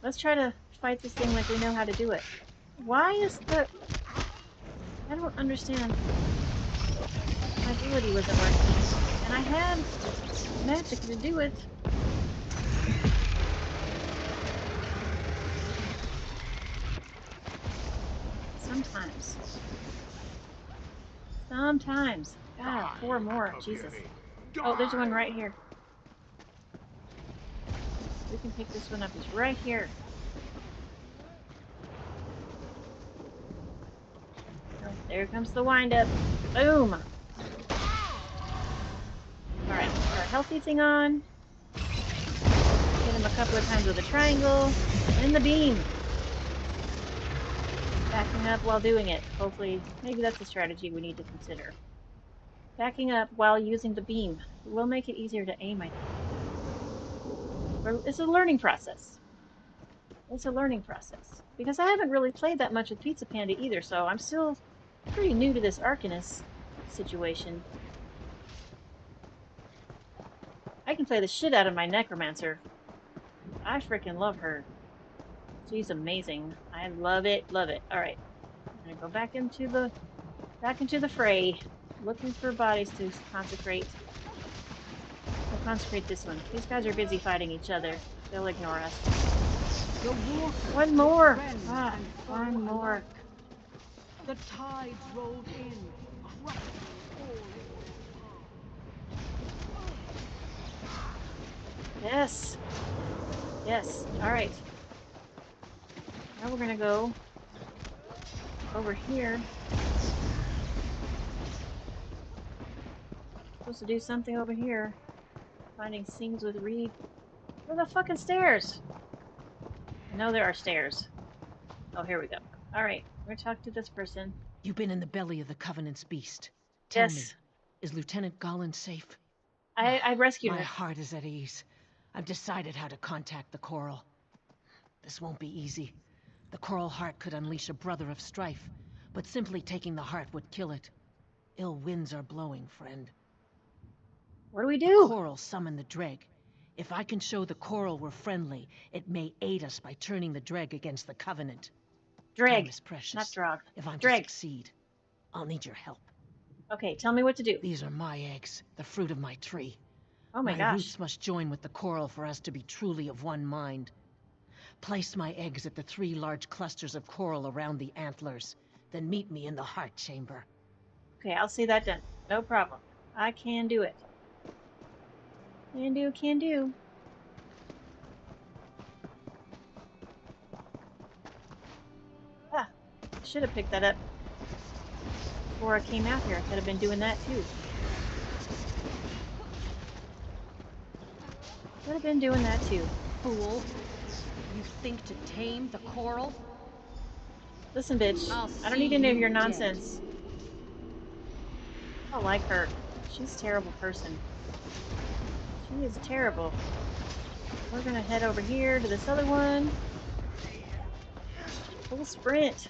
Let's try to fight this thing like we know how to do it. Why is the... I don't understand. My ability wasn't working. And I had magic to do it. Sometimes. Sometimes. God, 4 more. Jesus. Oh, there's one right here. We can pick this one up. It's right here. Oh, there comes the wind-up. Boom! Alright, put our healthy thing on. Hit him a couple of times with a triangle. And the beam. Backing up while doing it. Hopefully, maybe that's a strategy we need to consider. Backing up while using the beam. It will make it easier to aim, I think. It's a learning process. It's a learning process. Because I haven't really played that much with Pizza Panda either, so I'm still pretty new to this Arcanist situation. I can play the shit out of my Necromancer. I freaking love her. She's amazing. I love it, love it. Alright. I'm gonna go back into the fray. Looking for bodies to consecrate. We'll consecrate this one. These guys are busy fighting each other. They'll ignore us. One more! Ah, one more. The tides rolled in, crushing all. Yes. Yes. Alright. Now we're gonna go over here. Supposed to do something over here. Finding scenes with Reed. Where are the fucking stairs? I know there are stairs. Oh, here we go. Alright, we're gonna talk to this person. You've been in the belly of the Covenant's beast. Tell me, is Lieutenant Gollin safe? I rescued her. My heart is at ease. I've decided how to contact the Coral. This won't be easy. The Coral Heart could unleash a brother of strife, but simply taking the heart would kill it. Ill winds are blowing, friend. What do we do? The Coral summoned the Dreg. If I can show the Coral we're friendly, it may aid us by turning the Dreg against the Covenant. Dreg, Time is precious. not Drog. If I'm Dreg. to succeed, I'll need your help. Okay, tell me what to do. These are my eggs, the fruit of my tree. Oh my gosh. My roots must join with the Coral for us to be truly of one mind. Place my eggs at the 3 large clusters of coral around the antlers. Then meet me in the heart chamber. Okay, I'll see that done. No problem. I can do it. Can do. Ah, I should have picked that up before I came out here. I could have been doing that too. Could have been doing that too. Fool. You think to tame the Coral? Listen, bitch. I don't need any of your nonsense. I don't like her. She's a terrible person. She is terrible. We're gonna head over here to this other one. Full sprint.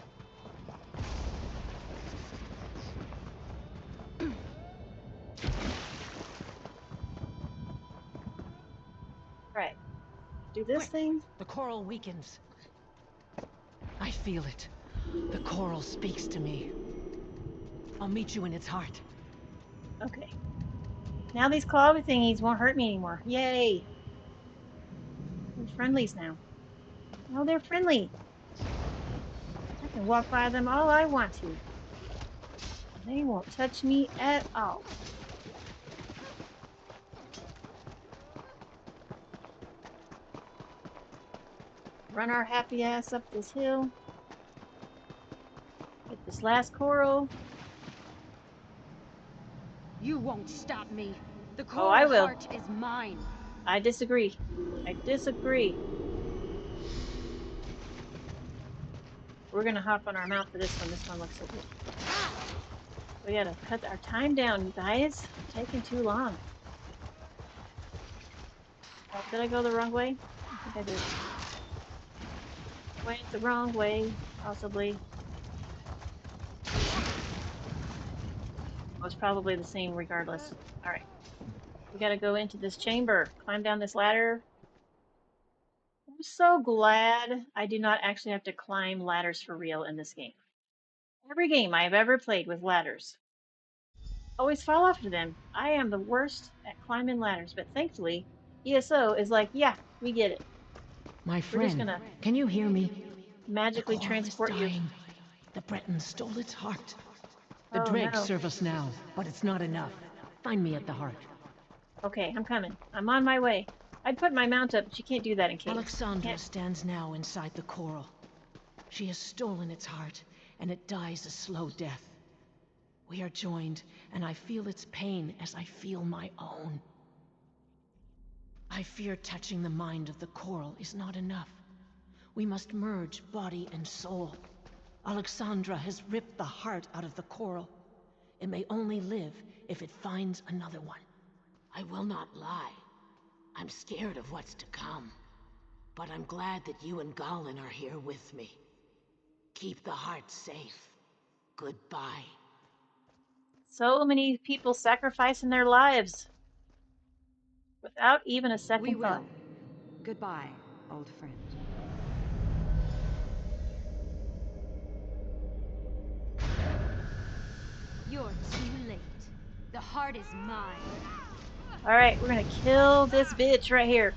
Right. Do this thing. The Coral weakens. I feel it. The Coral speaks to me. I'll meet you in its heart. Okay. Now these clawy thingies won't hurt me anymore. Yay! They're friendlies now. No, they're friendly. I can walk by them all I want to. They won't touch me at all. Run our happy ass up this hill. Get this last coral. You won't stop me. The Oh, I Coral will. Heart is mine. I disagree. I disagree. We're gonna hop on our mount for this one. This one looks so good. We gotta cut our time down, you guys. It's taking too long. Oh, did I go the wrong way? I think I did. Went the wrong way, possibly. It was probably the same regardless. Alright. We gotta go into this chamber. Climb down this ladder. I'm so glad I do not actually have to climb ladders for real in this game. Every game I have ever played with ladders always fall off to them. I am the worst at climbing ladders, but thankfully, ESO is like, yeah, we get it. My We're just friend, gonna can you hear me? magically The coral is transport you. dying. The Bretons stole its heart. The Oh dregs no. serve us now, but it's not enough. Find me at the heart. Okay, I'm coming. I'm on my way. I'd put my mount up, but you can't do that in case. Alexandra stands now inside the coral. She has stolen its heart, and it dies a slow death. We are joined, and I feel its pain as I feel my own. I fear touching the mind of the coral is not enough. We must merge body and soul. Alexandra has ripped the heart out of the coral. It may only live if it finds another one. I will not lie. I'm scared of what's to come. But I'm glad that you and Gallen are here with me. Keep the heart safe. Goodbye. So many people sacrificing their lives without even a second We thought. will. Goodbye, old friend. You're too late. The heart is mine. Alright, we're gonna kill this bitch right here.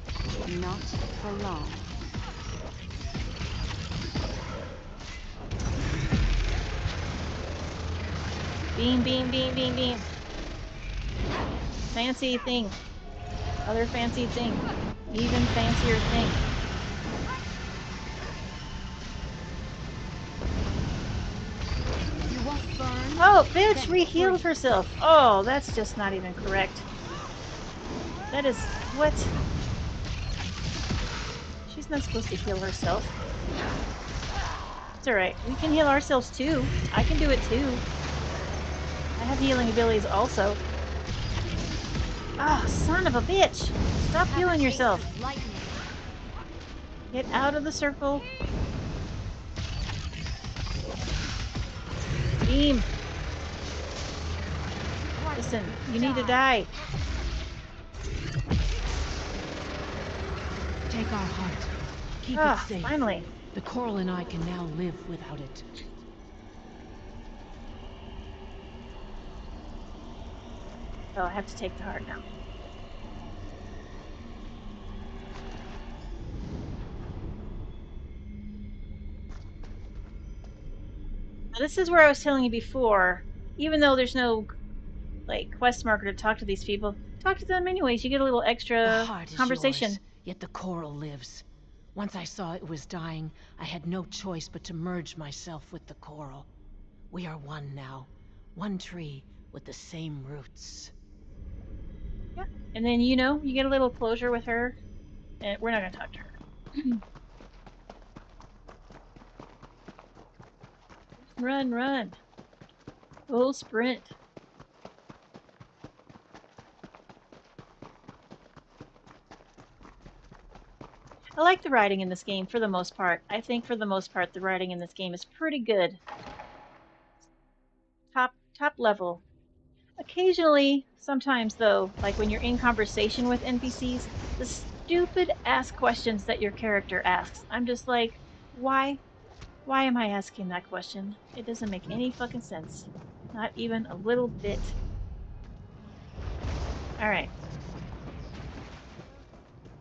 Not for long. Beam, beam, beam, beam, beam. Fancy thing. Other fancy thing. Even fancier thing. You won't burn. Oh, bitch re-healed herself. Oh, that's just not even correct. That is... what? She's not supposed to heal herself. It's alright. We can heal ourselves too. I can do it too. I have healing abilities also. Ah, son of a bitch! Stop healing yourself. Get out of the circle. Beam. Listen, you need to die. Take our heart. Keep it safe. Finally. The coral and I can now live without it. Oh, I have to take the heart now. Now, this is where I was telling you before. Even though there's no like quest marker to talk to these people, talk to them anyways. You get a little extra The heart is conversation. yours, yet the coral lives. Once I saw it was dying, I had no choice but to merge myself with the coral. We are one now. One tree with the same roots. Yeah. And then, you know, you get a little closure with her. And we're not going to talk to her. Run, run. Full sprint. I like the writing in this game for the most part. I think for the most part the writing in this game is pretty good. Top level. Occasionally, sometimes though, like when you're in conversation with NPCs, the stupid ass questions that your character asks. I'm just like, why? Why am I asking that question? It doesn't make any fucking sense. Not even a little bit. Alright.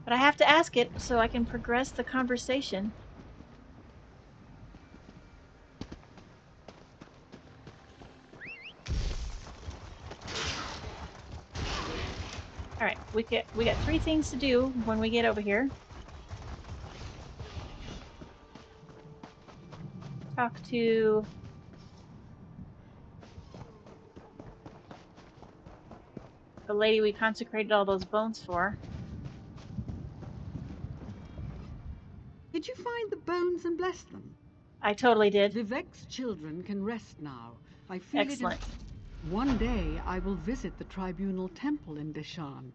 But I have to ask it so I can progress the conversation. Alright, we got 3 things to do when we get over here. Talk to the lady we consecrated all those bones for. Did you find the bones and bless them? I totally did. The Vex children can rest now. I feel Excellent. One day I will visit the tribunal temple in Deshan.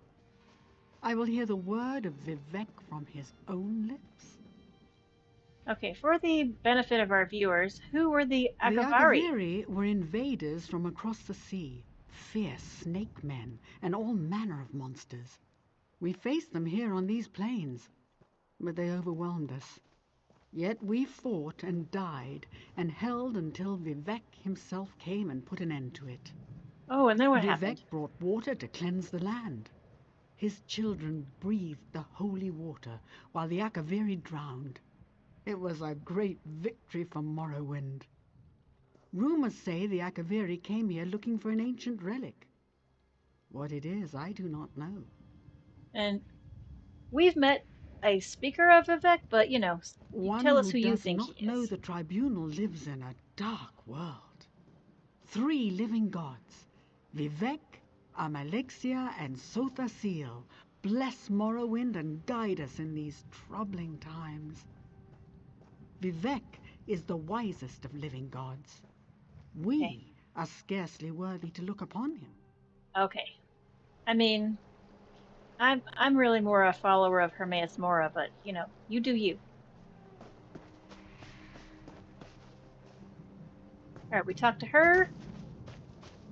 I will hear the word of Vivek from his own lips. Okay, for the benefit of our viewers, who were the The Akavari? Akaviri were invaders from across the sea, fierce snake men and all manner of monsters. We faced them here on these plains, but they overwhelmed us. Yet we fought and died and held until Vivek himself came and put an end to it. Oh, and then what Vivek happened? brought water to cleanse the land. His children breathed the holy water while the Akaviri drowned. It was a great victory for Morrowind. Rumors say the Akaviri came here looking for an ancient relic. What it is, I do not know. And we've met a speaker of Vivek, but tell us who you think he is. One who does not know the tribunal lives in a dark world. 3 living gods, Vivek, Amalexia, and Sothasil, bless Morrowind and guide us in these troubling times. Vivek is the wisest of living gods. We are scarcely worthy to look upon him. Okay. I mean, I'm really more a follower of Hermaeus Mora, but you do you. Alright, we talked to her.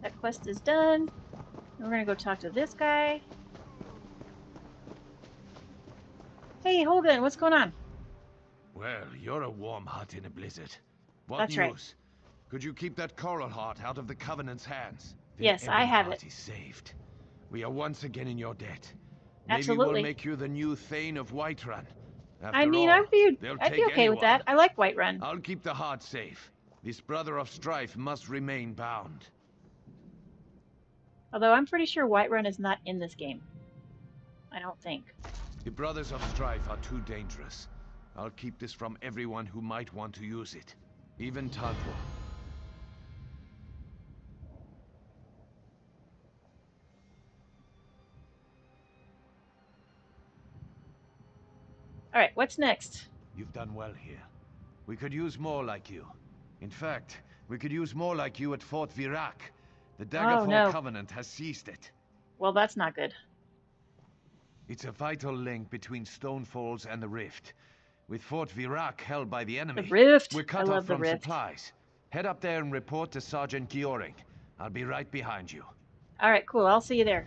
That quest is done. We're gonna go talk to this guy. Hey, Hogan, what's going on? Well, you're a warm hut in a blizzard. What That's news? right. Could you keep that coral heart out of the Covenant's hands? Yes, I have it. Is saved. We are once again in your debt. Absolutely. Maybe we'll make you the new Thane of Whiterun. I mean, I'd be okay with that. I like Whiterun. I'll keep the heart safe. This brother of strife must remain bound. Although I'm pretty sure Whiterun is not in this game. I don't think. The brothers of strife are too dangerous. I'll keep this from everyone who might want to use it. Even Tadwa. Alright, what's next? You've done well here. We could use more like you. In fact, we could use more like you at Fort Virac. The Daggerfall Covenant has seized it. Well, that's not good. It's a vital link between Stonefalls and the Rift. With Fort Virac held by the enemy, the Rift. We're cut off from supplies. Head up there and report to Sergeant Gioring. I'll be right behind you. Alright, cool. I'll see you there.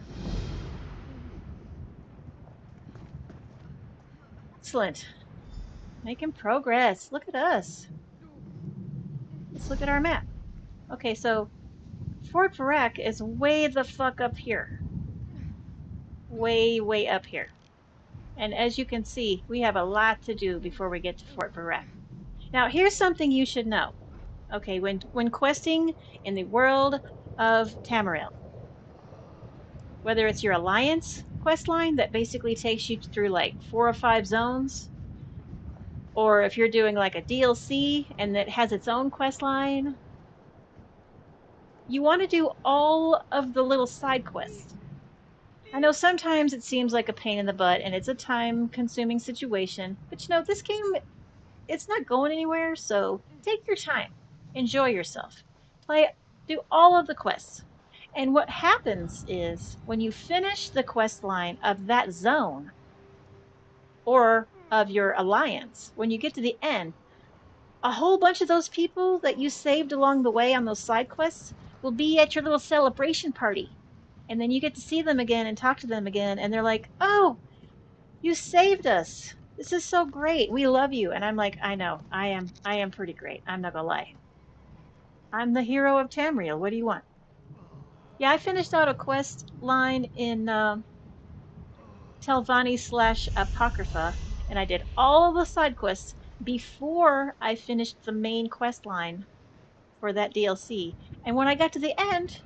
Excellent. Making progress. Look at us. Let's look at our map. Okay, so Fort Virac is way the fuck up here. Way, way up here. And as you can see, we have a lot to do before we get to Fort Virac. Now, here's something you should know. Okay, when questing in the world of Tamriel, whether it's your Alliance quest line that basically takes you through like 4 or 5 zones, or if you're doing like a DLC and that has its own quest line, you want to do all of the little side quests. I know sometimes it seems like a pain in the butt and it's a time-consuming situation, but this game, it's not going anywhere, so take your time. Enjoy yourself. Do all of the quests. And what happens is, when you finish the quest line of that zone, or of your Alliance, when you get to the end, a whole bunch of those people that you saved along the way on those side quests will be at your little celebration party. And then you get to see them again and talk to them again, and they're like, oh, you saved us. This is so great. We love you. And I'm like, I know. I am pretty great. I'm not gonna lie. I'm the hero of Tamriel. What do you want? Yeah, I finished out a quest line in Telvanni/Apocrypha, and I did all of the side quests before I finished the main quest line for that DLC. And when I got to the end,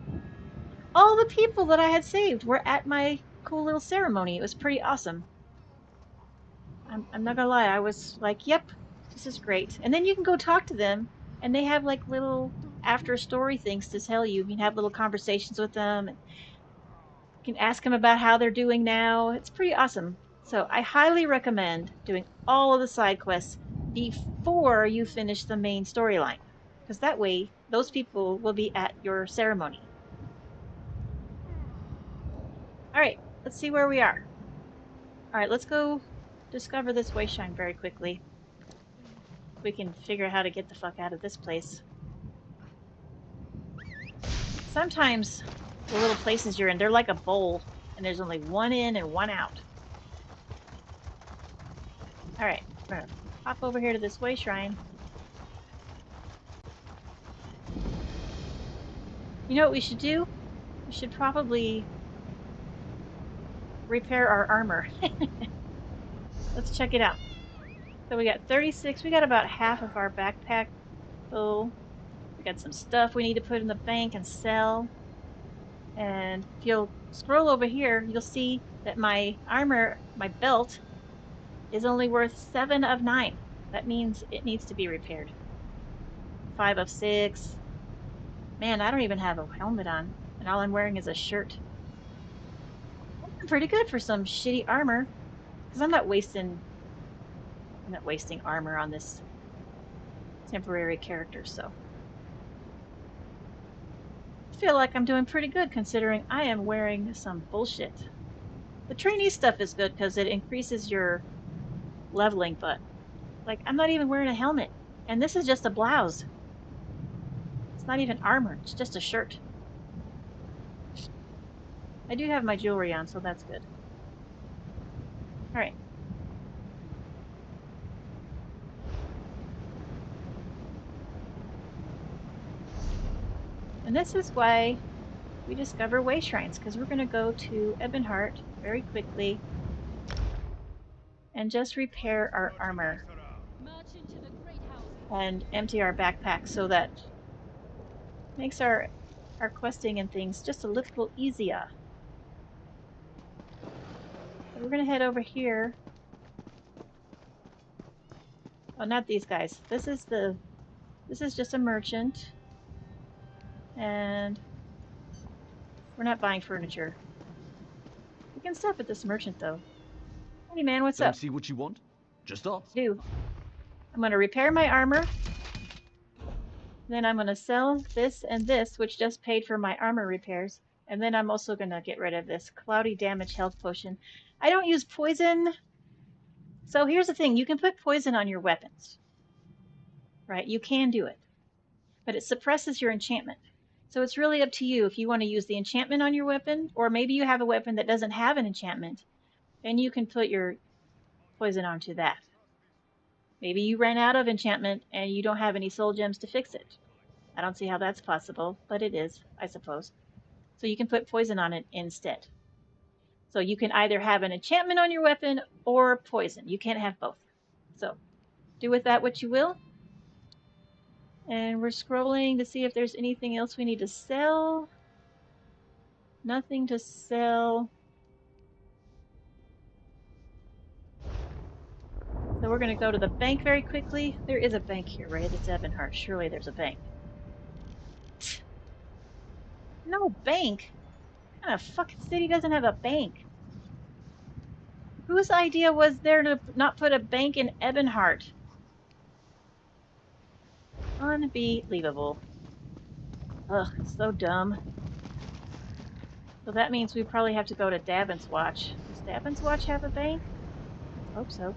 all the people that I had saved were at my cool little ceremony. It was pretty awesome. I'm not gonna lie, I was like, yep, this is great. And then you can go talk to them, and they have like little after story things to tell you. You can have little conversations with them, and you can ask them about how they're doing now. It's pretty awesome. So I highly recommend doing all of the side quests before you finish the main storyline, because that way those people will be at your ceremony. All right, let's see where we are. Alright, let's go discover this way shrine very quickly. We can figure out how to get the fuck out of this place. Sometimes the little places you're in, they're like a bowl, and there's only one in and one out. Alright, we're gonna hop over here to this way shrine. You know what we should do? We should probably repair our armor. Let's check it out. So we got 36. We got about half of our backpack full. We got some stuff we need to put in the bank and sell. And if you'll scroll over here, you'll see that my armor, my belt, is only worth 7 of 9. That means it needs to be repaired. 5 of 6. Man, I don't even have a helmet on, and all I'm wearing is a shirt. I'm pretty good for some shitty armor, because I'm not wasting armor on this temporary character, so I feel like I'm doing pretty good considering I am wearing some bullshit. The trainee stuff is good because it increases your leveling, but like I'm not even wearing a helmet, and this is just a blouse. It's not even armor, it's just a shirt. I do have my jewelry on, so that's good. Alright. And this is why we discover way shrines, because we're going to go to Ebonheart very quickly and just repair our armor and empty our backpack so that makes our questing and things just a little easier. So we're going to head over here. Oh, not these guys. This is just a merchant. And we're not buying furniture. We can stop at this merchant though. Hey man, what's up? Don't see what you want? Just ask. I'm going to repair my armor. Then I'm going to sell this and this, which just paid for my armor repairs. And then I'm also going to get rid of this cloudy damage health potion. I don't use poison. So here's the thing. You can put poison on your weapons. Right? You can do it. But it suppresses your enchantment. So it's really up to you if you want to use the enchantment on your weapon, or maybe you have a weapon that doesn't have an enchantment, and you can put your poison onto that. Maybe you ran out of enchantment and you don't have any soul gems to fix it. I don't see how that's possible, but it is, I suppose. So you can put poison on it instead. So you can either have an enchantment on your weapon or poison. You can't have both. So do with that what you will. And we're scrolling to see if there's anything else we need to sell. Nothing to sell. So we're going to go to the bank very quickly. There is a bank here, right? It's Ebonheart. Surely there's a bank. No bank? What kind of fucking city doesn't have a bank? Whose idea was there to not put a bank in Ebonheart? Unbelievable. Ugh, so dumb. So that means we probably have to go to Davin's Watch. Does Davin's Watch have a bank? Let's hope so.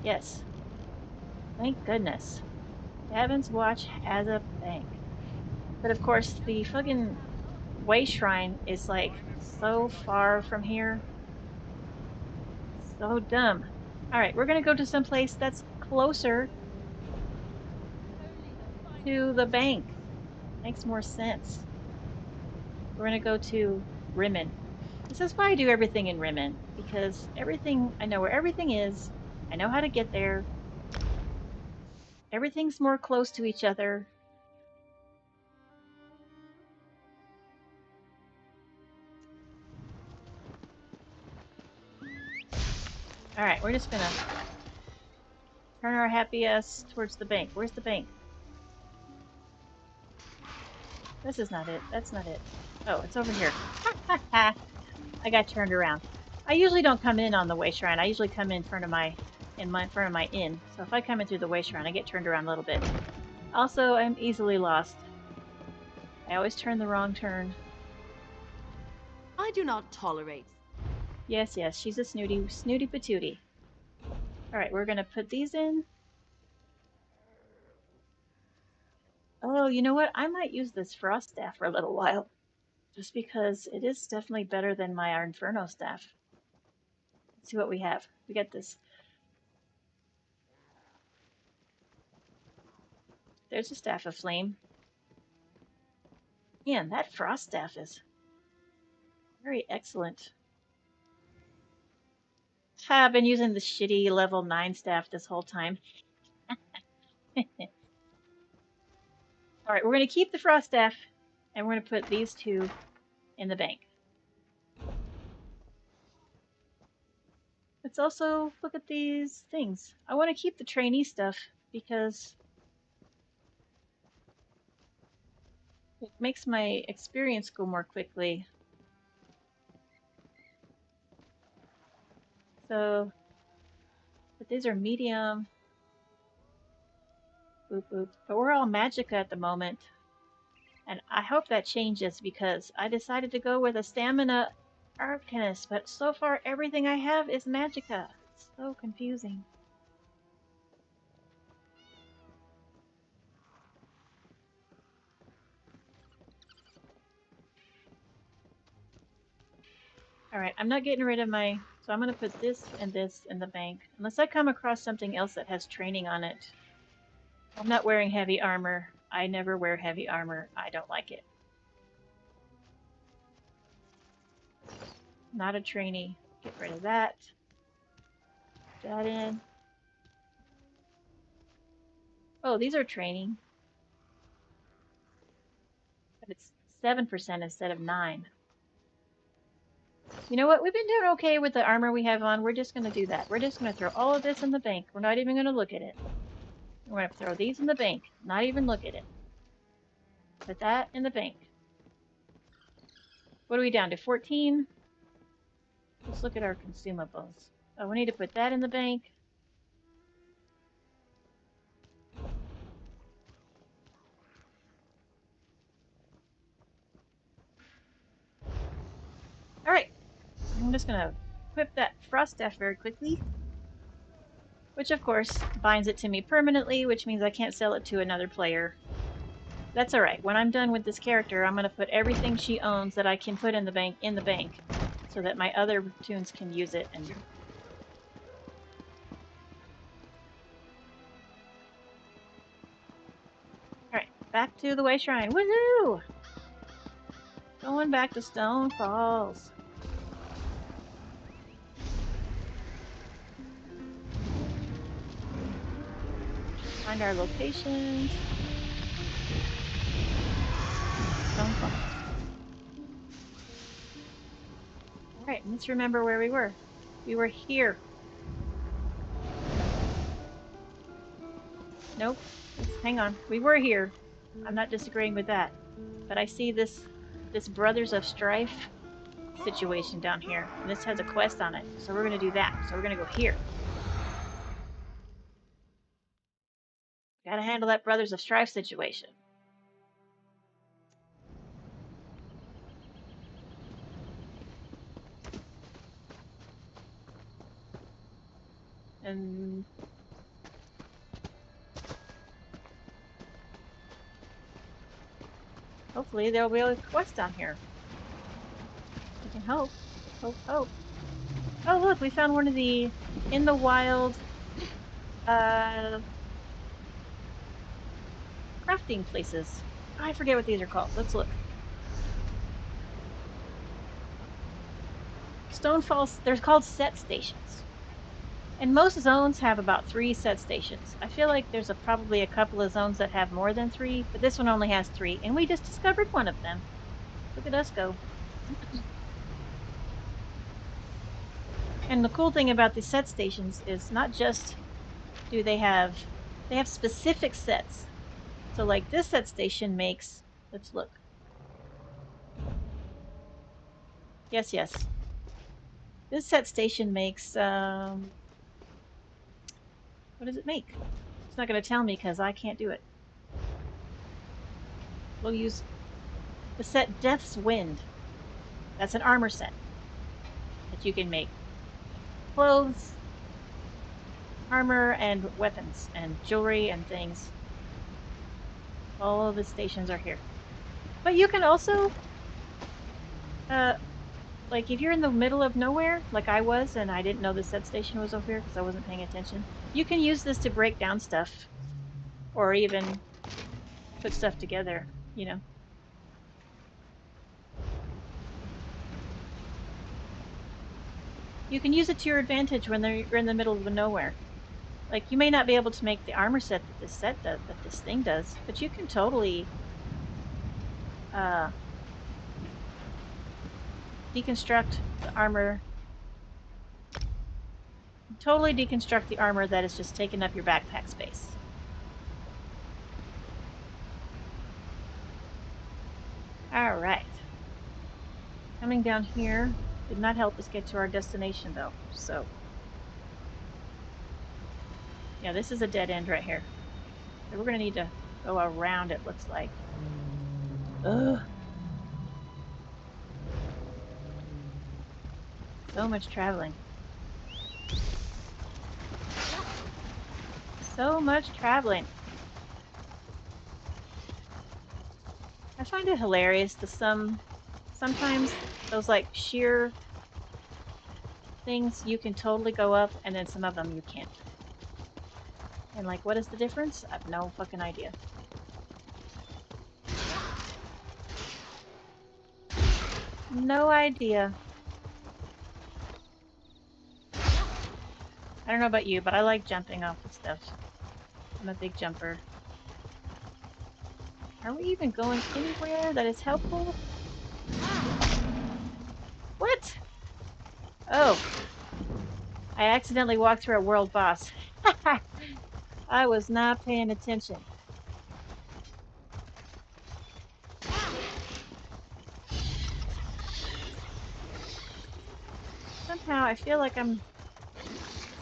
Yes. Thank goodness. Davin's Watch has a bank. But of course, the fucking Way Shrine is like so far from here. So dumb. Alright, we're gonna go to some place that's closer to the bank. Makes more sense. We're gonna go to Rimmen. This is why I do everything in Rimmen, because everything, I know where everything is, I know how to get there. Everything's more close to each other. Alright, we're just gonna turn our happy ass towards the bank. Where's the bank? This is not it. That's not it. Oh, it's over here. I got turned around. I usually don't come in on the Way Shrine. I usually come in front of my inn. So if I come in through the Way Shrine, I get turned around a little bit. Also, I'm easily lost. I always turn the wrong turn. I do not tolerate. Yes, yes, she's a snooty patootie. Alright, we're gonna put these in. Oh, you know what? I might use this frost staff for a little while. Just because it is definitely better than my Inferno staff. Let's see what we have. We got this. There's a staff of flame. Man, that frost staff is very excellent. I've been using the shitty level 9 staff this whole time. Alright, we're going to keep the frost staff, and we're going to put these two in the bank. Let's also look at these things. I want to keep the trainee stuff because it makes my experience go more quickly. So, but these are medium. Boop, boop. But we're all Magicka at the moment. And I hope that changes because I decided to go with a Stamina Arcanist, but so far everything I have is Magicka. It's so confusing. Alright, I'm not getting rid of my... So I'm going to put this and this in the bank. Unless I come across something else that has training on it. I'm not wearing heavy armor. I never wear heavy armor. I don't like it. Not a trainee. Get rid of that. Put that in. Oh, these are training. But it's 7% instead of 9. You know what? We've been doing okay with the armor we have on. We're just going to do that. We're just going to throw all of this in the bank. We're not even going to look at it. We're going to throw these in the bank. Not even look at it. Put that in the bank. What are we down to? 14? Let's look at our consumables. Oh, we need to put that in the bank. Alright. I'm just going to equip that frost staff very quickly. Which, of course, binds it to me permanently, which means I can't sell it to another player. That's alright. When I'm done with this character, I'm going to put everything she owns that I can put in the bank, so that my other toons can use it. And alright, back to the Way Shrine. Woohoo! Going back to Stone Falls. Find our locations. Stone Falls. Alright, let's remember where we were. We were here. Nope. Hang on. We were here. I'm not disagreeing with that. But I see this Brothers of Strife situation down here. And this has a quest on it. So we're going to do that. So we're going to go here. Gotta handle that Brothers of Strife situation. And hopefully there'll be a quest down here. We can hope. Hope, hope. Oh look, we found one of the in the wild crafting places. Oh, I forget what these are called. Let's look. Stone Falls, they're called set stations. And most zones have about 3 set stations. I feel like there's probably a couple of zones that have more than 3, but this one only has 3, and we just discovered one of them. Look at us go. And the cool thing about these set stations is not just do they have specific sets. So like this set station makes, let's look. Yes, yes. This set station makes, what does it make? It's not going to tell me because I can't do it. We'll use the set Death's Wind. That's an armor set. It you can make clothes, armor, and weapons, and jewelry, and things. All of the stations are here. But you can also, like if you're in the middle of nowhere, like I was, and I didn't know the set station was over here because I wasn't paying attention, you can use this to break down stuff, or even put stuff together, you know. You can use it to your advantage when you're in the middle of nowhere. Like, you may not be able to make the armor set that this thing does, but you can totally deconstruct the armor. Totally deconstruct the armor that is just taking up your backpack space. All right. Coming down here did not help us get to our destination, though, so. Yeah, this is a dead end right here. So we're going to need to go around, it looks like. Ugh. So much traveling. So much traveling. I find it hilarious that sometimes those like sheer things you can totally go up, and then some of them you can't. And like, what is the difference? I have no fucking idea. No idea. I don't know about you, but I like jumping off of stuff. I'm a big jumper. Are we even going anywhere that is helpful? What? Oh. I accidentally walked through a world boss. I was not paying attention. Somehow I feel like I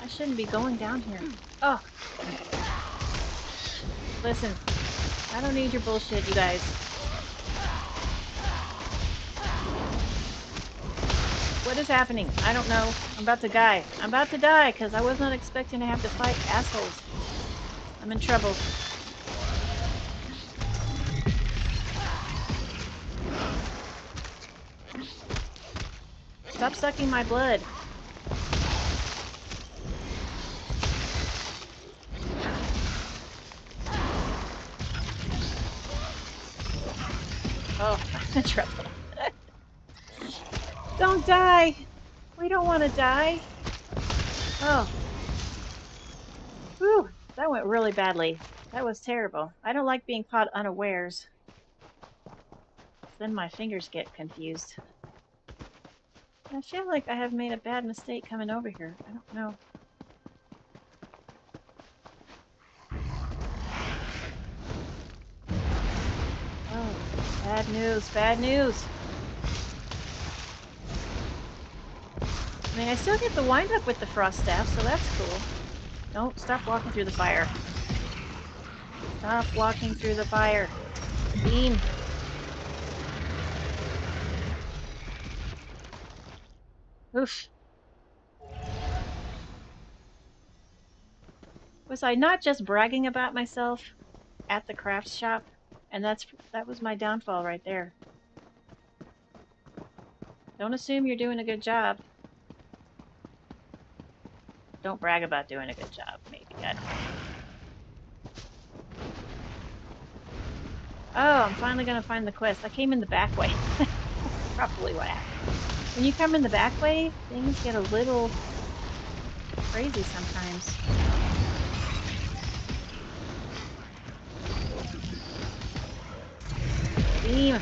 shouldn't be going down here. Oh. Listen, I don't need your bullshit, you guys. What is happening? I don't know. I'm about to die. I'm about to die because I was not expecting to have to fight assholes. I'm in trouble. Stop sucking my blood. Oh, I'm in trouble. Don't die. We don't want to die. Oh. Whew, that went really badly. That was terrible. I don't like being caught unawares. Then my fingers get confused. I feel like I have made a bad mistake coming over here. I don't know. Oh, bad news, bad news. I mean, I still get the wind up with the frost staff, so that's cool. Don't stop walking through the fire. Stop walking through the fire. Beam. Oof. Was I not just bragging about myself at the crafts shop? And that was my downfall right there. Don't assume you're doing a good job. Don't brag about doing a good job, maybe. I don't know. Oh, I'm finally gonna find the quest. I came in the back way. Probably what happened. When you come in the back way, things get a little crazy sometimes. Beam.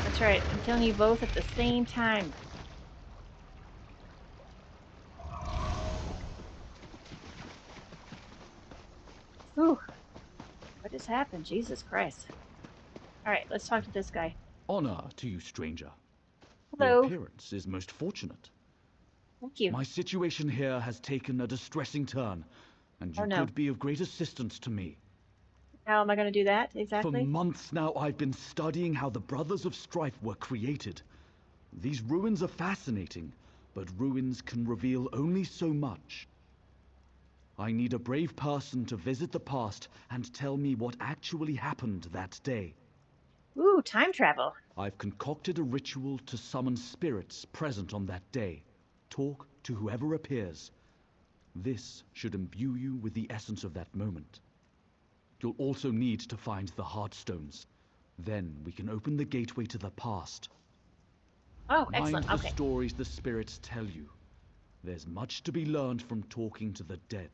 That's right. I'm killing you both at the same time. Whew. What just happened? Jesus Christ. Alright, let's talk to this guy. Honor to you, stranger. Hello. Your appearance is most fortunate. Thank you. My situation here has taken a distressing turn, and you could be of great assistance to me. How am I going to do that, exactly? For months now, I've been studying how the Brothers of Strife were created. These ruins are fascinating, but ruins can reveal only so much. I need a brave person to visit the past and tell me what actually happened that day. Ooh, time travel. I've concocted a ritual to summon spirits present on that day. Talk to whoever appears. This should imbue you with the essence of that moment. You'll also need to find the Heartstones. Then we can open the gateway to the past. Oh, Mind excellent. the Okay. stories the spirits tell you. There's much to be learned from talking to the dead.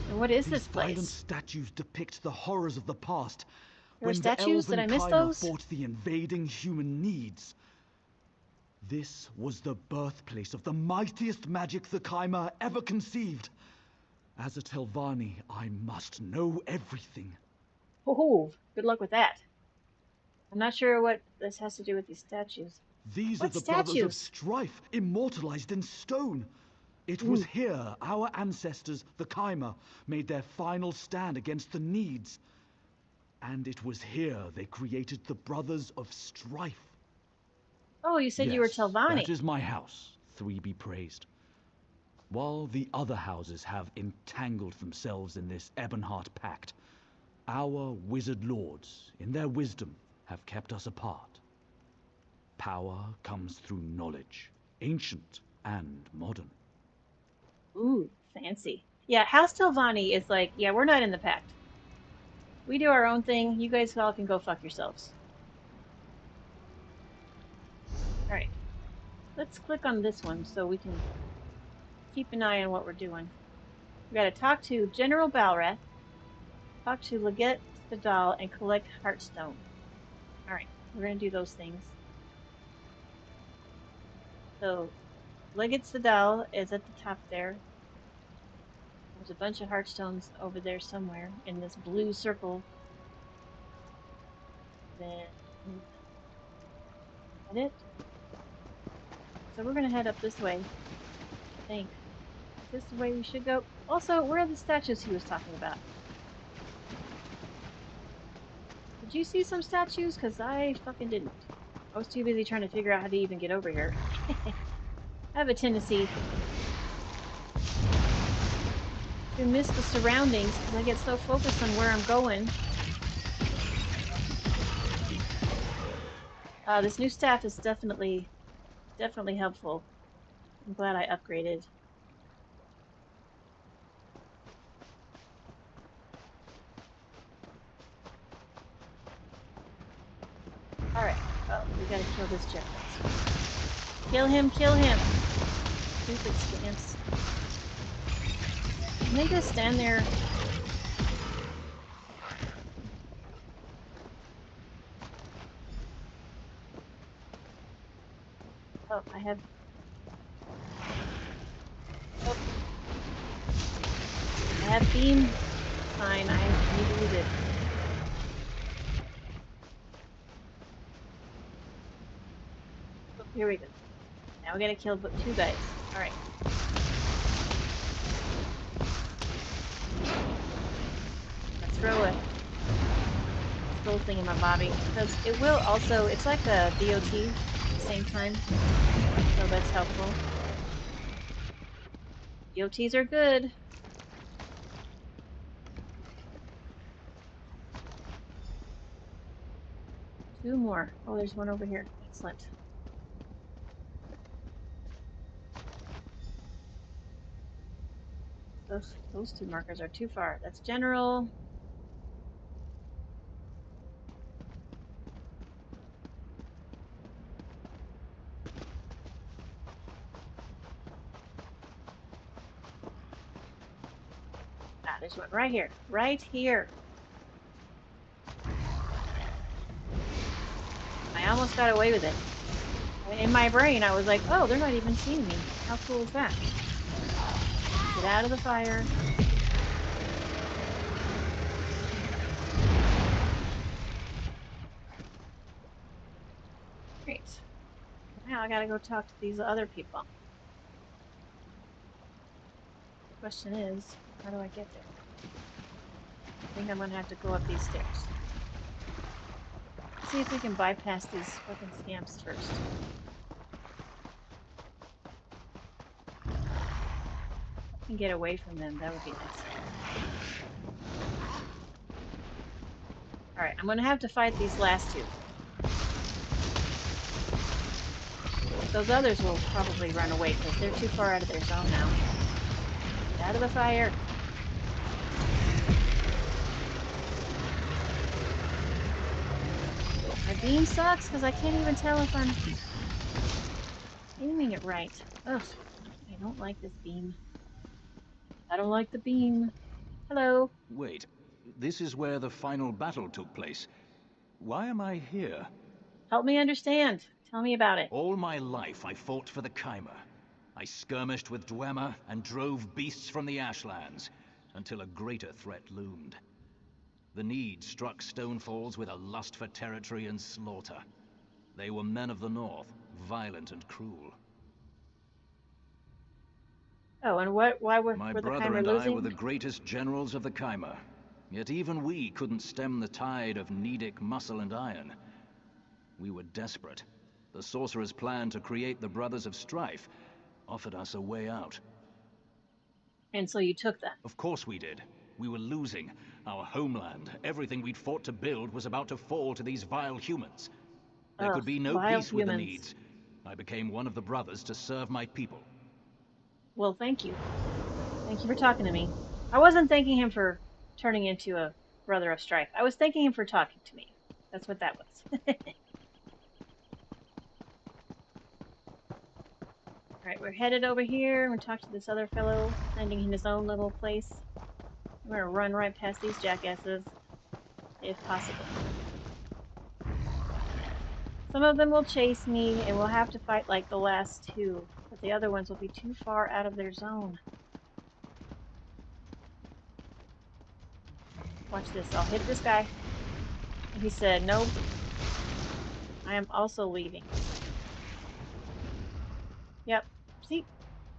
And what is These this place? violent statues depict the horrors of the past. There were When statues? the Did I miss Elven Kaimer those? fought the invading human needs. This was the birthplace of the mightiest magic the Kaimer ever conceived. As a Telvanni, I must know everything. Oh, good luck with that. I'm not sure what this has to do with these statues. These What are the statues? brothers of strife, immortalized in stone. It was here our ancestors, the Kaimer, made their final stand against the Needs. And it was here they created the Brothers of Strife. Oh, you said you were Telvanni. That is my house, Three be praised. While the other houses have entangled themselves in this Ebonheart pact, our wizard lords, in their wisdom, have kept us apart. Power comes through knowledge, ancient and modern. Ooh, fancy. Yeah, House Telvanni is like, yeah, we're not in the pact. We do our own thing. You guys all can go fuck yourselves. Alright. Let's click on this one so we can keep an eye on what we're doing. We gotta talk to General Balrath, talk to Leggett the doll, and collect Heartstone. Alright, we're gonna do those things. So, Leggett's the doll is at the top there. There's a bunch of Heartstones over there somewhere in this blue circle. Then, is that it? So we're gonna head up this way, I think. Is this the way we should go? Also, where are the statues he was talking about? Did you see some statues? Because I fucking didn't. I was too busy trying to figure out how to even get over here. I have a tendency to miss the surroundings because I get so focused on where I'm going. This new staff is definitely helpful. I'm glad I upgraded. Alright, well, we gotta kill this jet first. Kill him, kill him! Stupid scamps. Can they just stand there? Oh, I have... Oh. I have beam. Fine, I need to use it. Oh, here we go. Now we gotta kill two guys. Alright. Let's throw a little thing in my body. Because it will also, it's like a DOT at the same time. So that's helpful. DOTs are good. Two more. Oh, there's one over here. Excellent. Those two markers are too far. That's general. Ah, there's one right here. Right here. I almost got away with it. In my brain, I was like, oh, they're not even seeing me. How cool is that? Get out of the fire. Great. Now I gotta go talk to these other people. The question is, how do I get there? I think I'm gonna have to go up these stairs. See if we can bypass these fucking scamps first. And get away from them. That would be nice. Alright, I'm going to have to fight these last two. Those others will probably run away because they're too far out of their zone now. Get out of the fire. My beam sucks because I can't even tell if I'm aiming it right. Ugh, I don't like this beam. I don't like the beam. Hello. Wait, this is where the final battle took place. Why am I here? Help me understand. Tell me about it. All my life I fought for the Chimera. I skirmished with Dwemer and drove beasts from the Ashlands, until a greater threat loomed. The Need struck Stonefalls with a lust for territory and slaughter. They were men of the North, violent and cruel. Oh, and why were My the brother Chimera and I were losing? the greatest generals of the Chimera. Yet even we couldn't stem the tide of Nedic muscle and iron. We were desperate. The Sorcerer's plan to create the Brothers of Strife offered us a way out. And so you took that? Of course we did. We were losing. Our homeland, everything we'd fought to build, was about to fall to these vile humans. There could be no vile peace with the humans. Needs. I became one of the brothers to serve my people. Well, thank you. Thank you for talking to me. I wasn't thanking him for turning into a brother of strife. I was thanking him for talking to me. That's what that was. Alright, we're headed over here. We're going to talk to this other fellow, standing in his own little place. I'm going to run right past these jackasses, if possible. Some of them will chase me, and we'll have to fight like the last two, but the other ones will be too far out of their zone. Watch this. I'll hit this guy. And he said, nope. I am also leaving. Yep. See?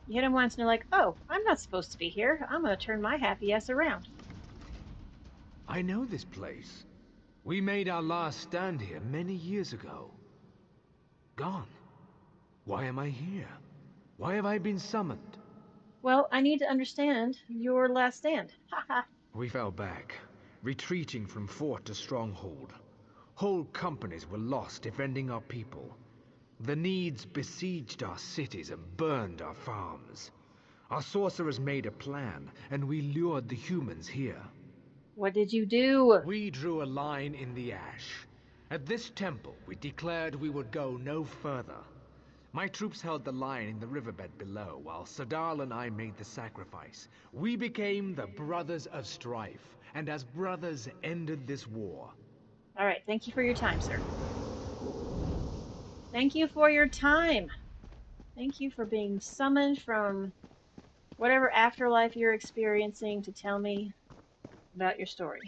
You hit him once and you're like, oh, I'm not supposed to be here. I'm going to turn my happy ass around. I know this place. We made our last stand here many years ago. Gone. Why am I here? Why have I been summoned? Well, I need to understand your last stand. Haha. We fell back, retreating from fort to stronghold. Whole companies were lost defending our people. The Needs besieged our cities and burned our farms. Our sorcerers made a plan, and we lured the humans here. What did you do? We drew a line in the ash. At this temple, we declared we would go no further. My troops held the line in the riverbed below, while Sadal and I made the sacrifice. We became the Brothers of Strife, and as brothers ended this war. Alright, thank you for your time, sir. Thank you for your time. Thank you for being summoned from whatever afterlife you're experiencing to tell me about your story.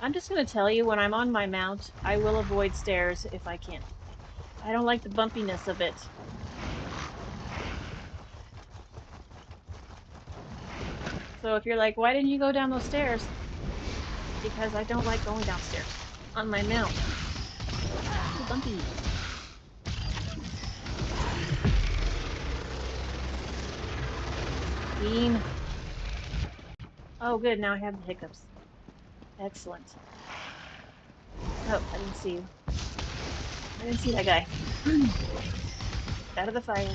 I'm just going to tell you, when I'm on my mount, I will avoid stairs if I can. I don't like the bumpiness of it. So if you're like, why didn't you go down those stairs? Because I don't like going downstairs on my mount. It's too bumpy. Beam. Oh good, now I have the hiccups. Excellent. Oh, I didn't see you. I didn't see that guy. Get out of the fire.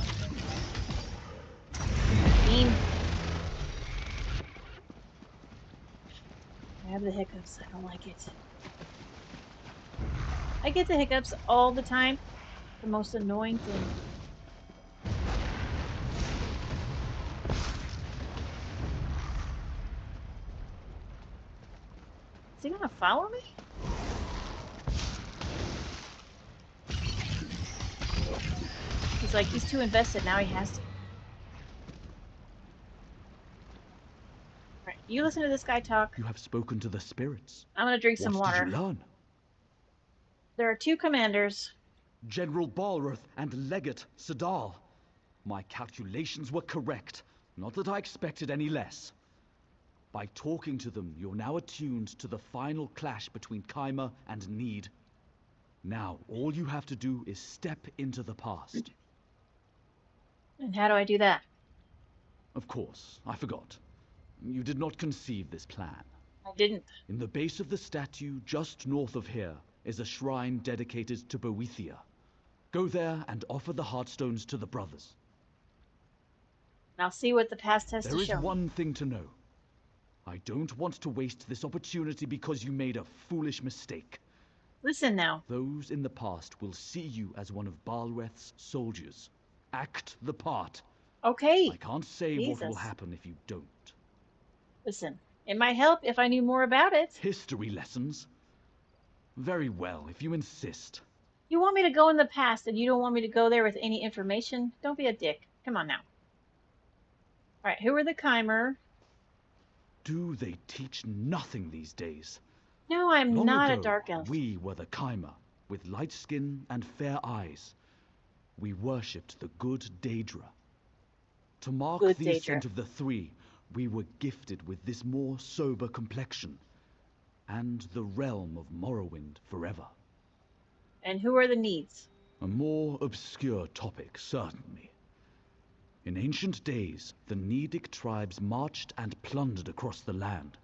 Beam. I have the hiccups. I don't like it. I get the hiccups all the time. The most annoying thing. Is he gonna follow me? He's like, he's too invested, now he has to. Alright, you listen to this guy talk. You have spoken to the spirits. I'm gonna drink some water. What did you learn? There are two commanders. General Balroth and Legate Sadal. My calculations were correct. Not that I expected any less. By talking to them, you're now attuned to the final clash between Chimera and Need. Now, all you have to do is step into the past. And how do I do that? Of course, I forgot. You did not conceive this plan. I didn't. In the base of the statue, just north of here, is a shrine dedicated to Boethia. Go there and offer the Heartstones to the brothers. I'll see what the past has to There is show me. one thing to know. I don't want to waste this opportunity because you made a foolish mistake. Listen now. Those in the past will see you as one of Balreth's soldiers. Act the part. Okay. I can't say Jesus. what will happen if you don't. Listen, it might help if I knew more about it. History lessons? Very well, if you insist. You want me to go in the past and you don't want me to go there with any information? Don't be a dick. Come on now. Alright, who are the Chimer? Do they teach nothing these days? No, I'm Long not ago, a dark elf. We were the Chimer, with light skin and fair eyes. We worshipped the good Daedra. To mark Good the Daedra. ascent of the three, we were gifted with this more sober complexion, and the realm of Morrowind forever. And who are the needs? A more obscure topic, certainly. In ancient days, the Nedic tribes marched and plundered across the land.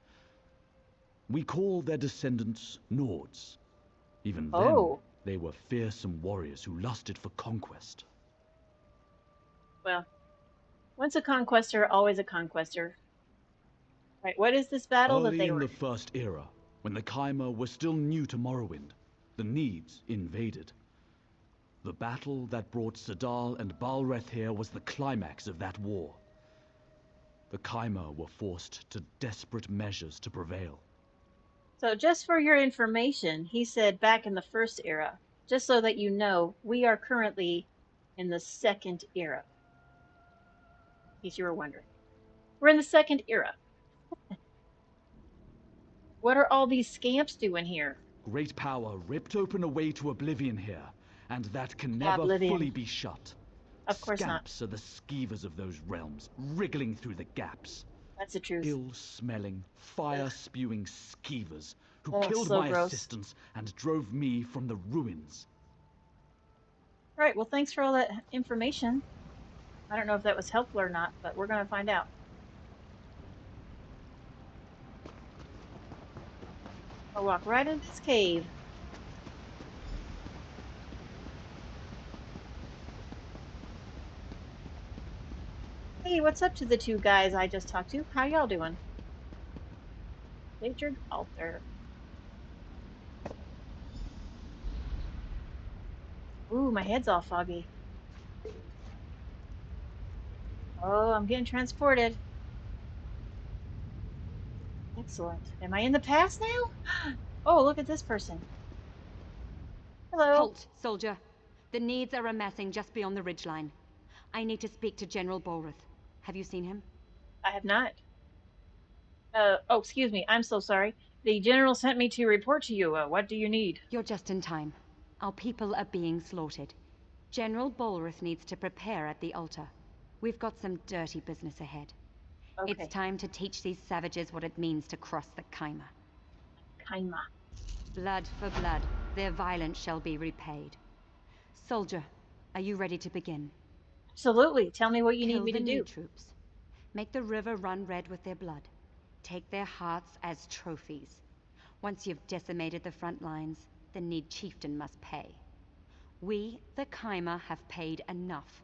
We call their descendants Nords. Even then, they were fearsome warriors who lusted for conquest. Well, once a conquestor, always a conquestor. Right, what is this battle that Early they in were the First Era, when the Chimer were still new to Morrowind, the Needs invaded. The battle that brought Sadal and Balreth here was the climax of that war. The Chimer were forced to desperate measures to prevail. So just for your information, he said back in the First Era, just so that you know, we are currently in the Second Era. In case you were wondering. We're in the Second Era. What are all these scamps doing here? Great power ripped open a way to oblivion here, and that can never fully be shut. Of course not. Scamps are the skeevers of those realms, wriggling through the gaps. That's the truth. Ill-smelling, fire-spewing skeevers who killed so my gross. assistants and drove me from the ruins. All right, well, thanks for all that information. I don't know if that was helpful or not, but we're going to find out. I'll walk right into this cave. Hey, what's up to the two guys I just talked to? How y'all doing? Daedric Altar. Ooh, my head's all foggy. Oh, I'm getting transported. Excellent. Am I in the past now? Oh, look at this person. Hello. Halt, soldier. The Needs are amassing just beyond the ridgeline. I need to speak to General Bolreth. Have you seen him? I have not. Oh, excuse me. I'm so sorry. The general sent me to report to you. What do you need? You're just in time. Our people are being slaughtered. General Bolreth needs to prepare at the altar. We've got some dirty business ahead. Okay. It's time to teach these savages what it means to cross the Chimer. Chimer. Blood for blood. Their violence shall be repaid. Soldier, are you ready to begin? Absolutely. Tell me what you need Kill me to the do. Need troops. Make the river run red with their blood. Take their hearts as trophies. Once you've decimated the front lines, the Need chieftain must pay. We, the Chimer, have paid enough.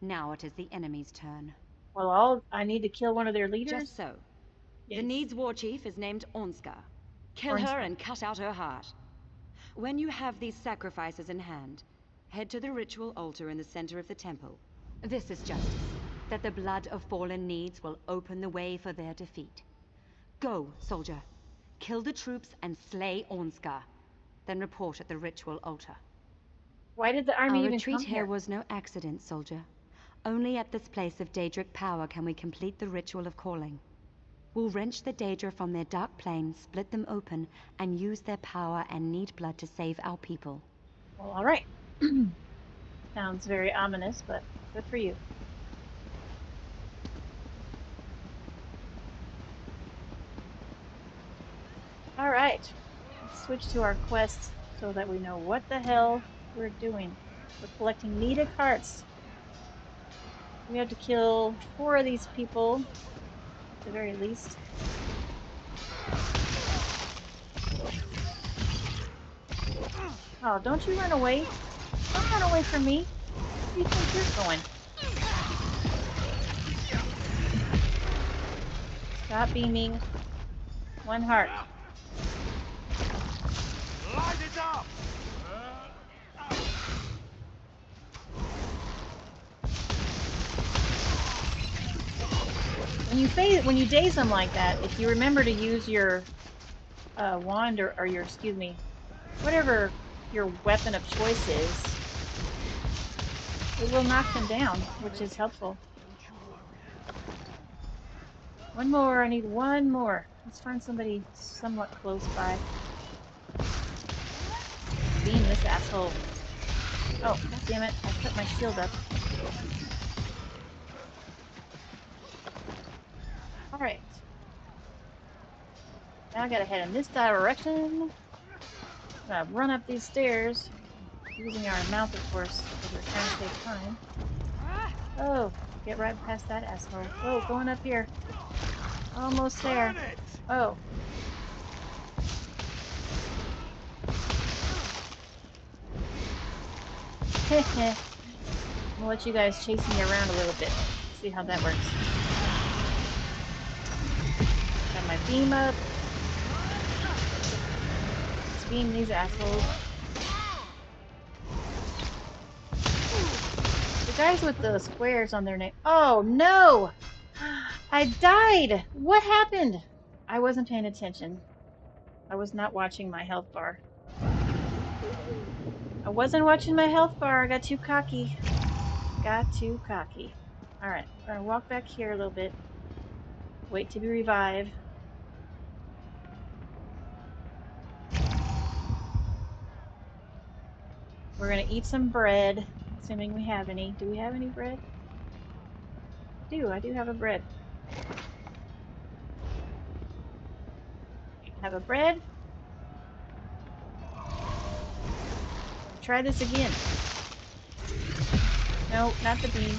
Now it is the enemy's turn. Well, I need to kill one of their leaders? Just so. Yes. The Need's war chief is named Ornskar. Kill her and cut out her heart. When you have these sacrifices in hand, head to the ritual altar in the center of the temple. This is justice, that the blood of fallen Needs will open the way for their defeat. Go, soldier. Kill the troops and slay Ornskar. Then report at the ritual altar. Why did the army Our even retreat come here here? was no accident, soldier. Only at this place of Daedric power can we complete the ritual of calling. We'll wrench the Daedra from their dark plane, split them open, and use their power and Need blood to save our people. Well, all right. Sounds very ominous, but good for you. All right. Let's switch to our quest so that we know what the hell we're doing. We're collecting Nedic hearts. We have to kill 4 of these people, at the very least. Oh, don't you run away. Don't run away from me. Where do you think you're going? Stop beaming. 1 heart. Light it up! When you daze them like that, if you remember to use your wand or your, excuse me, whatever your weapon of choice is, it will knock them down, which is helpful. 1 more. I need 1 more. Let's find somebody somewhat close by. Beam this asshole. Oh, god damn it. I put my shield up. Alright. Now I gotta head in this direction. I'm gonna run up these stairs. Using our mount, of course, because we're trying to save time. Oh, get right past that asshole. Oh, going up here. Almost there. Oh. I'm gonna let you guys chase me around a little bit. See how that works. Got my beam up. Let's beam these assholes. The guys with the squares on their name. Oh no! I died! What happened? I wasn't paying attention. I was not watching my health bar. I wasn't watching my health bar. I got too cocky. Got too cocky. Alright, we're gonna walk back here a little bit. Wait to be revived. We're gonna eat some bread, assuming we have any. Do we have any bread? I do have a bread. Have a bread. Try this again. No, not the beam.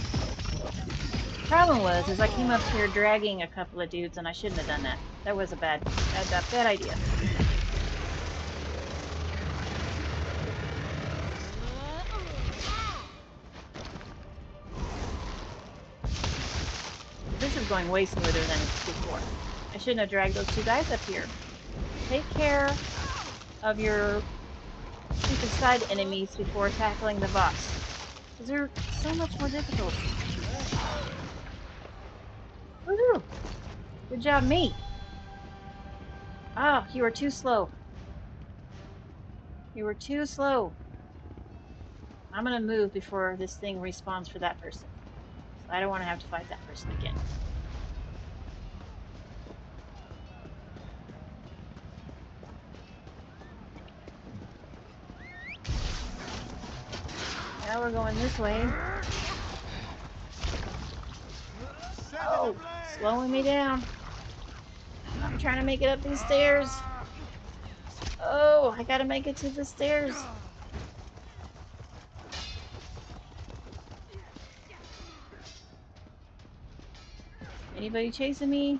Problem was, is I came up here dragging a couple of dudes, and I shouldn't have done that. That was a bad idea. This is going way smoother than before. I shouldn't have dragged those 2 guys up here. Take care of your stupid side enemies before tackling the boss. Because they're so much more difficult. Woohoo! Good job, me. Ah, you were too slow. You were too slow. I'm gonna move before this thing respawns for that person. I don't want to have to fight that person again. Now we're going this way. Oh, slowing me down. I'm trying to make it up these stairs. Oh, I gotta make it to the stairs. Anybody chasing me?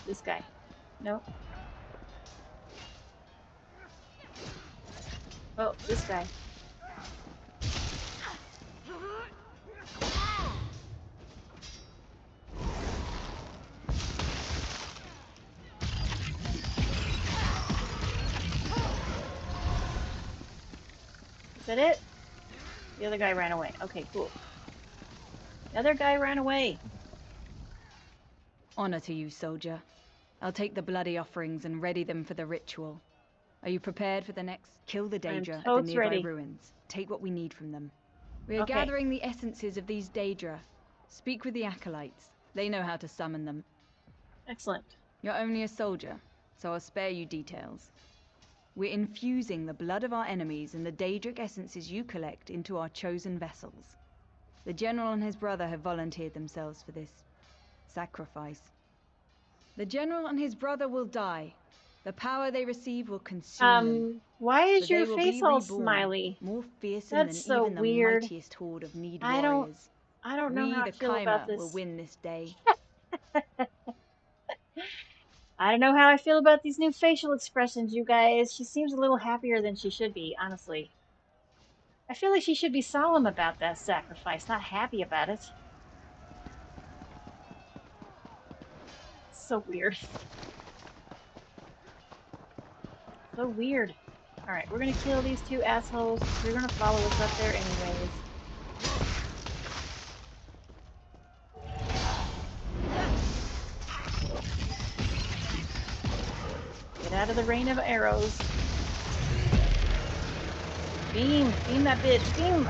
This guy. Nope. Oh, this guy. Is that it? The other guy ran away. Okay, cool. The other guy ran away. Honor to you, soldier. I'll take the bloody offerings and ready them for the ritual. Are you prepared for the next? Kill the Daedra at the nearby ruins. Take what we need from them. We are gathering the essences of these Daedra. Speak with the acolytes. They know how to summon them. Excellent. You're only a soldier, so I'll spare you details. We're infusing the blood of our enemies and the Daedric essences you collect into our chosen vessels. The general and his brother have volunteered themselves for this sacrifice. The general and his brother will die. The power they receive will consume them. Why is But your face all smiley? more fearsome That's than so even weird. the mightiest horde of needy I don't warriors. I don't know how I feel about this. will win this day. I don't know how I feel about these new facial expressions, you guys. She seems a little happier than she should be, honestly. I feel like she should be solemn about that sacrifice, not happy about it. So weird. So weird. Alright, we're gonna kill these two assholes. They're gonna follow us up there anyways. Get out of the rain of arrows. Beam! Beam that bitch! Beam!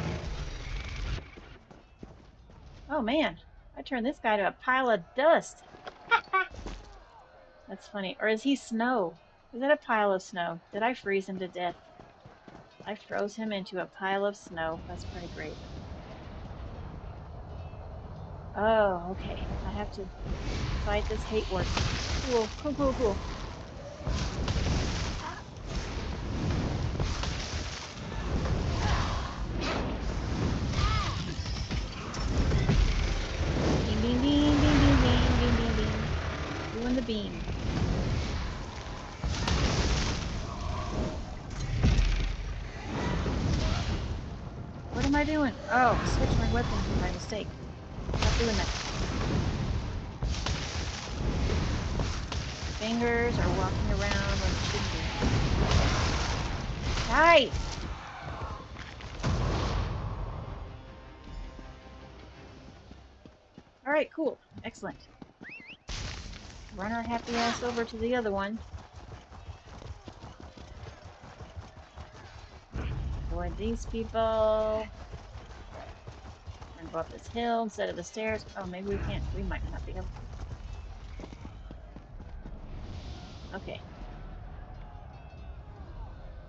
Oh man, I turned this guy to a pile of dust. That's funny. Or is he snow? Is that a pile of snow? Did I freeze him to death? I froze him into a pile of snow. That's pretty great. Oh, okay. I have to fight this hate work. Cool, cool, cool, cool. Beam, beam, beam, beam, beam, beam, beam, beam, beam. Doing the beam. What am I doing? Oh, switch my weapon by mistake. Stop doing that. Fingers are walking around when it shouldn't be. Die! Alright, cool. Excellent. Run our happy ass over to the other one. Avoid these people. And go up this hill instead of the stairs. Oh, maybe we can't. We might not be able to. Okay.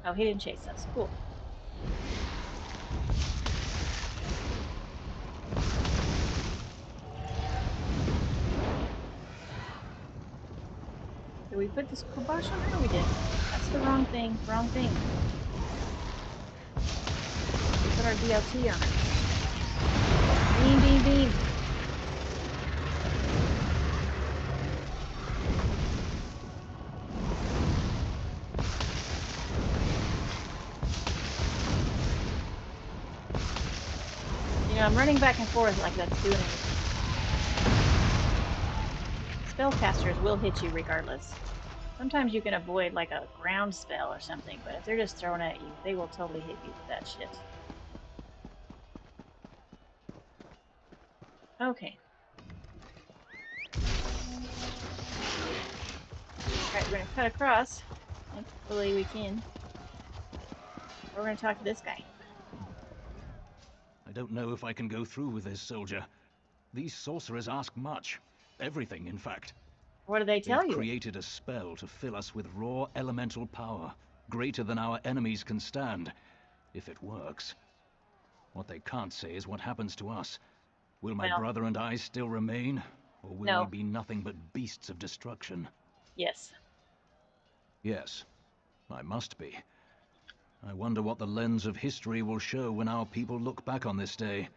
Oh, he didn't chase us. Cool. Did we put this kibosh on her? We did. That's the wrong thing. Wrong thing. We put our DLT on her. Beam, beam, beam. You know, I'm running back and forth like that's doing anything. Spellcasters will hit you regardless. Sometimes you can avoid like a ground spell or something, but if they're just throwing at you, they will totally hit you with that shit. Okay. Alright, we're gonna cut across. Hopefully we can. We're gonna talk to this guy. I don't know if I can go through with this, soldier. These sorcerers ask much. Everything, in fact. What do they tell you? They've created a spell to fill us with raw elemental power, greater than our enemies can stand, if it works. What they can't say is what happens to us. Will my brother and I still remain, or will we be nothing but beasts of destruction? Yes. Yes, I must be. I wonder what the lens of history will show when our people look back on this day.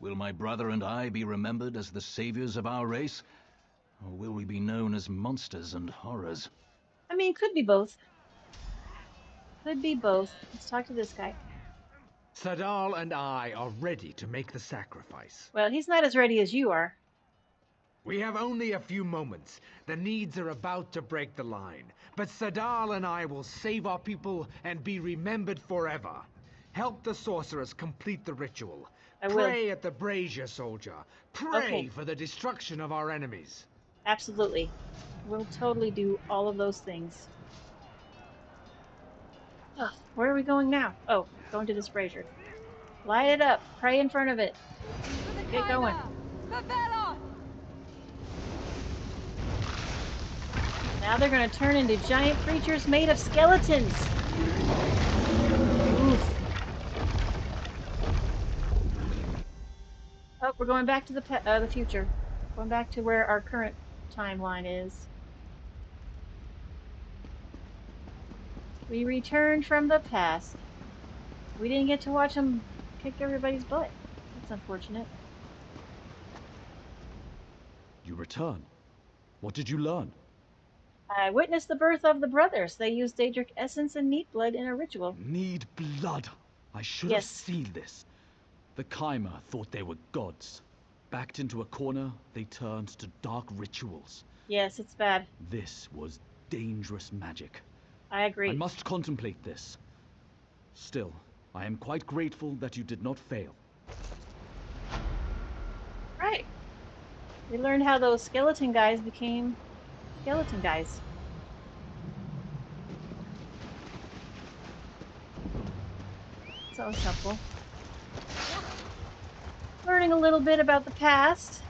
Will my brother and I be remembered as the saviors of our race? Or will we be known as monsters and horrors? I mean, could be both. Could be both. Let's talk to this guy. Sadal and I are ready to make the sacrifice. Well, he's not as ready as you are. We have only a few moments. The needs are about to break the line. But Sadal and I will save our people and be remembered forever. Help the sorcerers complete the ritual. Pray at the brazier, soldier. Pray for the destruction of our enemies. Absolutely. We'll totally do all of those things. Ugh, where are we going now? Oh, going to this brazier. Light it up. Pray in front of it. Get going. Now they're going to turn into giant creatures made of skeletons. Oof. Oh, we're going back to the future. Going back to where our current timeline is. We returned from the past. We didn't get to watch them kick everybody's butt. That's unfortunate. You return. What did you learn? I witnessed the birth of the brothers. They used Daedric essence and need blood in a ritual. Need blood? I should have seen this. The Chimera thought they were gods. Backed into a corner, they turned to dark rituals. Yes, it's bad. This was dangerous magic. I agree. I must contemplate this. Still, I am quite grateful that you did not fail. Right. We learned how those skeleton guys became skeleton guys. It's always helpful. Learning a little bit about the past.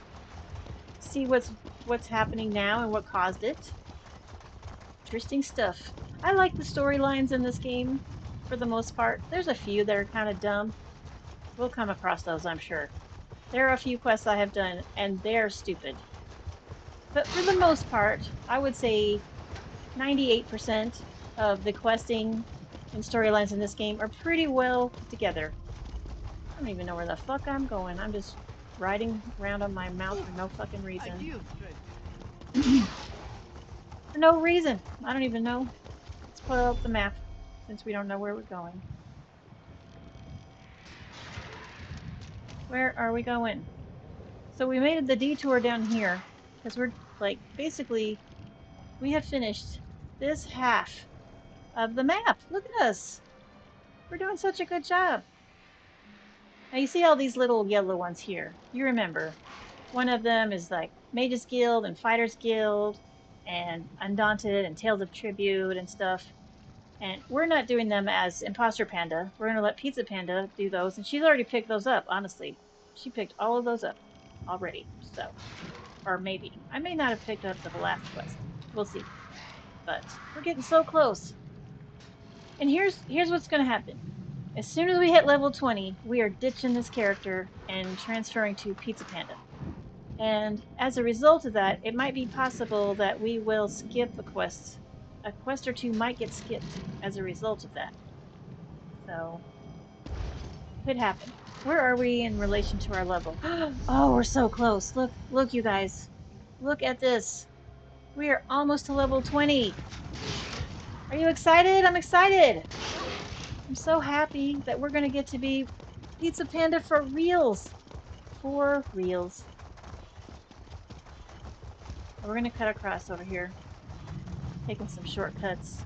See what's happening now and what caused it. Interesting stuff. I like the storylines in this game for the most part. There's a few that are kind of dumb. We'll come across those, I'm sure. There are a few quests I have done, and they're stupid. But for the most part, I would say 98% of the questing and storylines in this game are pretty well put together. I don't even know where the fuck I'm going. I'm just riding around on my mount for no fucking reason. For no reason. I don't even know. Let's pull up the map, since we don't know where we're going. Where are we going? So we made the detour down here, because we're, like, basically, we have finished this half of the map. Look at us. We're doing such a good job. Now you see all these little yellow ones here. You remember. One of them is like Mage's Guild and Fighter's Guild and Undaunted and Tales of Tribute and stuff. And we're not doing them as Imposter Panda. We're going to let Pizza Panda do those. And she's already picked those up, honestly. She picked all of those up already. So, or maybe. I may not have picked up the last quest. We'll see. But we're getting so close. And here's what's going to happen. As soon as we hit level 20, we are ditching this character and transferring to Pizza Panda. And as a result of that, it might be possible that we will skip a quest. A quest or two might get skipped as a result of that. So, could happen. Where are we in relation to our level? Oh, we're so close. Look, you guys. Look at this. We are almost to level 20. Are you excited? I'm excited. I'm so happy that we're going to get to be Pizza Panda for reals. For reals. We're going to cut across over here. Taking some shortcuts.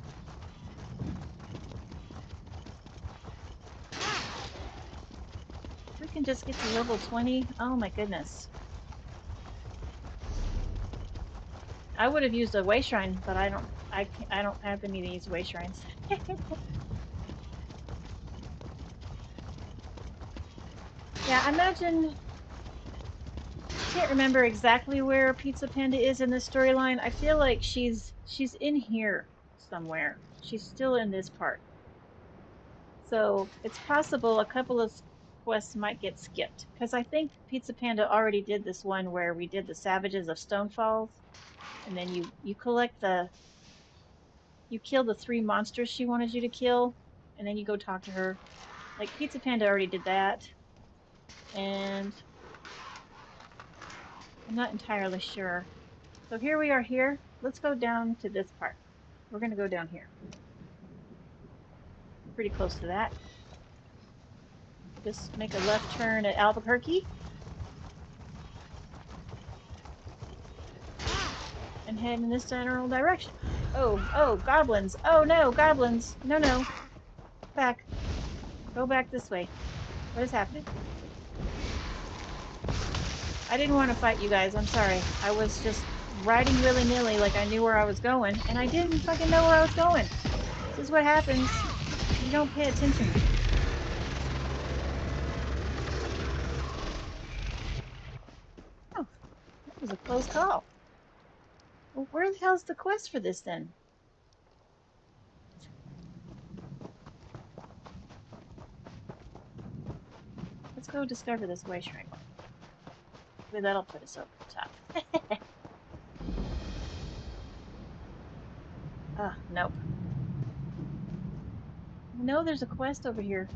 If we can just get to level 20, oh my goodness. I would have used a way shrine, but I don't have any of these way shrines. Yeah, imagine. I can't remember exactly where Pizza Panda is in this storyline. I feel like she's in here somewhere. She's still in this part. So it's possible a couple of quests might get skipped. Because I think Pizza Panda already did this one where we did the Savages of Stonefalls. And then you collect the... You kill the 3 monsters she wanted you to kill. And then you go talk to her. Like, Pizza Panda already did that. And... I'm not entirely sure. So here we are here. Let's go down to this part. We're going to go down here. Pretty close to that. Just make a left turn at Albuquerque. And head in this general direction. Oh, goblins. Oh no, goblins. No. Back. Go back this way. What is happening? I didn't want to fight you guys. I'm sorry. I was just riding willy-nilly like I knew where I was going, and I didn't fucking know where I was going. This is what happens. You don't pay attention. Oh, that was a close call. Well, where the hell's the quest for this then? Let's go discover this way shrine. Maybe that'll put us over the top. Nope. No, there's a quest over here.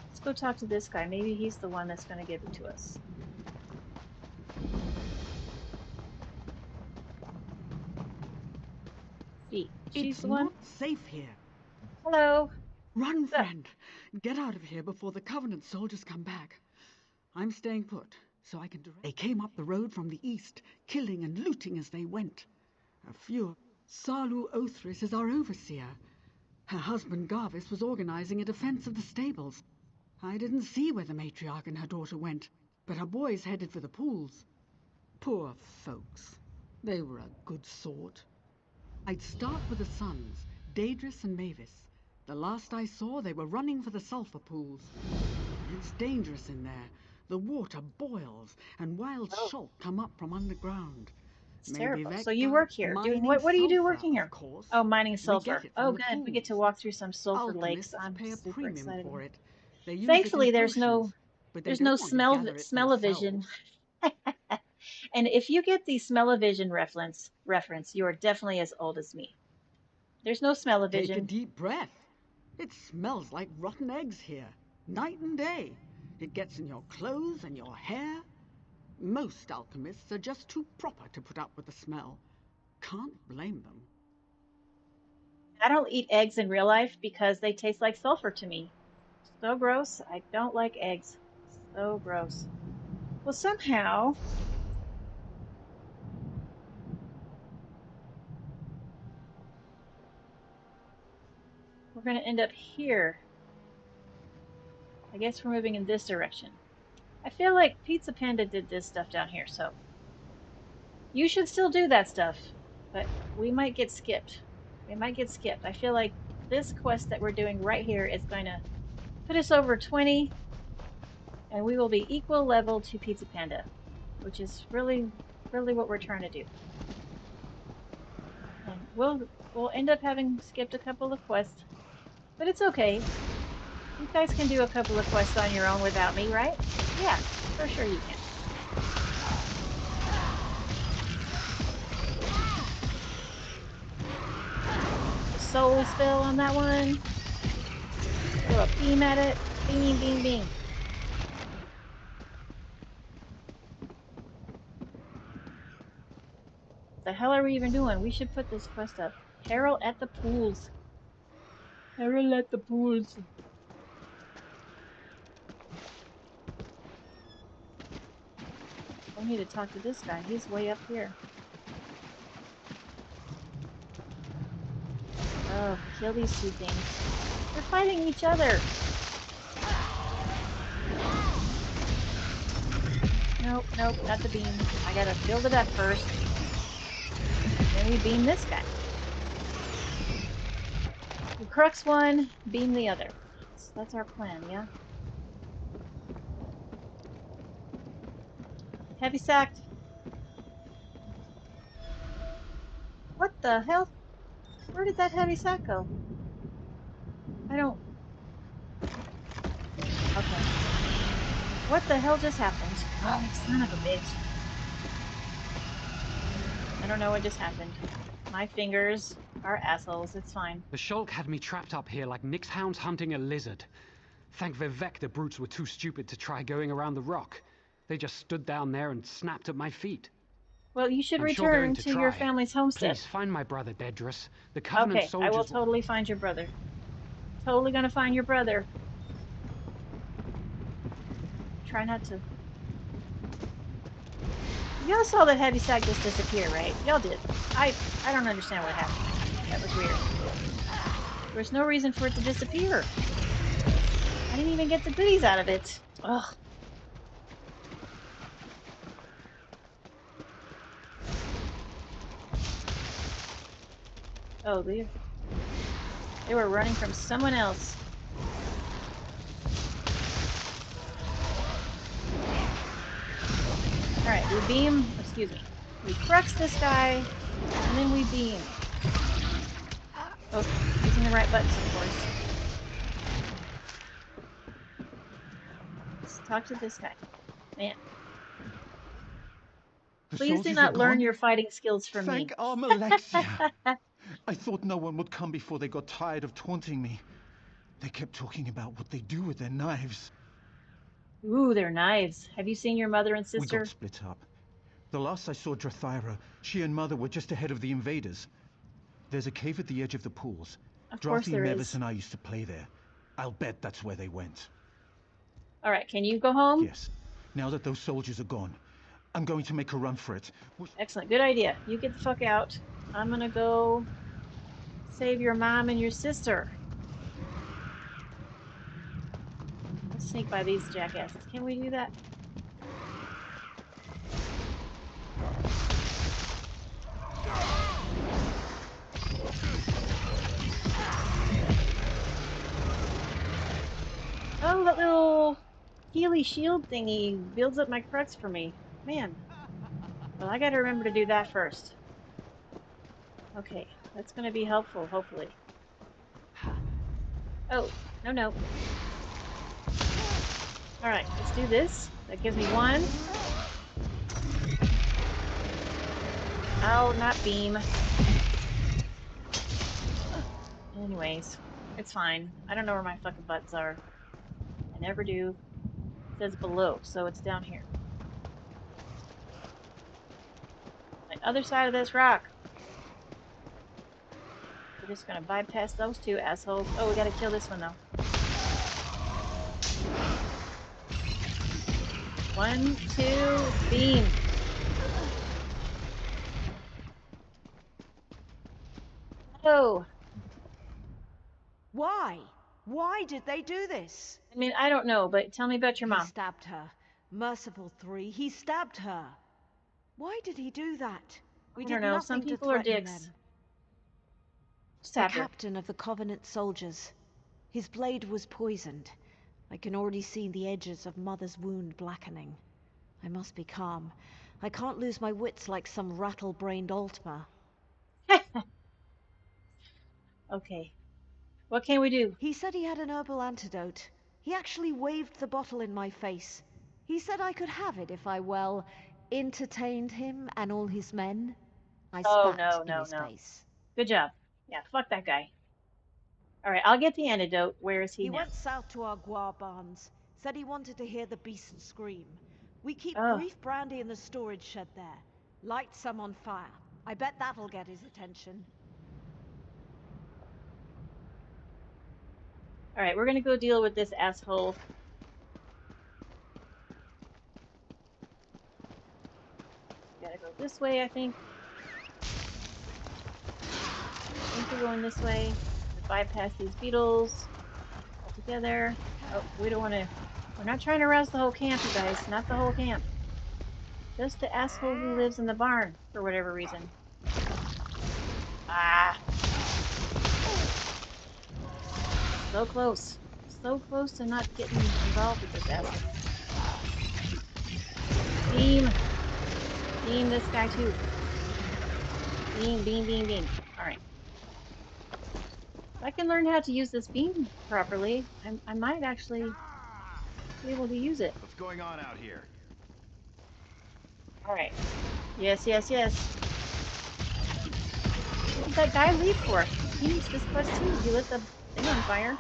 Let's go talk to this guy. Maybe he's the one that's going to give it to us. She's It's the one? not safe here. Hello. Run, friend. Get out of here before the Covenant soldiers come back. I'm staying put, so I can direct. They came up the road from the east, killing and looting as they went. A few. Salu Othris is our overseer. Her husband Garvis was organizing a defense of the stables. I didn't see where the matriarch and her daughter went, but her boys headed for the pools. Poor folks. They were a good sort. I'd start with the sons, Daedrus and Mavis. The last I saw, they were running for the sulfur pools. It's dangerous in there. The water boils, and wild shulk come up from underground. It's terrible. So you work here. Doing what? What do you do working here? Oh, mining sulfur. Oh, good. We get to walk through some sulfur lakes. I'm super excited. For it. They use Thankfully, it in there's potions, no smell-o-vision. And if you get the smell-o-vision reference, you are definitely as old as me. There's no smell-o-vision. Take a deep breath. It smells like rotten eggs here, night and day. It gets in your clothes and your hair. Most alchemists are just too proper to put up with the smell. Can't blame them. I don't eat eggs in real life because they taste like sulfur to me. So gross. I don't like eggs. So gross. Well, somehow we're going to end up here. I guess we're moving in this direction. I feel like Pizza Panda did this stuff down here, so you should still do that stuff, but we might get skipped. I feel like this quest that we're doing right here is going to put us over 20, and we will be equal level to Pizza Panda, which is really, really what we're trying to do. And we'll end up having skipped a couple of quests, but it's okay. You guys can do a couple of quests on your own without me, right? Yeah, for sure you can. Soul spell on that one. Throw a beam at it. Beam, beam, beam. What the hell are we even doing? We should put this quest up. Herald at the pools. Herald at the pools. I need to talk to this guy. He's way up here. Oh, kill these two things. They're fighting each other. Nope, nope, not the beam. I gotta build it up first. Then we beam this guy. We crux one, beam the other. So that's our plan, yeah? Heavy sacked. What the hell? Where did that heavy sack go? I don't... Okay. What the hell just happened? Oh, son of a bitch. I don't know what just happened. My fingers are assholes. It's fine. The shulk had me trapped up here like Nick's hounds hunting a lizard. Thank Vivek the brutes were too stupid to try going around the rock. They just stood down there and snapped at my feet. Well, you should return to your family's homestead. Please, find my brother, Daedrus. The Covenant soldiers... I will totally find your brother. Totally gonna find your brother. Try not to... Y'all saw that heavy sack just disappear, right? Y'all did. I don't understand what happened. That was weird. There's no reason for it to disappear. I didn't even get the goodies out of it. Ugh. Oh, they were running from someone else. Alright, we beam, excuse me. We crux this guy, and then we beam. Oh, using the right buttons, of course. Let's talk to this guy. Man. Please do not learn your fighting skills from me. Thank Alexia. I thought no one would come before they got tired of taunting me. They kept talking about what they do with their knives. Ooh, their knives. Have you seen your mother and sister? We got split up. The last I saw Drathyra, she and Mother were just ahead of the invaders. There's a cave at the edge of the pools. Of course there Mavis is. and I used to play there. I'll bet that's where they went. All right, can you go home? Yes. Now that those soldiers are gone, I'm going to make a run for it. Excellent, good idea. You get the fuck out. I'm gonna go save your mom and your sister. Let's sneak by these jackasses. Can we do that? Oh, that little Healy shield thingy builds up my crux for me. Man. Well, I gotta remember to do that first. Okay, that's gonna be helpful, hopefully. Oh, no. Alright, let's do this. That gives me 1. Oh, not beam. Anyways, it's fine. I don't know where my fucking buttons are. I never do. It says below, so it's down here. The other side of this rock. We're just gonna bypass those 2 assholes. Oh, we gotta kill this one though. 1, 2, beam. Oh. Why? Why did they do this? I mean, I don't know, but tell me about your mom. He stabbed her. Merciful 3, he stabbed her. Why did he do that? We did nothing some people to are threaten dicks. them. The captain of the Covenant soldiers. His blade was poisoned. I can already see the edges of Mother's wound blackening. I must be calm. I can't lose my wits like some rattle-brained Altmer. Okay. What can we do? He said he had an herbal antidote. He actually waved the bottle in my face. He said I could have it if I, well, entertained him and all his men. I spat in his face. Good job. Yeah, fuck that guy. Alright, I'll get the antidote. Where is he now? He went south to our guar barns. Said he wanted to hear the beast scream. We keep brief brandy in the storage shed there. Light some on fire. I bet that'll get his attention. Alright, we're gonna go deal with this asshole. Gotta go this way, I think. I think we're going this way. Bypass these beetles altogether. Oh, we don't want to. We're not trying to rouse the whole camp, you guys. Not the whole camp. Just the asshole who lives in the barn for whatever reason. Ah. So close. So close to not getting involved with this asshole. Beam. Beam this guy too. Beam. Alright. If I can learn how to use this beam properly, I might actually be able to use it. What's going on out here? Alright. Yes. What did that guy leave for? He needs this quest too. He lit the thing on fire.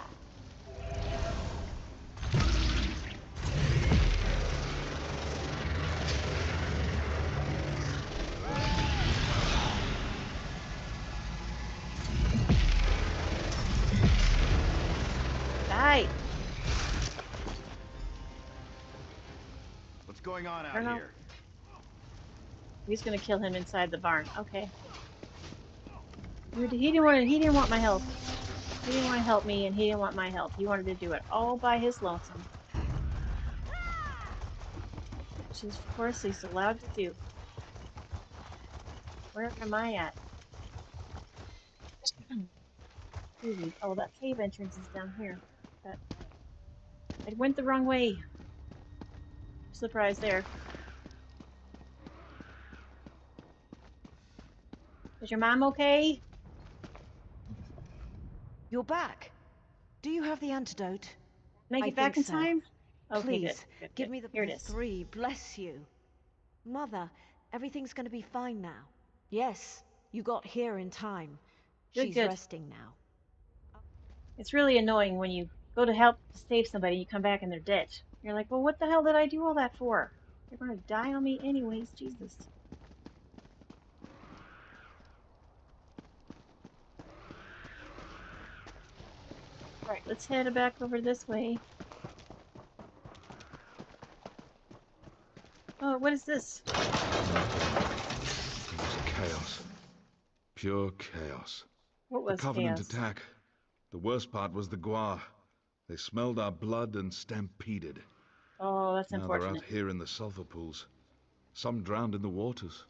Die! What's going on out here? He's gonna kill him inside the barn. Okay. He didn't want my help. He didn't want to help me, and he didn't want my help. He wanted to do it all by his lonesome. Which is, of course, he's allowed to do. Where am I at? Oh, that cave entrance is down here. I went the wrong way. Surprise there. Is your mom okay? You're back. Do you have the antidote? Make it back in time? Okay, Please, good. give me the Here it is. 3. Bless you. Mother, everything's going to be fine now. Yes, you got here in time. She's resting now. It's really annoying when you go to help save somebody and you come back and they're dead. You're like, well, what the hell did I do all that for? They're gonna die on me anyways, Jesus. Alright, let's head back over this way. Oh, what is this? It was chaos. Pure chaos. What was the Covenant chaos? attack. The worst part was the Guar. They smelled our blood and stampeded. Oh, that's now unfortunate. They're out here in the sulfur pools. Some drowned in the waters.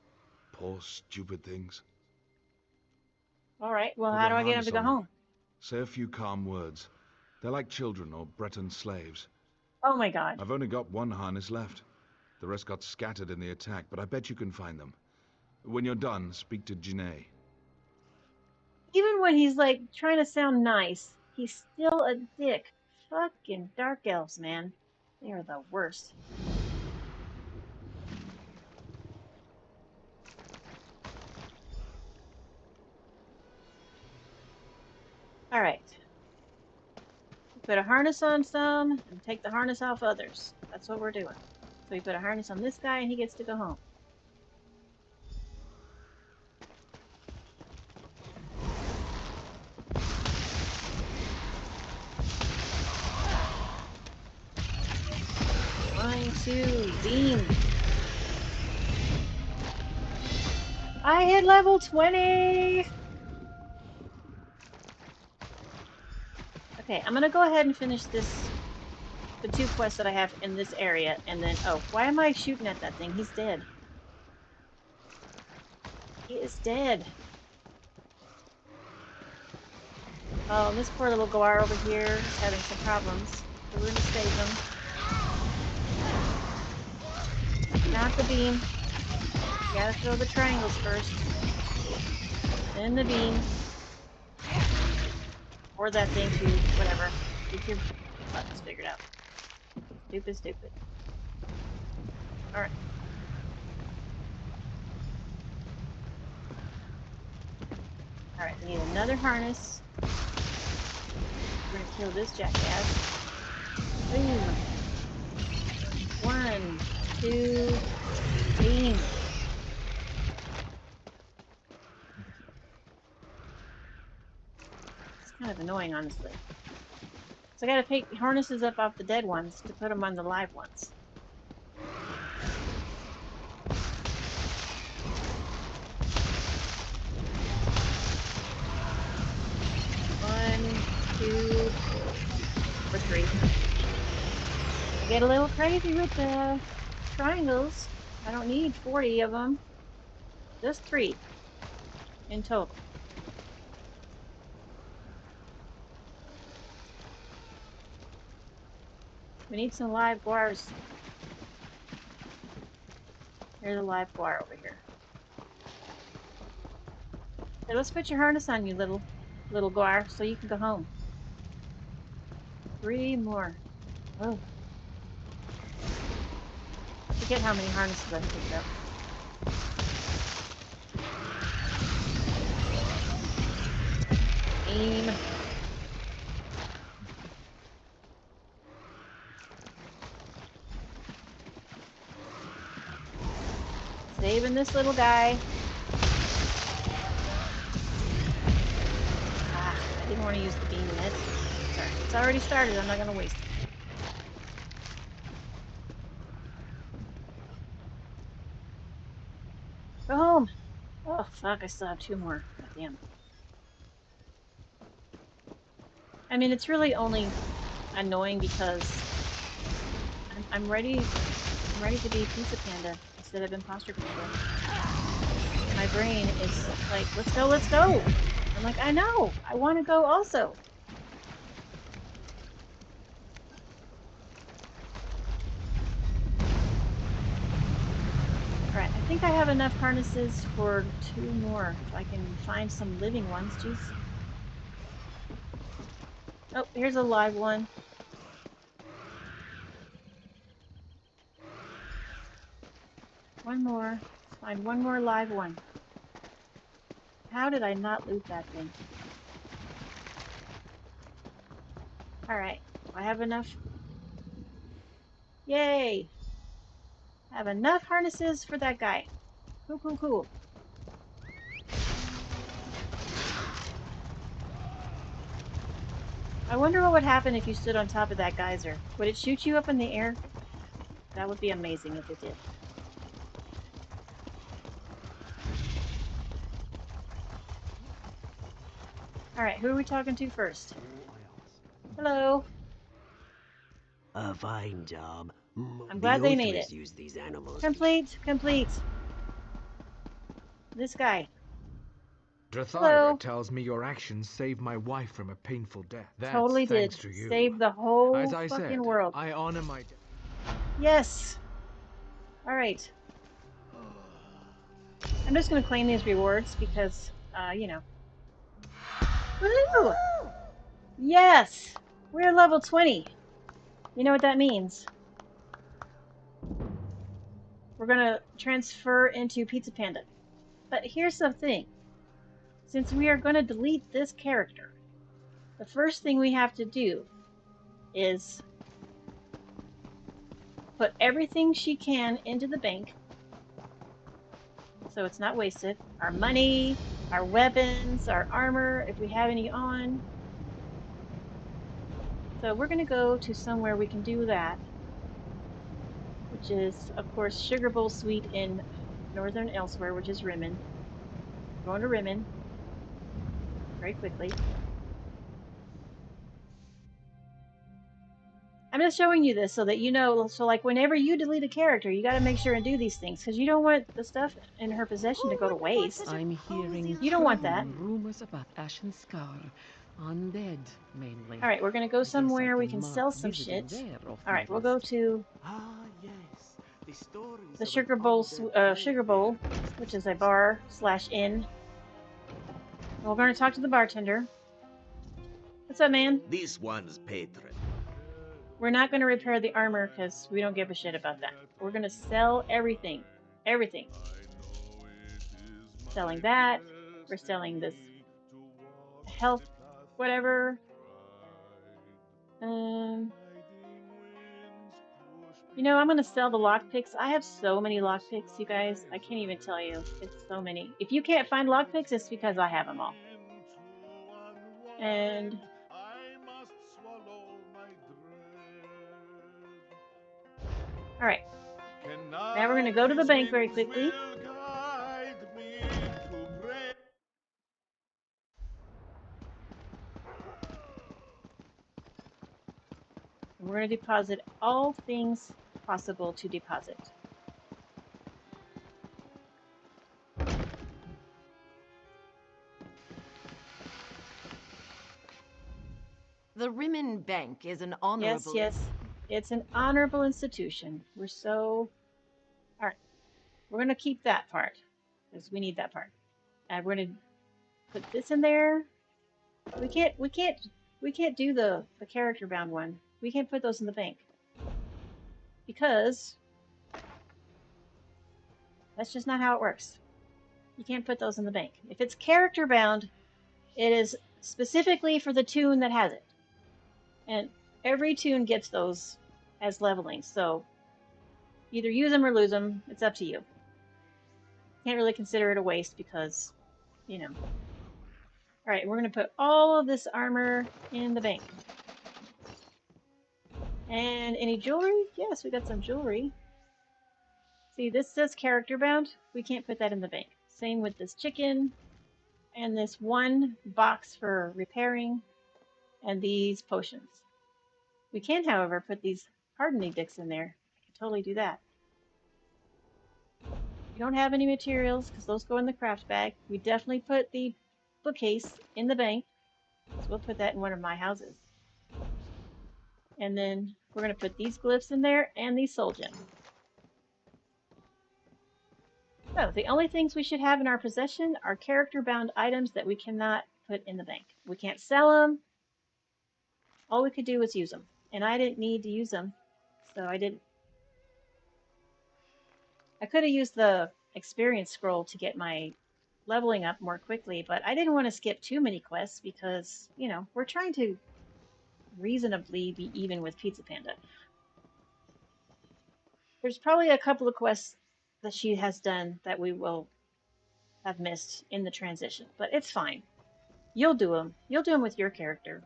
Poor, stupid things. Alright, well, Put how a do I get him harness to go on them. home? Say a few calm words. They're like children or Breton slaves. Oh my god. I've only got one harness left. The rest got scattered in the attack, but I bet you can find them. When you're done, speak to Janae. Even when he's like trying to sound nice, he's still a dick. Fucking dark elves, man. They are the worst. Alright. Put a harness on some and take the harness off others. That's what we're doing. So we put a harness on this guy and he gets to go home. One, two, beam. I hit level 20! Okay, I'm gonna go ahead and finish the 2 quests that I have in this area, and then, oh, why am I shooting at that thing? He's dead. He is dead. Oh, this poor little Guar over here is having some problems. So we're gonna save him. Not the beam. You gotta throw the triangles first. Then the beam. Or that thing too, whatever. Get your buttons figured out. Stupid, stupid. Alright. Alright, we need another harness. We're gonna kill this jackass. Boom. 1, 2, beam. It's kind of annoying, honestly. So I gotta pick harnesses up off the dead ones to put them on the live ones. One, 2, or 3. I get a little crazy with the triangles. I don't need 40 of them. Just 3 in total. We need some live guars. Here's a live guar over here. Hey, let's put your harness on you, little guar, so you can go home. 3 more. Oh. Forget how many harnesses I've picked up. Aim. Saving this little guy. Ah, I didn't want to use the beam yet. Sorry, it's already started. I'm not going to waste it. Go home. Oh, fuck, I still have 2 more. God damn. I mean, it's really only annoying because I'm ready to be Pizza Panda instead of Imposter Panda. My brain is like, let's go, let's go. I'm like, I know, I want to go also. Alright, I think I have enough harnesses for 2 more. If I can find some living ones, jeez. Oh, here's a live one. One more. Let's find one more live one. How did I not loot that thing? Alright, I have enough. Yay! I have enough harnesses for that guy. Cool, cool, cool. I wonder what would happen if you stood on top of that geyser. Would it shoot you up in the air? That would be amazing if it did. Alright, who are we talking to first? Hello. A fine job. I'm glad they made it. Use these animals. Complete. This guy. Drathyra tells me your actions saved my wife from a painful death. That's totally thanks did. To you. Saved the whole As I fucking said, world. I honor my... Yes. Alright. I'm just going to claim these rewards because, you know. Woohoo! Yes! We're level 20. You know what that means. We're going to transfer into Pizza Panda. But here's the thing. Since we are going to delete this character, the first thing we have to do is put everything she can into the bank so it's not wasted. Our money, our weapons, our armor, if we have any on. So we're going to go to somewhere we can do that, which is, of course, Sugar Bowl Suite in Northern Elsewhere, which is Rimmen. Going to Rimmen very quickly. I'm just showing you this so that you know, so like whenever you delete a character, you got to make sure and do these things because you don't want the stuff in her possession to go to waste. I'm hearing you don't want that. rumors about Ashen Scar. Undead, mainly. Alright, we're going to go somewhere we can sell some shit. Alright, we'll go to the Sugar Bowl, which is a bar / inn. We're going to talk to the bartender. What's up, man? This one's patron. We're not going to repair the armor because we don't give a shit about that. We're going to sell everything. Everything. Selling that. We're selling this health, whatever. You know, I'm going to sell the lockpicks. I have so many lockpicks, you guys. I can't even tell you. It's so many. If you can't find lockpicks, it's because I have them all. And alright. Now we're going to go to the bank very quickly. And we're going to deposit all things possible to deposit. The Rimmen Bank is an honorable... Yes. It's an honorable institution. We're so... Alright. We're going to keep that part. Because we need that part. And we're going to put this in there. We can't do the character bound one. We can't put those in the bank. Because that's just not how it works. You can't put those in the bank. If it's character bound, it is specifically for the toon that has it. And every toon gets those as leveling. So either use them or lose them. It's up to you. Can't really consider it a waste because, you know. Alright, we're going to put all of this armor in the bank. And any jewelry? Yes, we got some jewelry. See, this says character bound. We can't put that in the bank. Same with this chicken. And this one box for repairing. And these potions. We can, however, put these hardening dicks in there. Totally do that. We don't have any materials because those go in the craft bag. We definitely put the bookcase in the bank. So we'll put that in one of my houses. And then we're going to put these glyphs in there and these soul gems. So the only things we should have in our possession are character bound items that we cannot put in the bank. We can't sell them. All we could do was use them. And I didn't need to use them. So I didn't. I could have used the experience scroll to get my leveling up more quickly, but I didn't want to skip too many quests because, you know, we're trying to reasonably be even with Pizza Panda. There's probably a couple of quests that she has done that we will have missed in the transition, but it's fine. You'll do them. You'll do them with your character.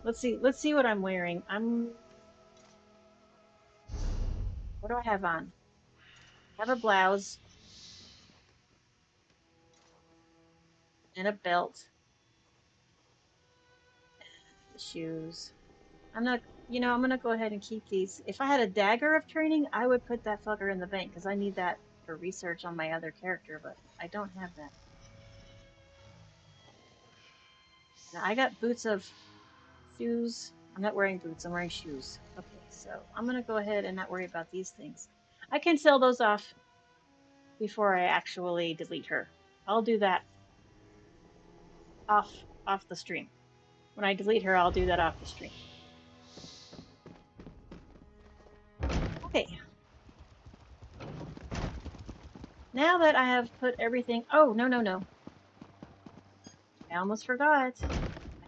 Let's see what I'm wearing. What do I have on? I have a blouse and a belt. Shoes. I'm gonna go ahead and keep these. If I had a dagger of training, I would put that fucker in the bank because I need that for research on my other character, but I don't have that. Now, I got boots of shoes. I'm not wearing boots, I'm wearing shoes. Okay, so I'm gonna go ahead and not worry about these things. I can sell those off before I actually delete her. I'll do that off the stream. When I delete her, I'll do that off the stream. Okay. Now that I have put everything... Oh, no. I almost forgot.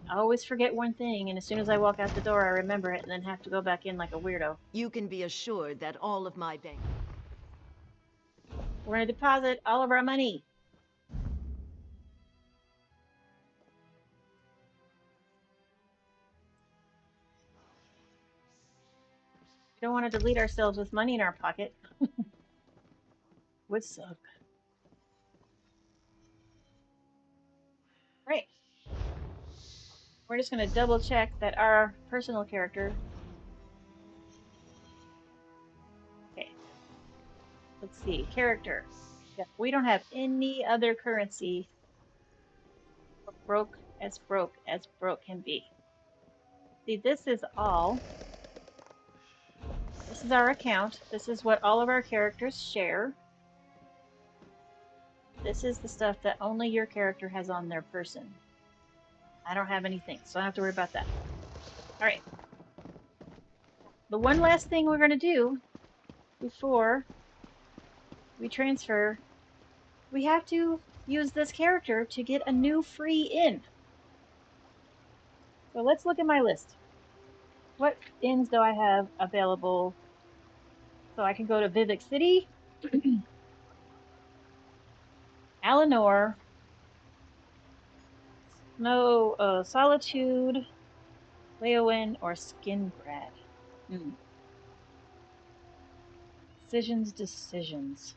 I always forget one thing, and as soon as I walk out the door, I remember it and then have to go back in like a weirdo. You can be assured that all of my bank... We're going to deposit all of our money. We don't want to delete ourselves with money in our pocket. Would suck. Right. We're just going to double check that our personal character... Okay. Let's see. Character. Yeah, we don't have any other currency. Broke as broke can be. See, this is all. This is our account. This is what all of our characters share. This is the stuff that only your character has on their person. I don't have anything, so I don't have to worry about that. Alright. The one last thing we're going to do before we transfer, we have to use this character to get a new free inn. So let's look at my list. What inns do I have available? So I can go to Vivek City, Alanor, Solitude, Leowen, or Skingrad. Decisions.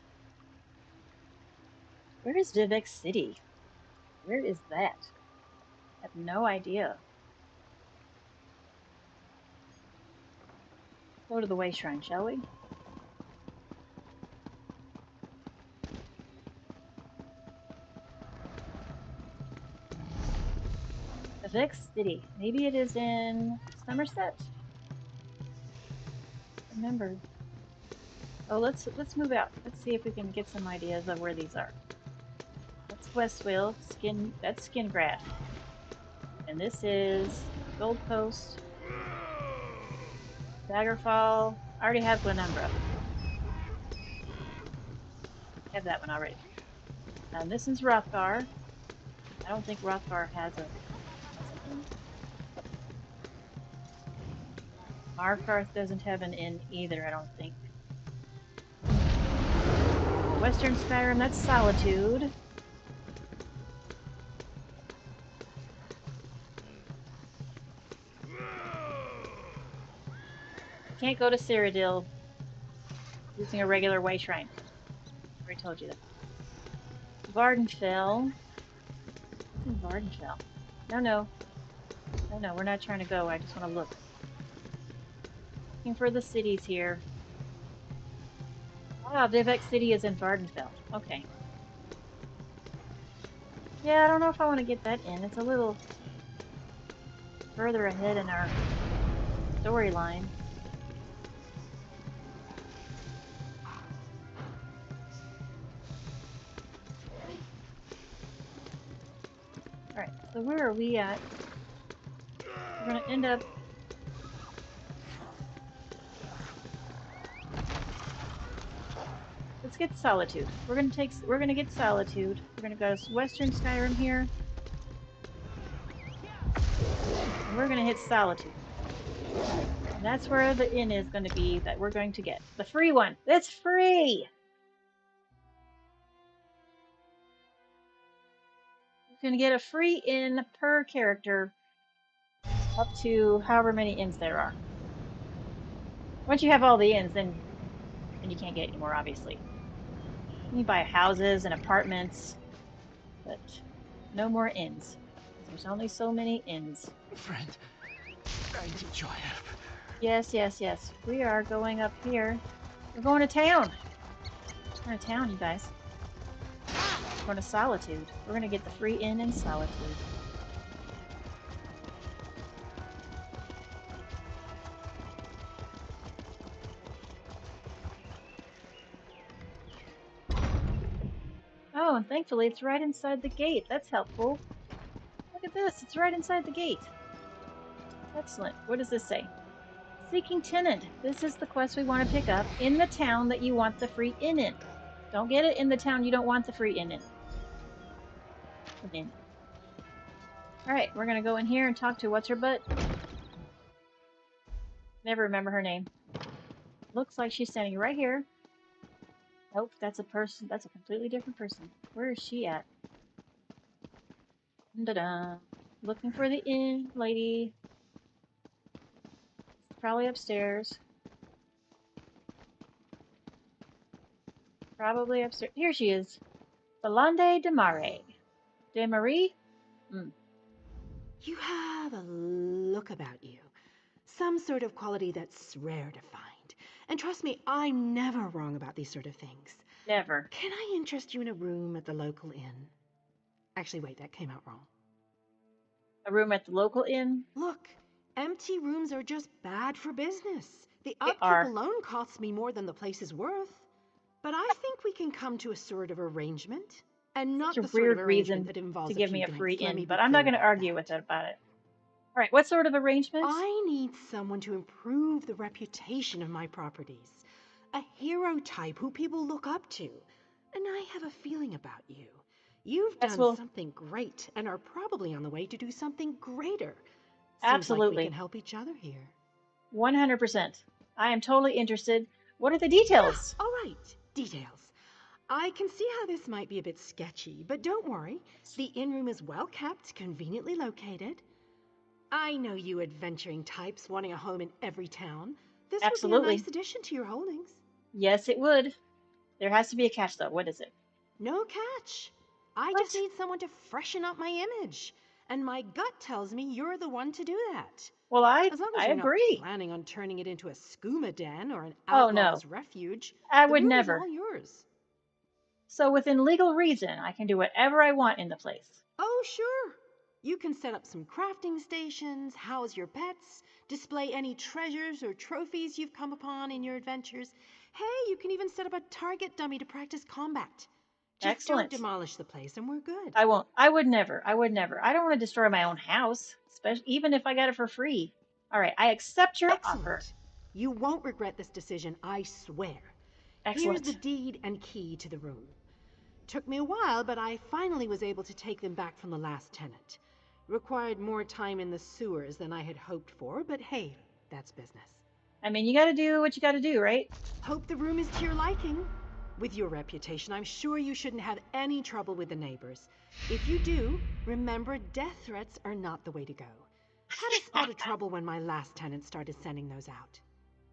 Where is Vivek City? Where is that? I have no idea. Go to the Way Shrine, shall we? Vivek City. Maybe it is in Somerset. Remember. Oh, let's move out. Let's see if we can get some ideas of where these are. That's Westfield. That's Skingrad. And this is Gold Coast. Daggerfall. I already have Glenumbra. I have that one already. And this is Rothgar. I don't think Rothgar has a inn. Markarth doesn't have an inn either, I don't think. Western Skyrim, that's Solitude. Can't go to Cyrodiil using a regular way shrine. I already told you that. Vardenfell. What's in Vardenfell? No, we're not trying to go. I just want to look. Looking for the cities here. Ah, Vivek City is in Vardenfell. Okay. Yeah, I don't know if I want to get that in. It's a little further ahead in our storyline. Alright, so where are we at? We're going to end up... Let's get Solitude. We're going to get Solitude. We're going to go to Western Skyrim here. And we're going to hit Solitude. And that's where the inn is going to be that we're going to get. The free one. It's free! We're going to get a free inn per character up to however many inns there are. Once you have all the inns, then you can't get any more, obviously. You buy houses and apartments, but no more inns. There's only so many inns. Friend, I need your help. Yes, yes, yes. We are going up here. We're going to town. We're going to town, you guys. We're going to Solitude. We're going to get the free inn in Solitude. Oh, and thankfully it's right inside the gate. That's helpful. Look at this. It's right inside the gate. Excellent. What does this say? Seeking tenant. This is the quest we want to pick up in the town that you want the free inn in. Don't get it in the town you don't want the free inn in. Alright, we're going to go in here and talk to what's-her-butt. Never remember her name. Looks like she's standing right here. Nope, that's a person. That's a completely different person. Where is she at? Da-da. Looking for the inn lady. Probably upstairs. Probably upstairs. Here she is. Belande de Mare. De Marie? You have a look about you. Some sort of quality that's rare to find. And trust me, I'm never wrong about these sort of things. Never. Can I interest you in a room at the local inn? Actually, wait, that came out wrong. A room at the local inn? Look, empty rooms are just bad for business. The upkeep alone costs me more than the place is worth. But I think we can come to a sort of arrangement. And not the sort of arrangement that involves to give me a free inn, but I'm not going to argue with it about it. All right, what sort of arrangement? I need someone to improve the reputation of my properties. A hero type who people look up to. And I have a feeling about you. You've done something great and are probably on the way to do something greater. Absolutely. Seems like we can help each other here. 100%. I am totally interested. What are the details? All right, details. I can see how this might be a bit sketchy, but don't worry. The inn room is well kept, conveniently located. I know you adventuring types wanting a home in every town. This would be a nice addition to your holdings. Yes, it would. There has to be a catch, though. What is it? No catch. I just need someone to freshen up my image. And my gut tells me you're the one to do that. Well, as long as I you're agree. Not planning on turning it into a skooma den or an outlaw's refuge. I would never. The room is all yours. So within legal reason, I can do whatever I want in the place. Oh, sure. You can set up some crafting stations, house your pets, display any treasures or trophies you've come upon in your adventures. Hey, you can even set up a target dummy to practice combat. Just don't demolish the place and we're good. I won't. I would never. I would never. I don't want to destroy my own house, especially even if I got it for free. All right, I accept your offer. You won't regret this decision, I swear. Excellent. Here's the deed and key to the room. Took me a while, but I finally was able to take them back from the last tenant. Required more time in the sewers than I had hoped for, but hey, that's business. I mean, you gotta do what you gotta do, right? Hope the room is to your liking. With your reputation, I'm sure you shouldn't have any trouble with the neighbors. If you do, remember death threats are not the way to go. Had a spot of trouble when my last tenant started sending those out.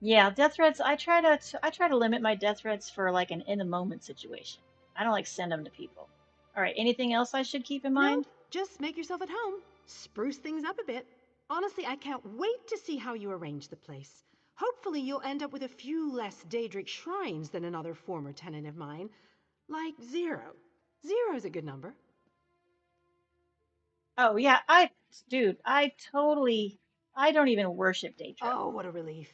Yeah, death threats. I try to limit my death threats for like an in the moment situation. I don't like send them to people. All right, anything else I should keep in mind? No, just make yourself at home. Spruce things up a bit. Honestly, I can't wait to see how you arrange the place. Hopefully you'll end up with a few less Daedric shrines than another former tenant of mine. Like 0. 0's a good number. Oh, yeah, I don't even worship Daedra. Oh, what a relief.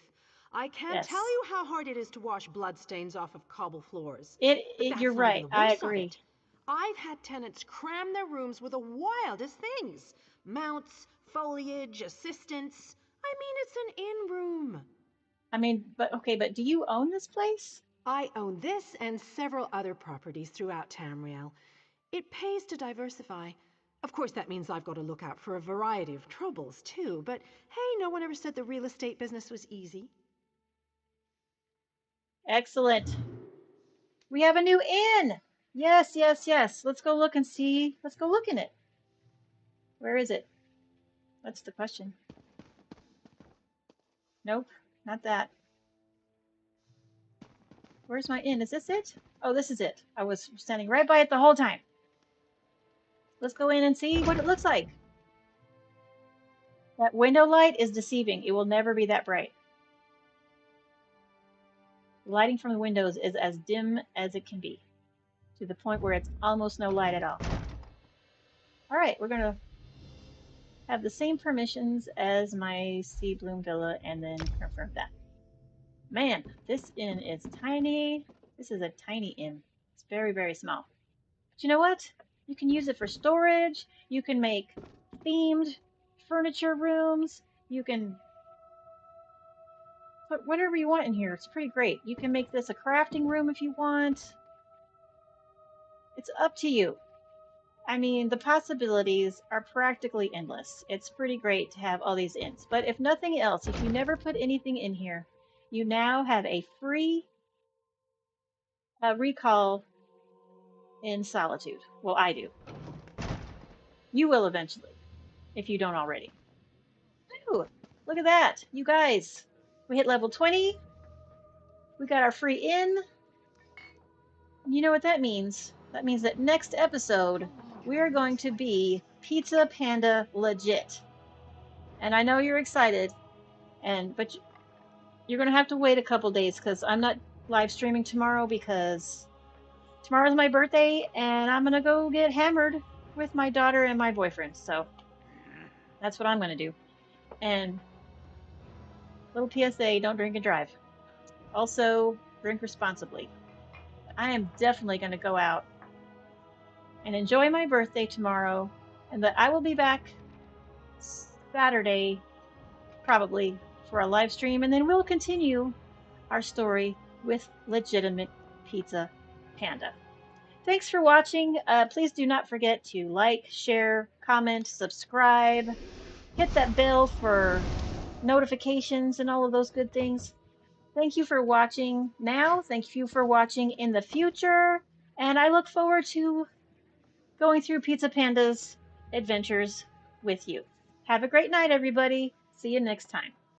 I can't tell you how hard it is to wash bloodstains off of cobble floors. You're right, I agree. I've had tenants cram their rooms with the wildest things. Mounts, foliage, assistants. I mean, it's an inn room. I mean, but do you own this place? I own this and several other properties throughout Tamriel. It pays to diversify. Of course, that means I've got to look out for a variety of troubles, too. But hey, no one ever said the real estate business was easy. Excellent. We have a new inn. Yes, yes, yes. Let's go look and see. Let's go look in it. Where is it? That's the question. Nope, not that. Where's my inn? Is this it? Oh, this is it. I was standing right by it the whole time. Let's go in and see what it looks like. That window light is deceiving. It will never be that bright. The lighting from the windows is as dim as it can be, to the point where it's almost no light at all. All right, we're going to have the same permissions as my Sea Bloom Villa and then confirm that. Man, this inn is tiny. This is a tiny inn. It's very, very small. But you know what? You can use it for storage. You can make themed furniture rooms. You can put whatever you want in here. It's pretty great. You can make this a crafting room if you want. It's up to you. I mean, the possibilities are practically endless. It's pretty great to have all these inns. But if nothing else, if you never put anything in here, you now have a free recall in Solitude. Well, I do. You will eventually, if you don't already. Ooh, look at that. You guys, we hit level 20. We got our free inn. You know what that means? That means that next episode, we're going to be Pizza Panda legit. And I know you're excited, but you're going to have to wait a couple days because I'm not live streaming tomorrow because tomorrow's my birthday and I'm going to go get hammered with my daughter and my boyfriend. So that's what I'm going to do. And little PSA, don't drink and drive. Also, drink responsibly. I am definitely going to go out and enjoy my birthday tomorrow, and that I will be back Saturday, probably, for a live stream, and then we'll continue our story with legitimate Pizza Panda. Thanks for watching. Please do not forget to like, share, comment, subscribe, hit that bell for notifications and all of those good things. Thank you for watching now. Thank you for watching in the future. And I look forward to going through Pizza Panda's adventures with you. Have a great night, everybody. See you next time.